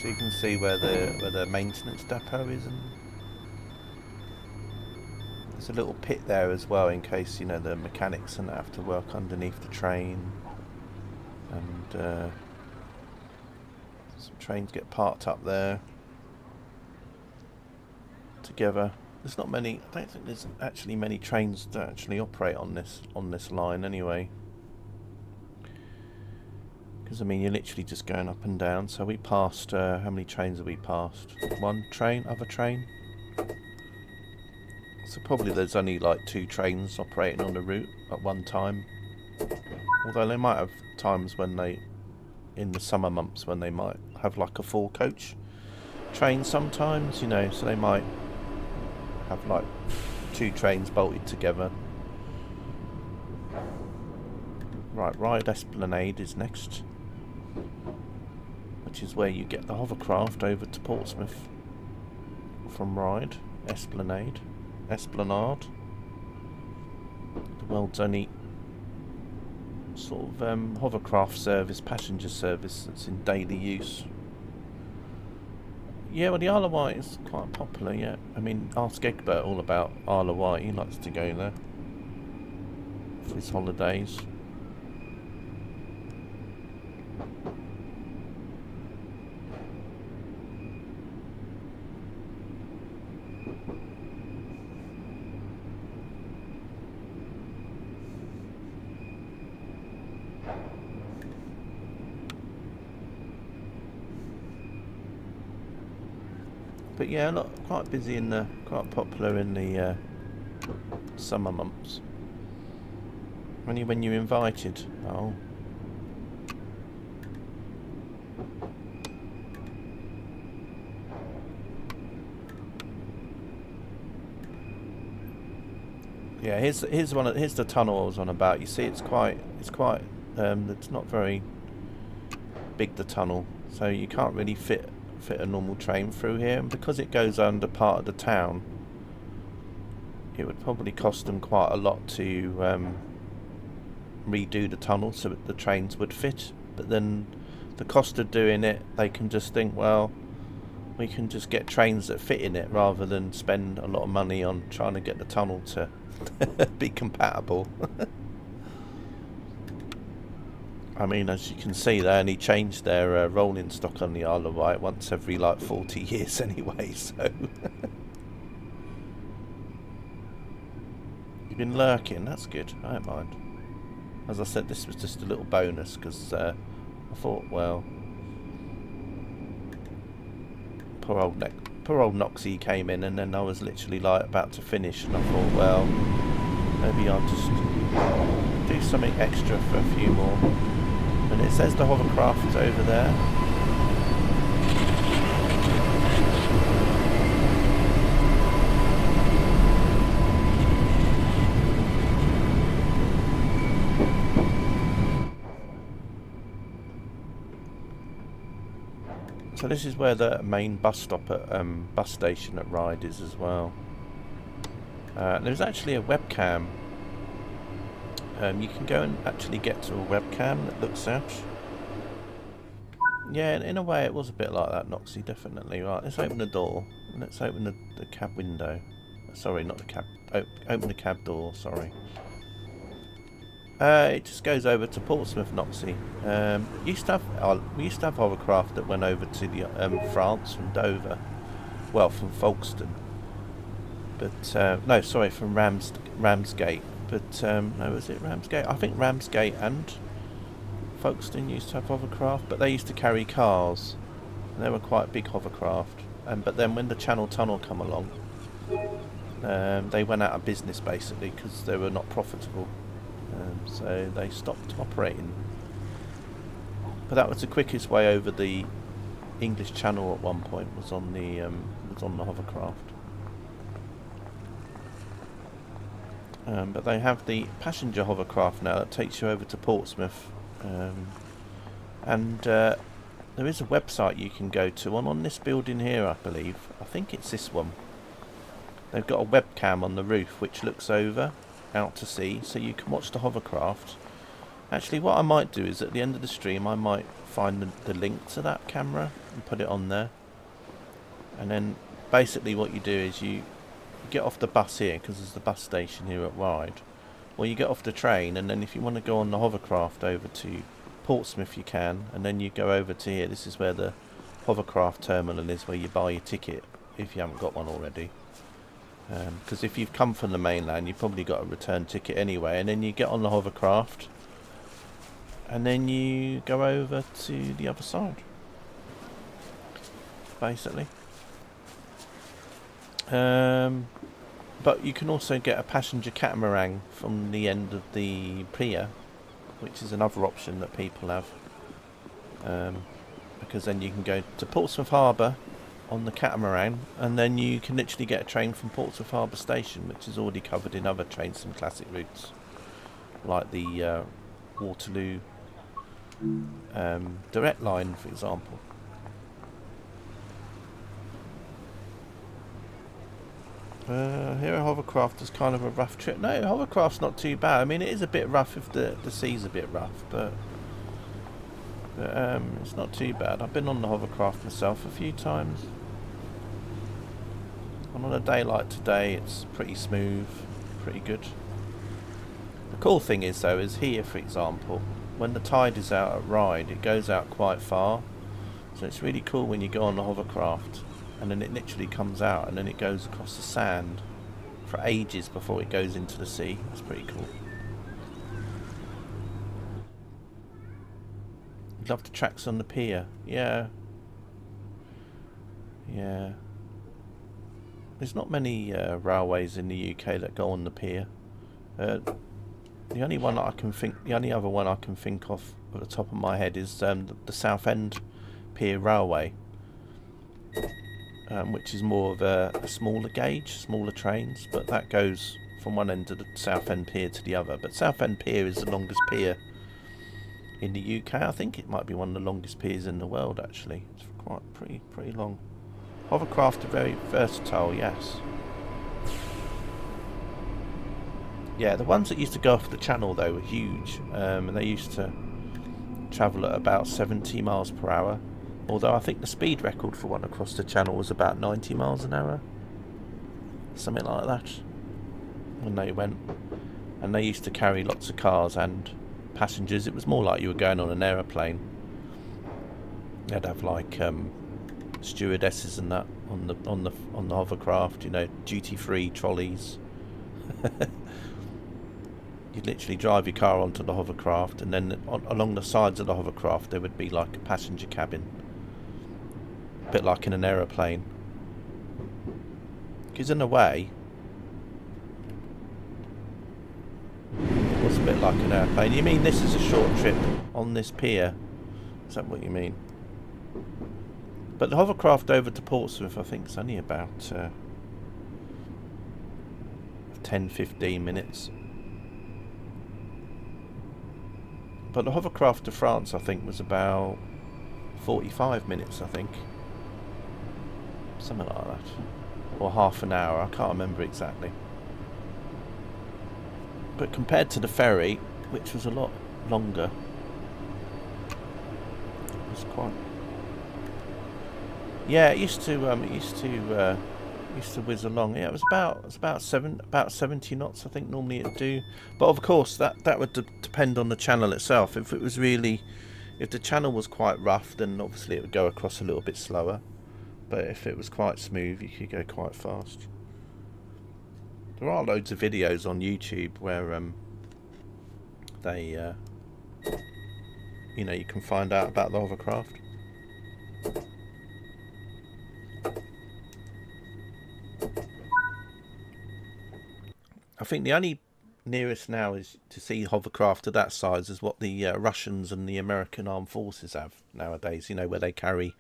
So you can see where the maintenance depot is, and there's a little pit there as well in case, you know, the mechanics and have to work underneath the train, and some trains get parked up there together. There's not many. I don't think there's actually many trains that actually operate on this line anyway. Because I mean, you're literally just going up and down. So we passed. How many trains have we passed? One train, other train. So probably there's only like 2 trains operating on the route at one time. Although they might have times when they in the summer months when they might have like a full coach train sometimes, you know, so they might have like 2 trains bolted together. Right, Ryde Esplanade is next, which is where you get the hovercraft over to Portsmouth from Ryde Esplanade. The world's only sort of hovercraft service, passenger service that's in daily use. Yeah, well, the Isle of Wight is quite popular, yeah. I mean, ask Egbert all about Isle of Wight. He likes to go there for his holidays. But yeah, quite busy quite popular in the summer months. Only when you're invited. Oh. Yeah, here's the tunnel I was on about. You see, it's not very big, the tunnel, so you can't really fit a normal train through here, and because it goes under part of the town, it would probably cost them quite a lot to redo the tunnel so that the trains would fit. But then the cost of doing it, they can just think, well, we can just get trains that fit in it rather than spend a lot of money on trying to get the tunnel to be compatible. I mean, as you can see, they only change their rolling stock on the Isle of Wight once every like 40 years anyway, so... You've been lurking, that's good, I don't mind. As I said, this was just a little bonus, because I thought, well... Poor old Noxie came in, and then I was literally like about to finish, and I thought, well, maybe I'll just do something extra for a few more. And it says the hovercraft is over there. So this is where the main bus stop at bus station at Ryde is as well. There's actually a webcam. You can go and actually get to a webcam that looks out. Yeah, in a way it was a bit like that, Noxie, definitely. Right, let's open the door. Let's open the cab window. Sorry, not the cab. Open the cab door, sorry. It just goes over to Portsmouth, Noxie. We used to have hovercraft that went over to the France from Dover. Well, from Folkestone. But, no, sorry, from Ramsgate. But, no, was it Ramsgate? I think Ramsgate and Folkestone used to have hovercraft, but they used to carry cars. And they were quite big hovercraft. But then when the Channel Tunnel come along, they went out of business, basically, because they were not profitable. So they stopped operating. But that was the quickest way over the English Channel at one point, was on the hovercraft. But they have the passenger hovercraft now that takes you over to Portsmouth, and there is a website you can go to on this building here, I believe. I think it's this one. They've got a webcam on the roof which looks over out to sea, so you can watch the hovercraft. Actually, what I might do is at the end of the stream I might find the link to that camera and put it on there, and then basically what you do is you get off the bus here, because there's the bus station here at Ryde, or you get off the train, and then if you want to go on the hovercraft over to Portsmouth you can, and then you go over to here. This is where the hovercraft terminal is, where you buy your ticket if you haven't got one already. Because if you've come from the mainland, you've probably got a return ticket anyway, and then you get on the hovercraft and then you go over to the other side, basically. But you can also get a passenger catamaran from the end of the pier, which is another option that people have. because then you can go to Portsmouth Harbour on the catamaran, and then you can literally get a train from Portsmouth Harbour Station, which is already covered in other trains and classic routes, like the Waterloo direct line, for example. Here at Hovercraft is kind of a rough trip. No, Hovercraft's not too bad. I mean, it is a bit rough if the sea's a bit rough, but it's not too bad. I've been on the Hovercraft myself a few times. And on a day like today, it's pretty smooth, pretty good. The cool thing is, though, is here, for example, when the tide is out at Ryde, it goes out quite far. So it's really cool when you go on the Hovercraft, and then it literally comes out, and then it goes across the sand for ages before it goes into the sea. It's pretty cool. Love the tracks on the pier. Yeah. Yeah. There's not many railways in the UK that go on the pier. The only one that I can think, the only other one I can think of at the top of my head is the Southend Pier Railway, which is more of a smaller gauge, smaller trains, but that goes from one end of the Southend Pier to the other. But Southend Pier is the longest pier in the UK. I think it might be one of the longest piers in the world, actually. It's quite pretty long. Hovercraft are very versatile, yes. Yeah, the ones that used to go off the channel, though, were huge, and they used to travel at about 70 miles per hour. Although I think the speed record for one across the channel was about 90 miles an hour. Something like that. When they went. And they used to carry lots of cars and passengers. It was more like you were going on an aeroplane. They'd have like stewardesses and that on the hovercraft, you know, duty-free trolleys. You'd literally drive your car onto the hovercraft, and then along the sides of the hovercraft there would be like a passenger cabin, a bit like in an aeroplane. Because in a way it was a bit like an airplane. You mean this is a short trip on this pier? Is that what you mean? But the hovercraft over to Portsmouth, I think, is only about 10-15 minutes. But the hovercraft to France, I think, was about 45 minutes, I think. Something like that. Or half an hour, I can't remember exactly. But compared to the ferry, which was a lot longer, it was quite... Yeah, it used to whiz along. Yeah, it was about 70 knots, I think normally it'd do. But of course, that would depend on the channel itself. If the channel was quite rough, then obviously it would go across a little bit slower. But if it was quite smooth, you could go quite fast. There are loads of videos on YouTube where they, you know, you can find out about the hovercraft. I think the only nearest now is to see hovercraft of that size is what the Russians and the American armed forces have nowadays. You know, where they carry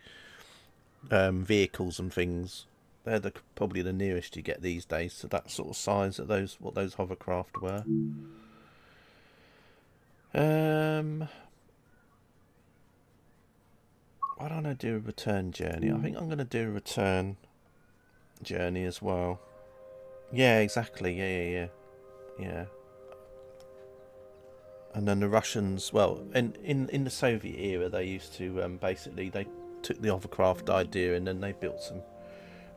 vehicles and things. They're probably the nearest you get these days to that sort of size of what those hovercraft were. Why don't I do a return journey? I think I'm going to do a return journey as well. Yeah, exactly. Yeah. And then the Russians, well, in the Soviet era, they used to basically they took the hovercraft idea and then they built some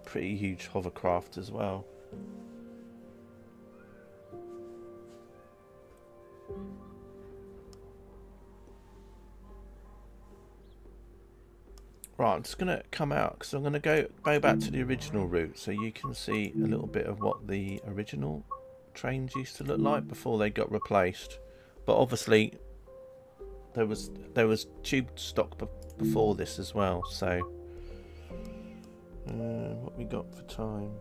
pretty huge hovercraft as well. Right, I'm just going to come out because I'm going to go back to the original route so you can see a little bit of what the original trains used to look like before they got replaced. But obviously there was tube stock before this as well. So what we got for time?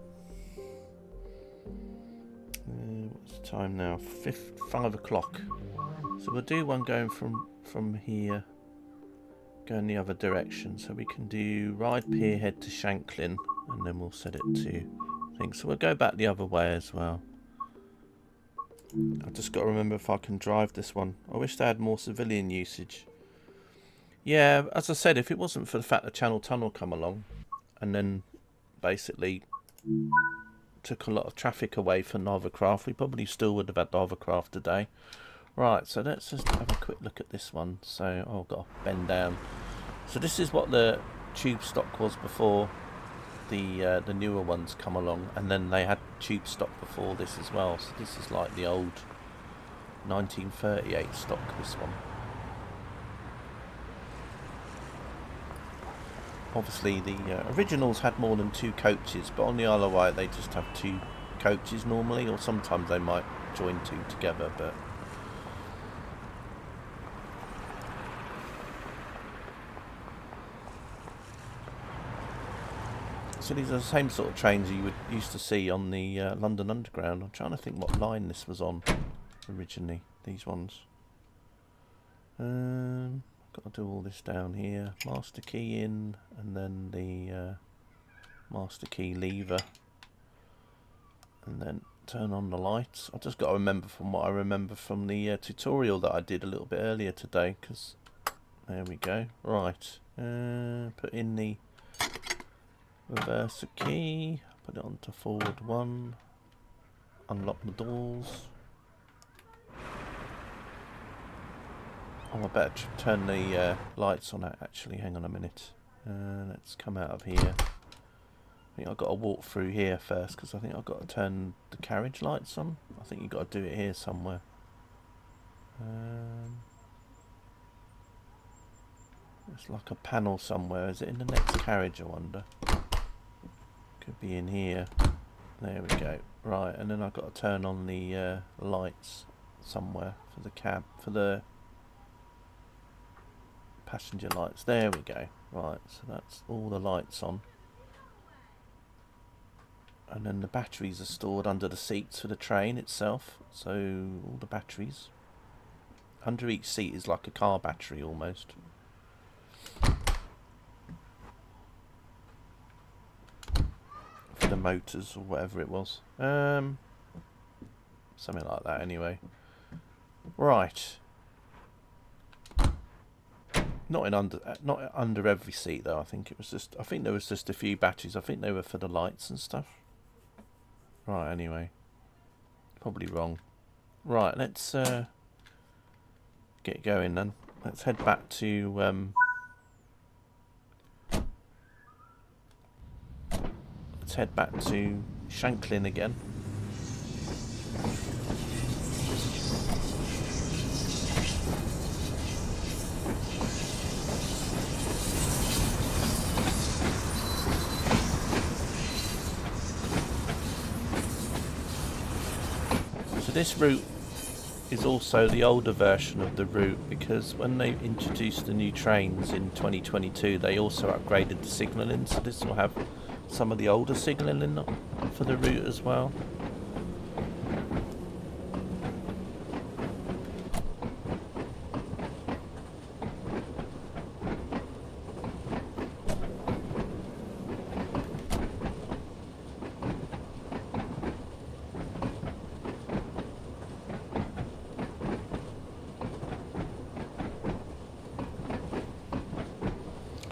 What's the time now? 5 o'clock. So we'll do one going from here go in the other direction. So we can do Ride Pier, head to Shanklin, and then we'll set it to things. So we'll go back the other way as well. I've just got to remember if I can drive this one. I wish they had more civilian usage. Yeah, as I said, if it wasn't for the fact that Channel Tunnel come along and then basically took a lot of traffic away from the hovercraft, we probably still would have had the hovercraft today. Right, so let's just have a quick look at this one. So, oh, I've got to bend down. So this is what the tube stock was before the newer ones come along, and then they had tube stock before this as well. So this is like the old 1938 stock, this one. Obviously the originals had more than 2 coaches, but on the Isle of Wight they just have 2 coaches normally, or sometimes they might join 2 together, but so these are the same sort of trains you used to see on the London Underground. I'm trying to think what line this was on originally, these ones. Got to do all this down here. Master key in, and then the master key lever. And then turn on the lights. I've just got to remember from what I remember from the tutorial that I did a little bit earlier today, because there we go. Right. Put in the reverse key, put it onto forward 1, unlock the doors. Oh, I better turn the lights on actually, hang on a minute. Let's come out of here. I think I've got to walk through here first, because I think I've got to turn the carriage lights on. I think you've got to do it here somewhere. It's like a panel somewhere. Is it in the next carriage, I wonder? Could be in here. There we go. Right, and then I've got to turn on the lights somewhere for the cab, for the passenger lights. There we go. Right, so that's all the lights on. And then the batteries are stored under the seats for the train itself. So all the batteries. Under each seat is like a car battery almost. For the motors or whatever it was. Something like that anyway. Right. Not under every seat though. I think there was just a few batteries. I think they were for the lights and stuff. Right, anyway. Probably wrong. Right, let's get going then. Let's head back to Shanklin again. So this route is also the older version of the route, because when they introduced the new trains in 2022 they also upgraded the signalling, so this will have some of the older signalling for the route as well.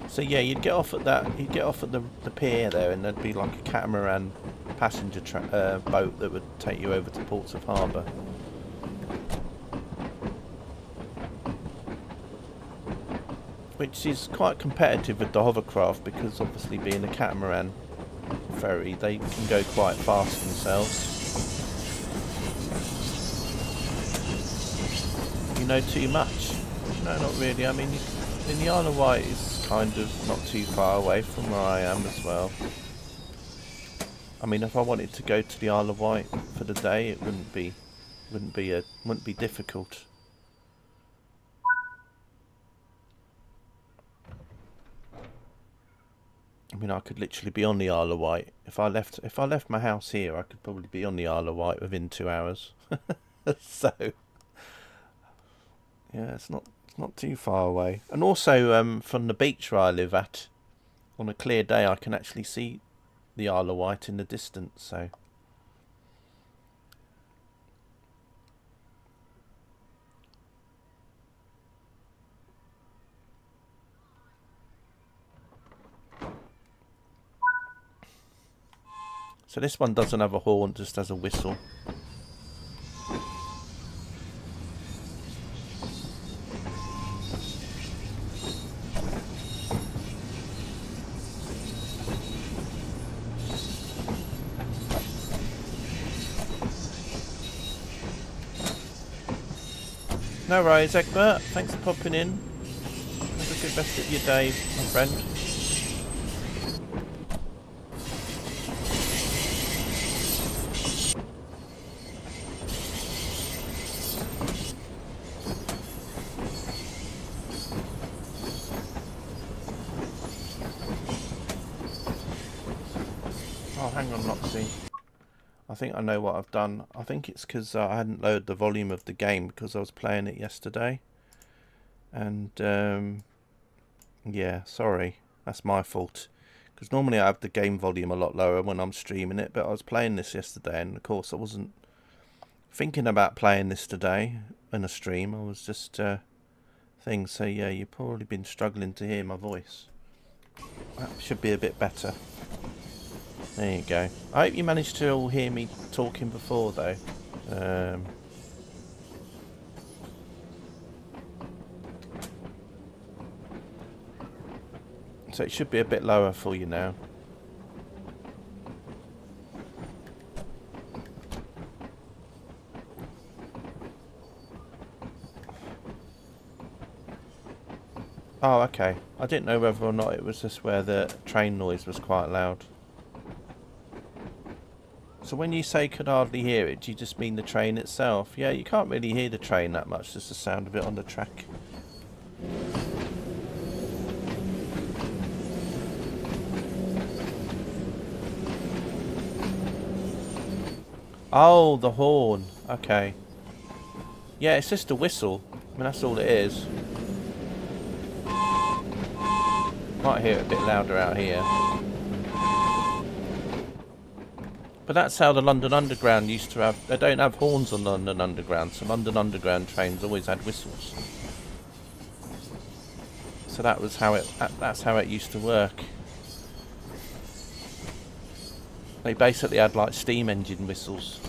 So yeah, you'd get off at the pier there, and there'd be like a catamaran passenger boat that would take you over to Portsmouth Harbour. Which is quite competitive with the hovercraft, because obviously being a catamaran ferry, they can go quite fast themselves. You know too much? No, not really. I mean, in the Isle of Wight is kind of not too far away from where I am as well. I mean, if I wanted to go to the Isle of Wight for the day, it wouldn't be difficult. I mean, I could literally be on the Isle of Wight. If I left my house here, I could probably be on the Isle of Wight within 2 hours. So Yeah, it's not too far away. And also, from the beach where I live at, on a clear day, I can actually see the Isle of Wight in the distance. So this one doesn't have a horn, just has a whistle. No worries, Egbert. Thanks for popping in. Have a good rest of your day, my friend. Oh, hang on, Noxie. I think I know what I've done. I think it's because I hadn't lowered the volume of the game because I was playing it yesterday. And, yeah, sorry. That's my fault. Because normally I have the game volume a lot lower when I'm streaming it, but I was playing this yesterday, and of course I wasn't thinking about playing this today in a stream. I was just, things. So yeah, you've probably been struggling to hear my voice. That should be a bit better. There you go. I hope you managed to all hear me talking before, though. So it should be a bit lower for you now. Oh, okay. I didn't know whether or not it was just where the train noise was quite loud. So when you say could hardly hear it, do you just mean the train itself? Yeah, you can't really hear the train that much, just the sound of it on the track. Oh, the horn. Okay. Yeah, it's just a whistle. I mean, that's all it is. Might hear it a bit louder out here. But that's how the London Underground used to have... They don't have horns on London Underground, so London Underground trains always had whistles. So that was how it... That's how it used to work. They basically had like steam engine whistles.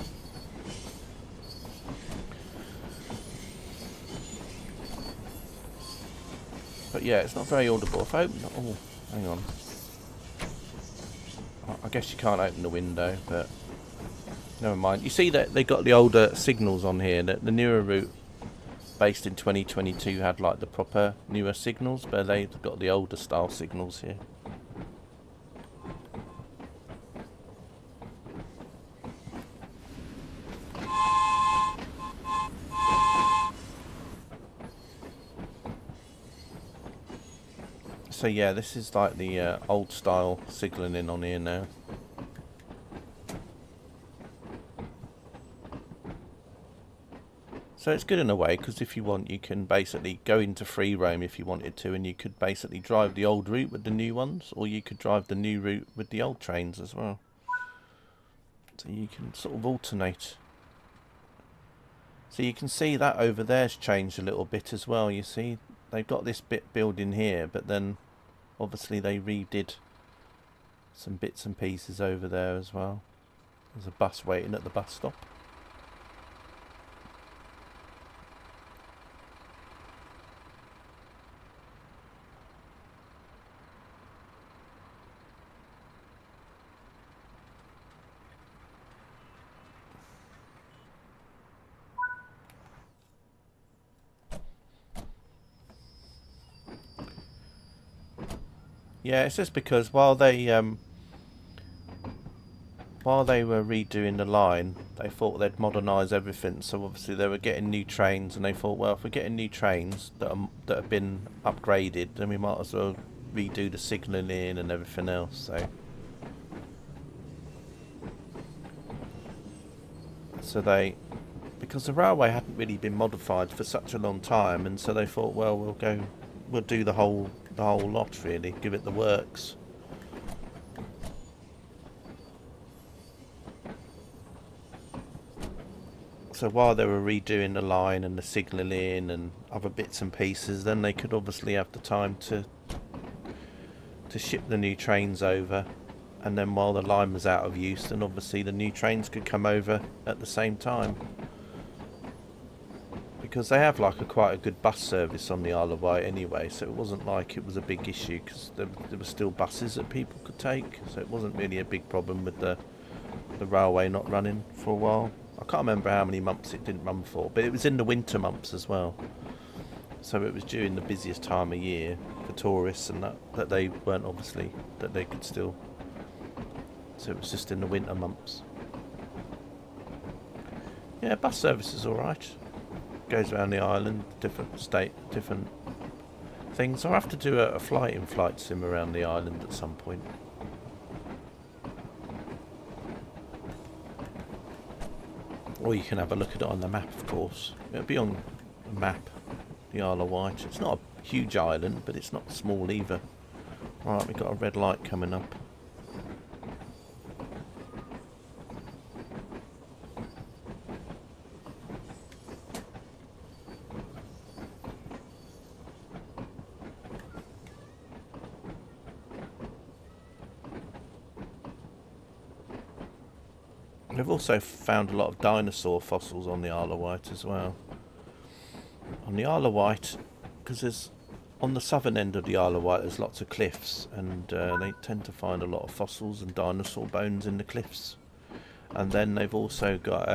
But yeah, it's not very audible. If I open... Oh, hang on. I guess you can't open the window, but never mind. You see that they got the older signals on here. That the newer route, based in 2022, had like the proper newer signals, but they've got the older style signals here. So yeah, this is like the old style signalling on here now. So it's good in a way, because if you want, you can basically go into free roam if you wanted to, and you could basically drive the old route with the new ones, or you could drive the new route with the old trains as well. So you can sort of alternate. So you can see that over there's changed a little bit as well. You see, they've got this bit building here, but then obviously they redid some bits and pieces over there as well. There's a bus waiting at the bus stop. Yeah, it's just because while they were redoing the line, they thought they'd modernise everything. So obviously they were getting new trains, and they thought, well, if we're getting new trains that have been upgraded, then we might as well redo the signalling and everything else. So they because the railway hadn't really been modified for such a long time, and so they thought, well, we'll do the whole lot really, give it the works. So while they were redoing the line and the signalling and other bits and pieces, then they could obviously have the time to ship the new trains over, and then while the line was out of use, then obviously the new trains could come over at the same time. Because they have like quite a good bus service on the Isle of Wight anyway, so it wasn't like it was a big issue, because there were still buses that people could take, so it wasn't really a big problem with the railway not running for a while. I can't remember how many months it didn't run for, but it was in the winter months as well, so it was during the busiest time of year for tourists, and that they weren't, obviously, that they could still, so it was just in the winter months. Yeah, bus service is alright. Goes around the island, different things. I'll have to do a flight sim around the island at some point. Or you can have a look at it on the map, of course. It'll be on the map, the Isle of Wight. It's not a huge island, but it's not small either. Right, we've got a red light coming up. They've also found a lot of dinosaur fossils on the Isle of Wight as well. On the Isle of Wight, because there's on the southern end of the Isle of Wight, there's lots of cliffs, and they tend to find a lot of fossils and dinosaur bones in the cliffs. And then they've also got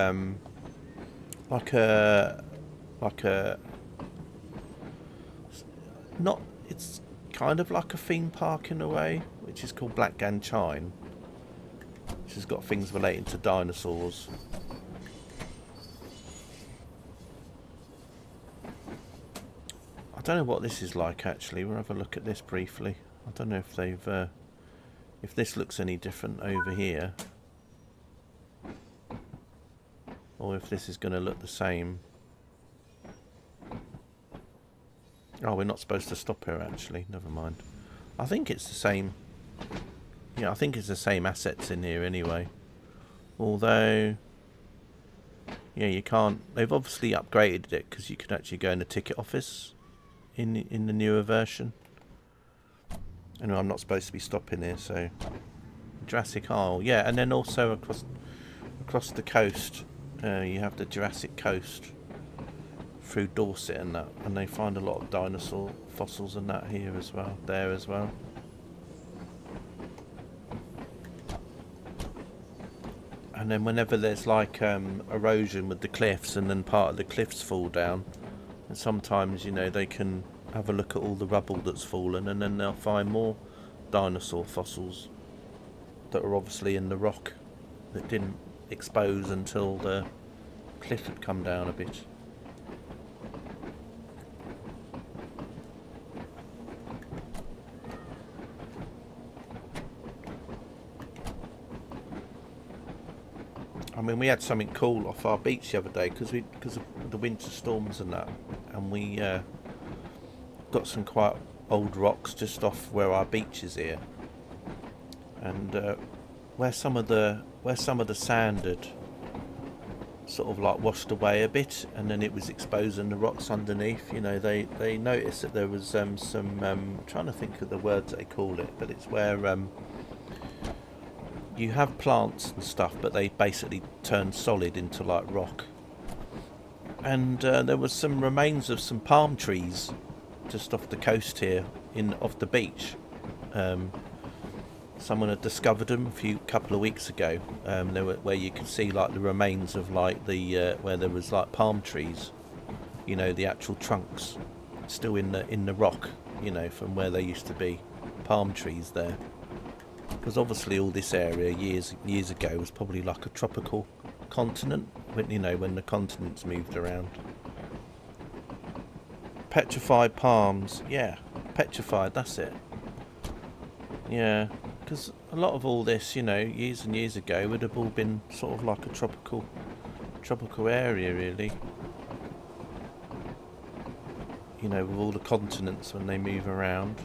it's kind of like a theme park in a way, which is called Black Gan Chine, which has got things relating to dinosaurs. I don't know what this is like actually. We'll have a look at this briefly. I don't know if they've if this looks any different over here, or if this is going to look the same. Oh, we're not supposed to stop here actually. Never mind. I think it's the same. Yeah, I think it's the same assets in here anyway. Although, yeah, you can't. They've obviously upgraded it because you can actually go in the ticket office in the newer version. Anyway, I'm not supposed to be stopping here, so Jurassic Isle, yeah, and then also across the coast, you have the Jurassic Coast through Dorset and that, and they find a lot of dinosaur fossils and that here as well, there as well. And then whenever there's like erosion with the cliffs, and then part of the cliffs fall down, and sometimes, you know, they can have a look at all the rubble that's fallen, and then they'll find more dinosaur fossils that are obviously in the rock that didn't expose until the cliff had come down a bit. I mean, we had something cool off our beach the other day because of the winter storms and that, and we got some quite old rocks just off where our beach is here, and where some of the sand had sort of like washed away a bit, and then it was exposing the rocks underneath. You know, they noticed that there was some I'm trying to think of the words they call it, but it's where you have plants and stuff, but they basically turn solid into like rock. And there was some remains of some palm trees just off the coast here, off the beach. Someone had discovered them a couple of weeks ago. Where you could see like the remains of like the where there was like palm trees. You know, the actual trunks still in the rock. You know, from where they used to be, palm trees there. Because obviously all this area years ago was probably like a tropical continent, when the continents moved around. Petrified palms, yeah, petrified, that's it. Yeah, because a lot of all this, years and years ago would have all been sort of like a tropical area, really. You know, with all the continents when they move around.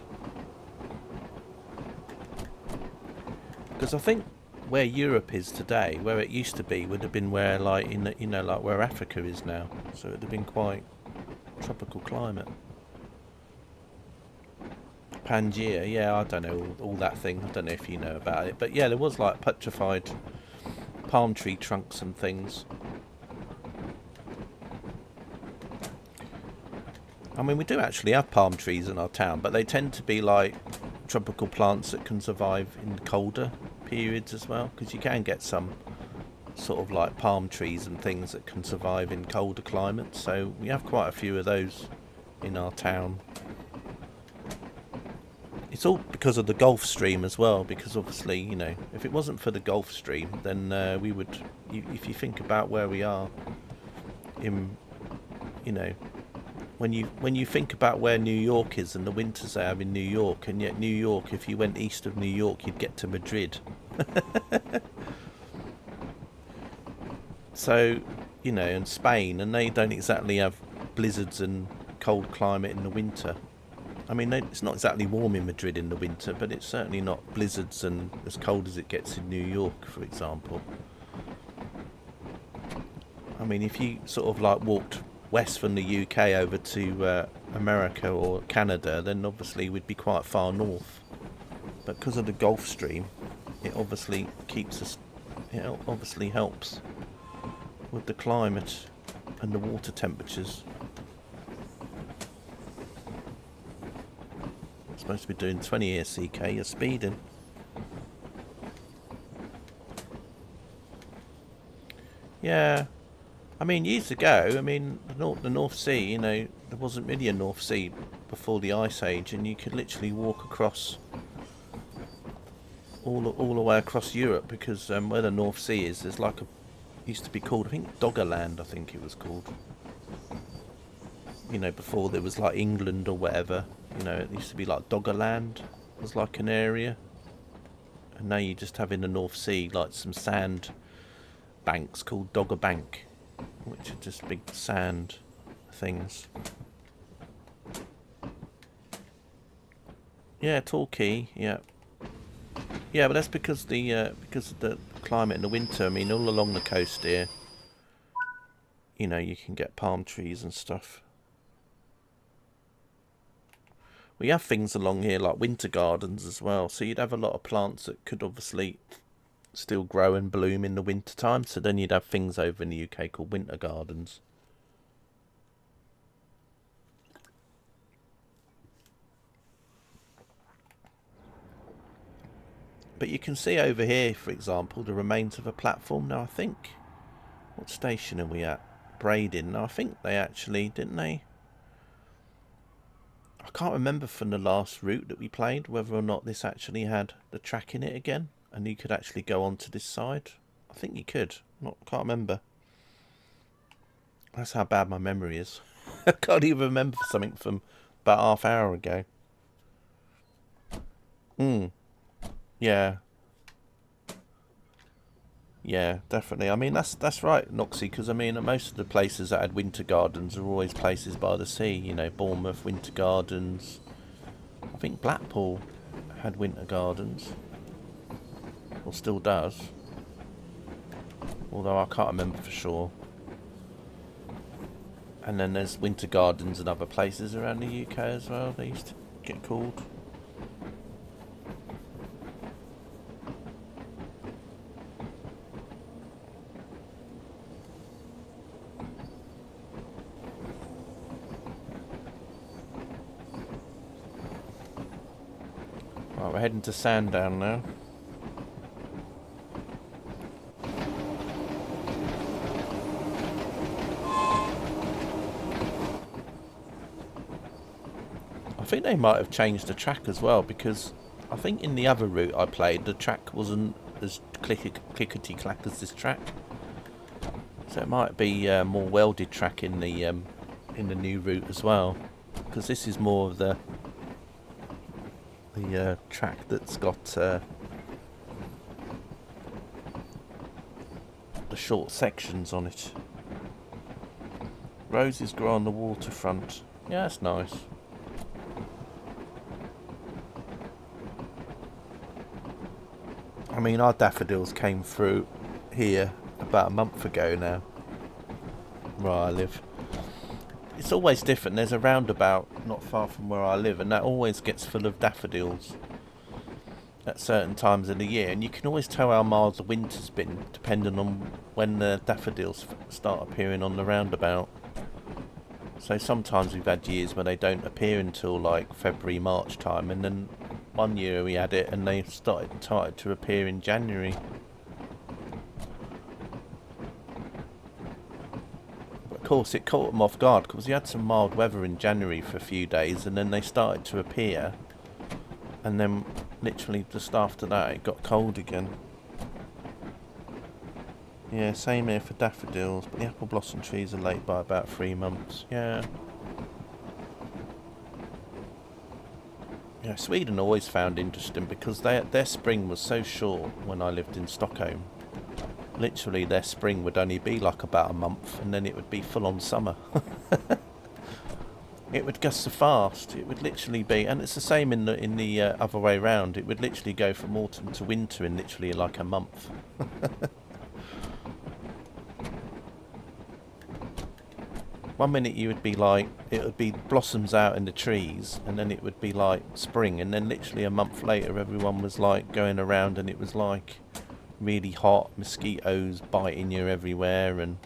Because I think where Europe is today, where it used to be, would have been where, like, in the, you know, like where Africa is now. So it would have been quite tropical climate. Pangaea, yeah, I don't know all that thing. I don't know if you know about it, but yeah, there was like petrified palm tree trunks and things. I mean, we do actually have palm trees in our town, but they tend to be like tropical plants that can survive in colder periods as well, because you can get some sort of like palm trees and things that can survive in colder climates. So we have quite a few of those in our town. It's all because of the Gulf Stream as well, because obviously, you know, if it wasn't for the Gulf Stream, then we would, if you think about where we are in, you know, when you think about where New York is and the winters they have in New York, and yet New York, if you went east of New York, you'd get to Madrid. So, you know, and Spain, and they don't exactly have blizzards and cold climate in the winter. I mean, it's not exactly warm in Madrid in the winter, but it's certainly not blizzards and as cold as it gets in New York, for example. I mean, if you sort of like walked west from the UK over to America or Canada, then obviously we'd be quite far north. But because of the Gulf Stream, it obviously keeps us, it obviously helps with the climate and the water temperatures. Supposed to be doing 20 here, CK. You're speeding. Yeah. I mean, years ago, I mean, the North Sea, you know, there wasn't really a North Sea before the Ice Age, and you could literally walk across all the way across Europe, because where the North Sea is, there's like a, used to be called, I think, Doggerland, I think it was called. You know, before there was like England or whatever. You know, it used to be like Doggerland was like an area, and now you just have in the North Sea like some sand banks called Dogger Bank, which are just big sand things. Yeah, Torquay. Yeah, yeah, but that's because of the climate in the winter. I mean, all along the coast here, you know, you can get palm trees and stuff. We have things along here like winter gardens as well, so you'd have a lot of plants that could obviously still grow and bloom in the winter time, so then you'd have things over in the UK called winter gardens. But you can see over here, for example, the remains of a platform. Now I think, what station are we at? Braden. Now I think they actually, didn't they? I can't remember from the last route that we played whether or not this actually had the track in it again, and you could actually go onto this side. I think you could. Can't remember. That's how bad my memory is. I can't even remember something from about half hour ago. Yeah. Yeah, definitely. I mean, that's right, Noxie, because I mean, most of the places that had winter gardens are always places by the sea. You know, Bournemouth, winter gardens. I think Blackpool had winter gardens, or still does. Although I can't remember for sure. And then there's winter gardens in other places around the UK as well. They used to get called. Right, we're heading to Sandown now. I think they might have changed the track as well, because I think in the other route I played, the track wasn't as clickety-clack as this track. So it might be more welded track in the new route as well, because this is more of the track that's got the short sections on it. Roses grow on the waterfront. Yeah, that's nice. I mean, our daffodils came through here about a month ago now, where I live. It's always different. There's a roundabout not far from where I live, and that always gets full of daffodils at certain times of the year, and you can always tell how mild the winter's been depending on when the daffodils start appearing on the roundabout. So sometimes we've had years where they don't appear until like February, March time, and then one year we had it and they started to appear in January. But of course it caught them off guard because we had some mild weather in January for a few days, and then they started to appear, and then literally just after that it got cold again. Yeah, same here for daffodils, but the apple blossom trees are late by about 3 months. Yeah. Yeah, Sweden I always found interesting because their spring was so short when I lived in Stockholm. Literally their spring would only be like about a month, and then it would be full on summer. It would go so fast. It would literally be, and it's the same in the other way round. It would literally go from autumn to winter in literally like a month. One minute you would be like, it would be blossoms out in the trees, and then it would be like spring, and then literally a month later everyone was like going around and it was like really hot, mosquitoes biting you everywhere. And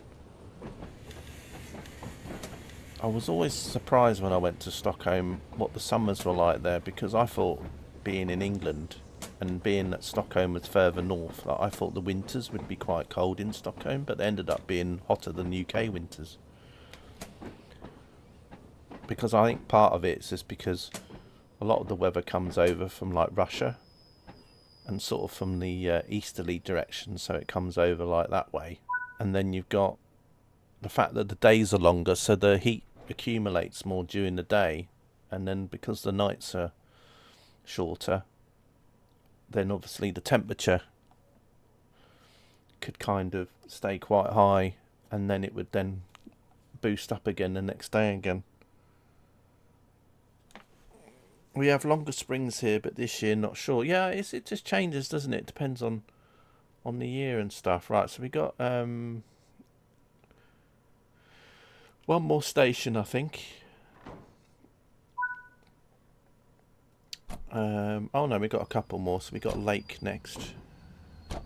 I was always surprised when I went to Stockholm what the summers were like there, because I thought, being in England and being that Stockholm was further north, that I thought the winters would be quite cold in Stockholm, but they ended up being hotter than UK winters. Because I think part of it is just because a lot of the weather comes over from like Russia and sort of from the easterly direction, so it comes over like that way. And then you've got the fact that the days are longer, so the heat accumulates more during the day, and then because the nights are shorter, then obviously the temperature could kind of stay quite high, and then it would then boost up again the next day again. We have longer springs here, but this year not sure. Yeah, it just changes, doesn't it? Depends on the year and stuff. Right, so we got one more station, I think. Oh no, we got a couple more. So we got a lake next. I've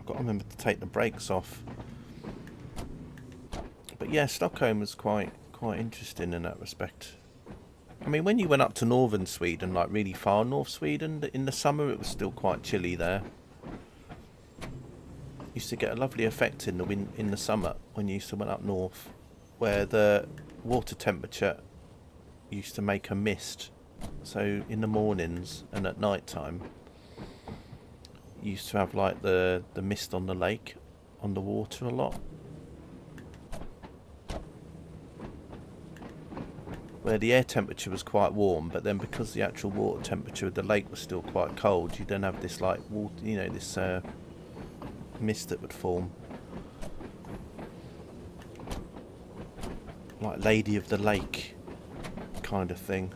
got to remember to take the brakes off. But yeah, Stockholm was quite interesting in that respect. I mean, when you went up to northern Sweden, like really far north Sweden, in the summer it was still quite chilly there. Used to get a lovely effect in the summer when you used to went up north, where the water temperature used to make a mist. So in the mornings and at night time, you used to have like the mist on the lake, on the water a lot. Where the air temperature was quite warm, but then because the actual water temperature of the lake was still quite cold, you then have this like water, this mist that would form, like Lady of the Lake kind of thing.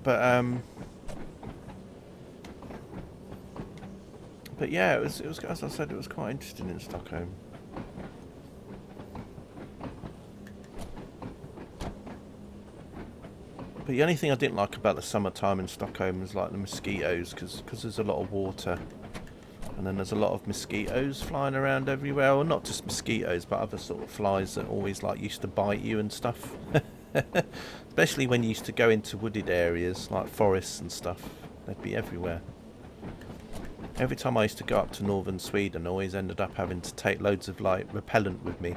But yeah, it was as I said, it was quite interesting in Stockholm. But the only thing I didn't like about the summertime in Stockholm was like the mosquitoes, because there's a lot of water, and then there's a lot of mosquitoes flying around everywhere. Well, not just mosquitoes, but other sort of flies that always like used to bite you and stuff. Especially when you used to go into wooded areas like forests and stuff, they'd be everywhere. Every time I used to go up to northern Sweden, I always ended up having to take loads of like repellent with me.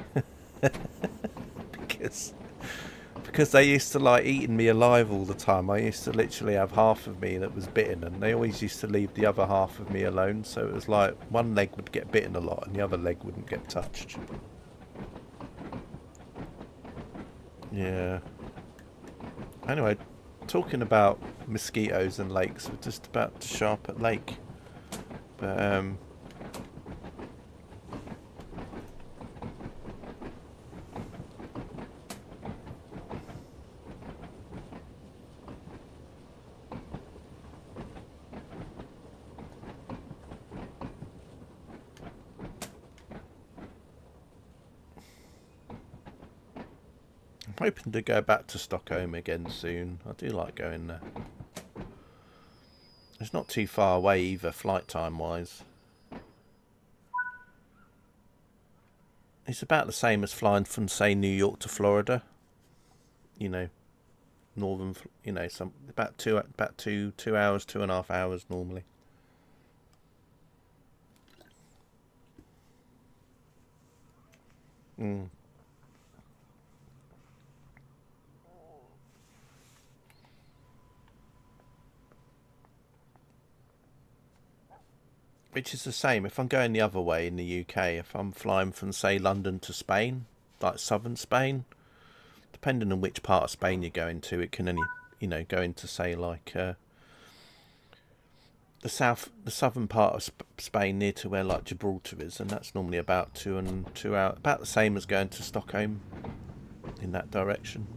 Because they used to like eating me alive all the time. I used to literally have half of me that was bitten, and they always used to leave the other half of me alone. So it was like one leg would get bitten a lot and the other leg wouldn't get touched. Yeah. Anyway, talking about mosquitoes and lakes, we're just about to show up at lake. But hoping to go back to Stockholm again soon. I do like going there. It's not too far away either, flight time wise. It's about the same as flying from, say, New York to Florida. You know, northern. You know, about two hours, 2.5 hours normally. Which is the same if I'm going the other way in the UK. If I'm flying from, say, London to Spain, like southern Spain, depending on which part of Spain you're going to, it can only, go into, say, like the southern part of Spain, near to where like Gibraltar is, and that's normally about 2 hours, about the same as going to Stockholm in that direction.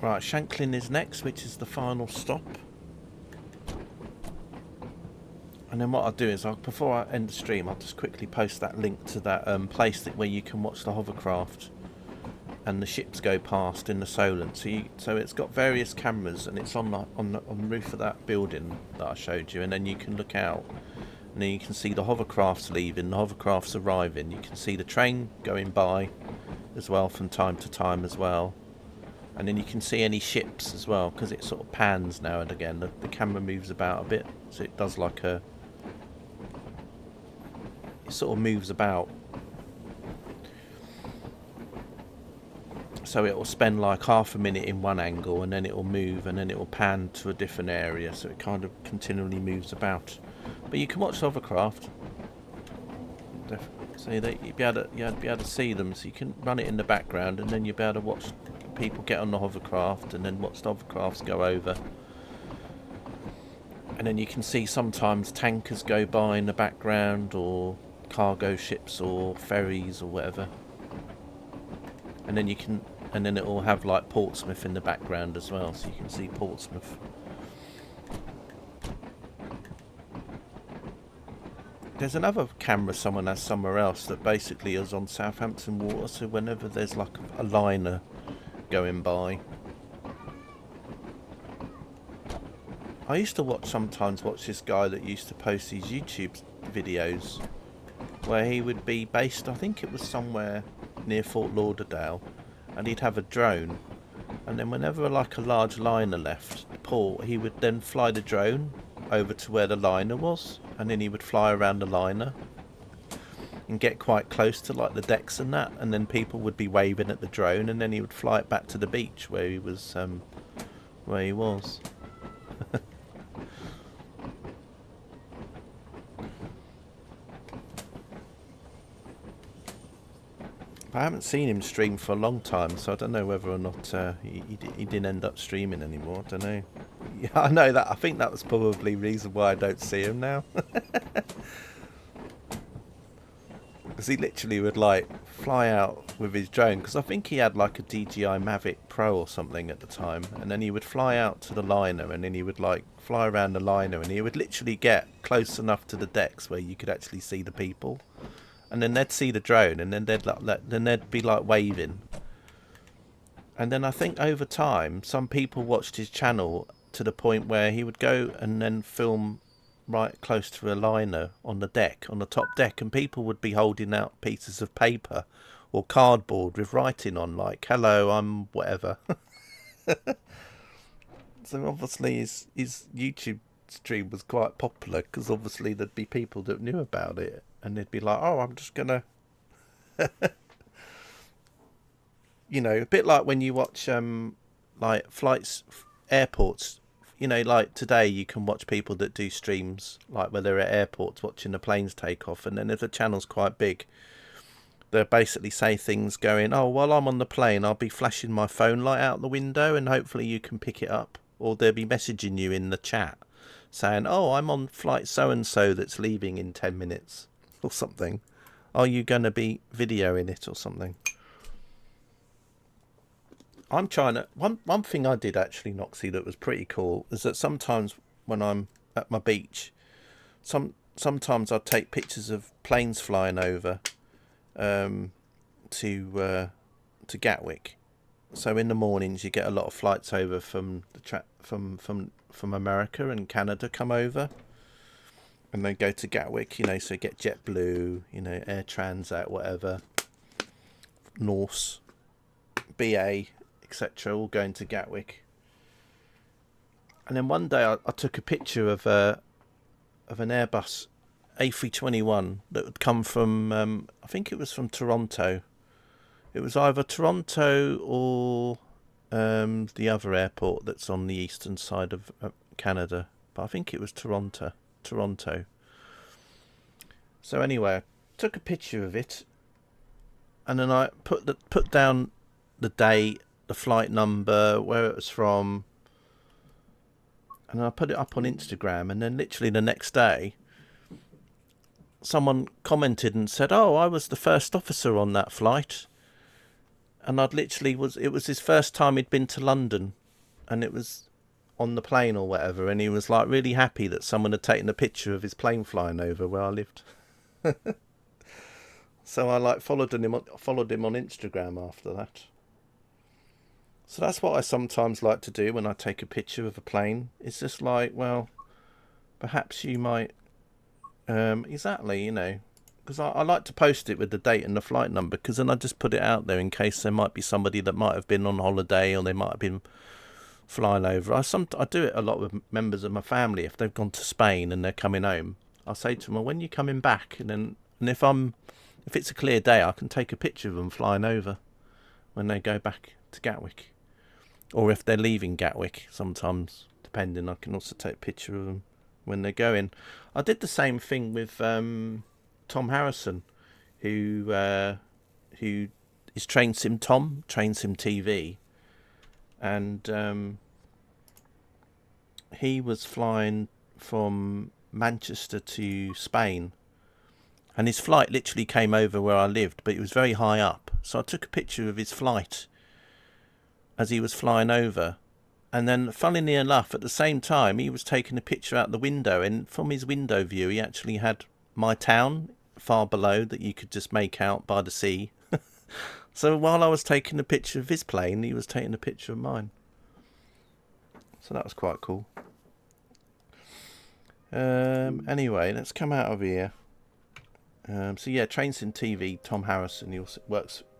Right, Shanklin is next, which is the final stop. And then what I'll do is, before I end the stream, I'll just quickly post that link to that place where you can watch the hovercraft and the ships go past in the Solent. So it's got various cameras, and it's on the roof of that building that I showed you, and then you can look out, and then you can see the hovercrafts leaving, the hovercrafts arriving. You can see the train going by as well from time to time as well. And then you can see any ships as well, because it sort of pans now and again. The camera moves about a bit, so it does like it sort of moves about. So it will spend like half a minute in one angle, and then it will move, and then it will pan to a different area, so it kind of continually moves about. But you can watch the hovercraft. So you'd be able to see them, so you can run it in the background, and then you'll be able to watch people get on the hovercraft, and then watch the hovercrafts go over. And then you can see sometimes tankers go by in the background, or cargo ships, or ferries, or whatever. And then it will have like Portsmouth in the background as well, so you can see Portsmouth. There's another camera someone has somewhere else that basically is on Southampton water, so whenever there's like a liner going by. I used to sometimes watch this guy that used to post these YouTube videos where he would be based, I think it was somewhere near Fort Lauderdale, and he'd have a drone, and then whenever like a large liner left the port, he would then fly the drone over to where the liner was, and then he would fly around the liner and get quite close to like the decks and that, and then people would be waving at the drone, and then he would fly it back to the beach where he was. I haven't seen him stream for a long time, so I don't know whether or not he didn't end up streaming anymore. I don't know. Yeah, I know that. I think that was probably the reason why I don't see him now. Because he literally would like fly out with his drone, because I think he had like a DJI Mavic Pro or something at the time, and then he would fly out to the liner, and then he would like fly around the liner, and he would literally get close enough to the decks where you could actually see the people, and then they'd see the drone, and then they'd be like waving. And then I think over time some people watched his channel to the point where he would go and then film right close to a liner on the deck, on the top deck, and people would be holding out pieces of paper or cardboard with writing on, like, "Hello, I'm whatever." So obviously his YouTube stream was quite popular, because obviously there'd be people that knew about it, and they'd be like, "Oh, I'm just gonna," a bit like when you watch like flights, airports. Like today you can watch people that do streams, like where they're at airports watching the planes take off, and then if the channel's quite big, they'll basically say things going, "Oh, while I'm on the plane, I'll be flashing my phone light out the window, and hopefully you can pick it up." Or they'll be messaging you in the chat saying, "Oh, I'm on flight so-and-so that's leaving in 10 minutes," or something. "Are you going to be videoing it," or something. I'm trying to... One thing I did actually, Noxie, that was pretty cool is that sometimes when I'm at my beach, sometimes I'd take pictures of planes flying over to Gatwick. So in the mornings you get a lot of flights over from the from America and Canada come over, and they go to Gatwick. You know, so you get JetBlue, you know, Air Transat, whatever, Norse, BA, etc. all going to Gatwick. And then one day I took a picture of an Airbus A321 that would come from I think it was from Toronto. It was either Toronto or the other airport that's on the eastern side of Canada, but I think it was Toronto. So anyway, I took a picture of it, and then I put down the date, the flight number, where it was from, and I put it up on Instagram. And then literally the next day, someone commented and said, "Oh, I was the first officer on that flight." And it was his first time he'd been to London, and it was on the plane or whatever, and he was like really happy that someone had taken a picture of his plane flying over where I lived. So I like followed him on Instagram after that. So that's what I sometimes like to do when I take a picture of a plane. It's just like, well, perhaps you might exactly, you know, because I like to post it with the date and the flight number, because then I just put it out there in case there might be somebody that might have been on holiday, or they might have been flying over. I do it a lot with members of my family. If they've gone to Spain and they're coming home, I'll say to them, "Well, when are you coming back?" And if it's a clear day, I can take a picture of them flying over when they go back to Gatwick, or if they're leaving Gatwick. Sometimes, depending, I can also take a picture of them when they're going. I did the same thing with Tom Harrison, who is Train Sim TV, and he was flying from Manchester to Spain, and his flight literally came over where I lived, but it was very high up. So I took a picture of his flight as he was flying over, and then, funnily enough, at the same time, he was taking a picture out the window, and from his window view, he actually had my town far below that you could just make out by the sea. So while I was taking a picture of his plane, he was taking a picture of mine. So that was quite cool. Anyway, let's come out of here. So yeah, Trains in TV, Tom Harrison. He also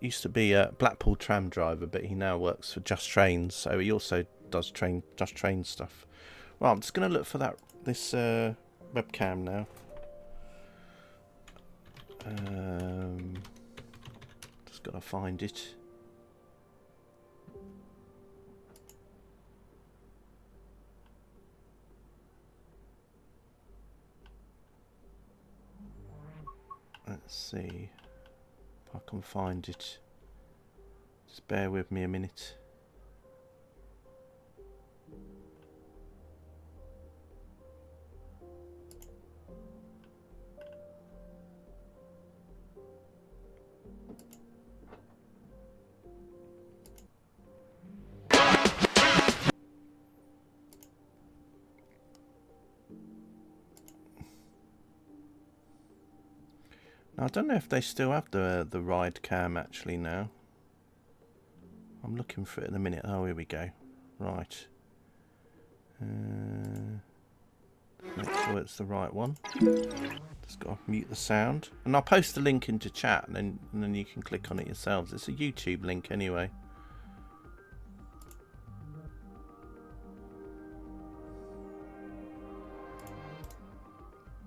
used to be a Blackpool tram driver, but he now works for Just Trains. So he also does Just Train stuff. Well, I'm just going to look for this webcam now. Just got to find it. Let's see if I can find it. Just bear with me a minute. Now, I don't know if they still have the ride cam actually now. I'm looking for it in a minute. Oh, here we go. Right. Make sure it's the right one. Just got to mute the sound, and I'll post the link into chat, and then you can click on it yourselves. It's a YouTube link anyway.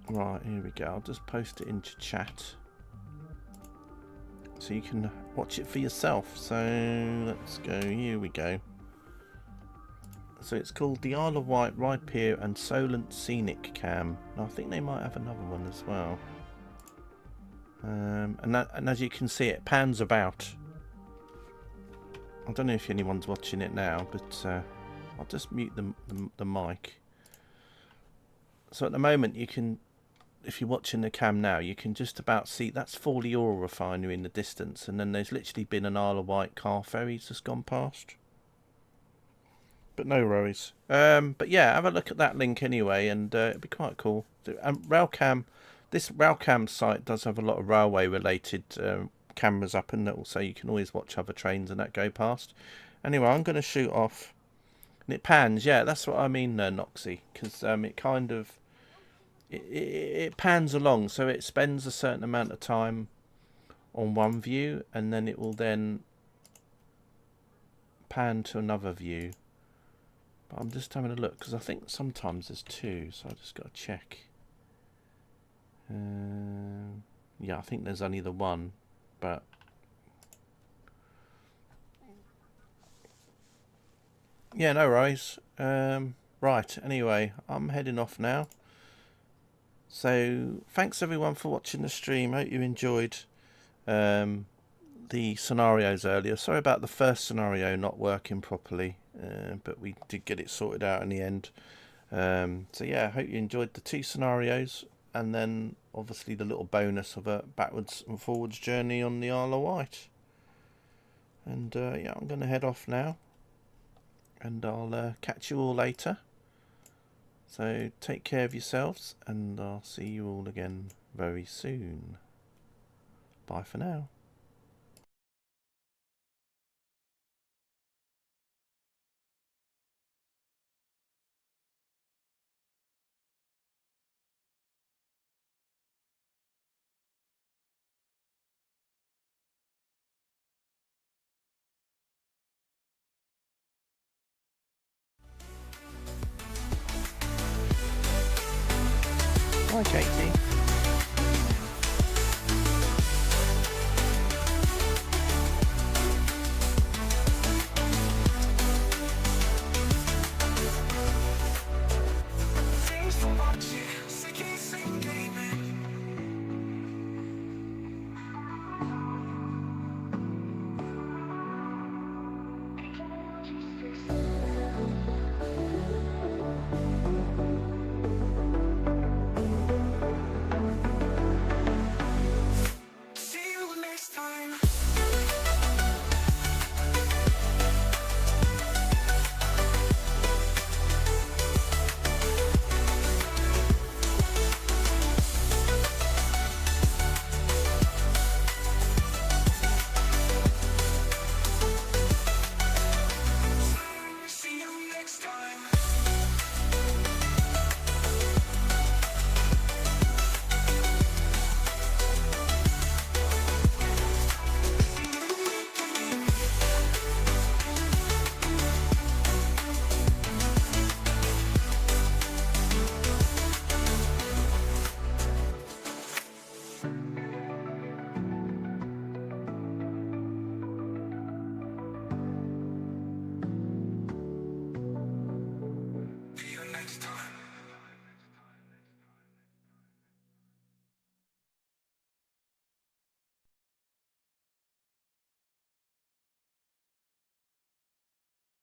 Right, here we go. I'll just post it into chat so you can watch it for yourself. So let's go. Here we go. So it's called the Isle of Wight Ride Pier and Solent Scenic Cam. I think they might have another one as well. And as you can see, it pans about. I don't know if anyone's watching it now, but I'll just mute the mic. So at the moment, you can, if you're watching the cam now, you can just about see that's Forley Oil Refinery in the distance, and then there's literally been an Isle of Wight car ferry just gone past. But no worries. But yeah, have a look at that link anyway, and it'd be quite cool. Railcam, this Railcam site does have a lot of railway related cameras up, and so you can always watch other trains and that go past. Anyway, I'm going to shoot off, and it pans. Yeah, that's what I mean, Noxy, because it kind of it pans along, so it spends a certain amount of time on one view, and then it will then pan to another view. But I'm just having a look because I think sometimes there's two, so I just got to check. Yeah, I think there's only the one, but yeah, no worries. Right, anyway, I'm heading off now. So thanks everyone for watching the stream. Hope you enjoyed the scenarios earlier. Sorry about the first scenario not working properly, but we did get it sorted out in the end. So yeah, hope you enjoyed the two scenarios, and then obviously the little bonus of a backwards and forwards journey on the Isle of Wight. And yeah, I'm going to head off now, and I'll catch you all later. So take care of yourselves, and I'll see you all again very soon. Bye for now. Hi, Katie.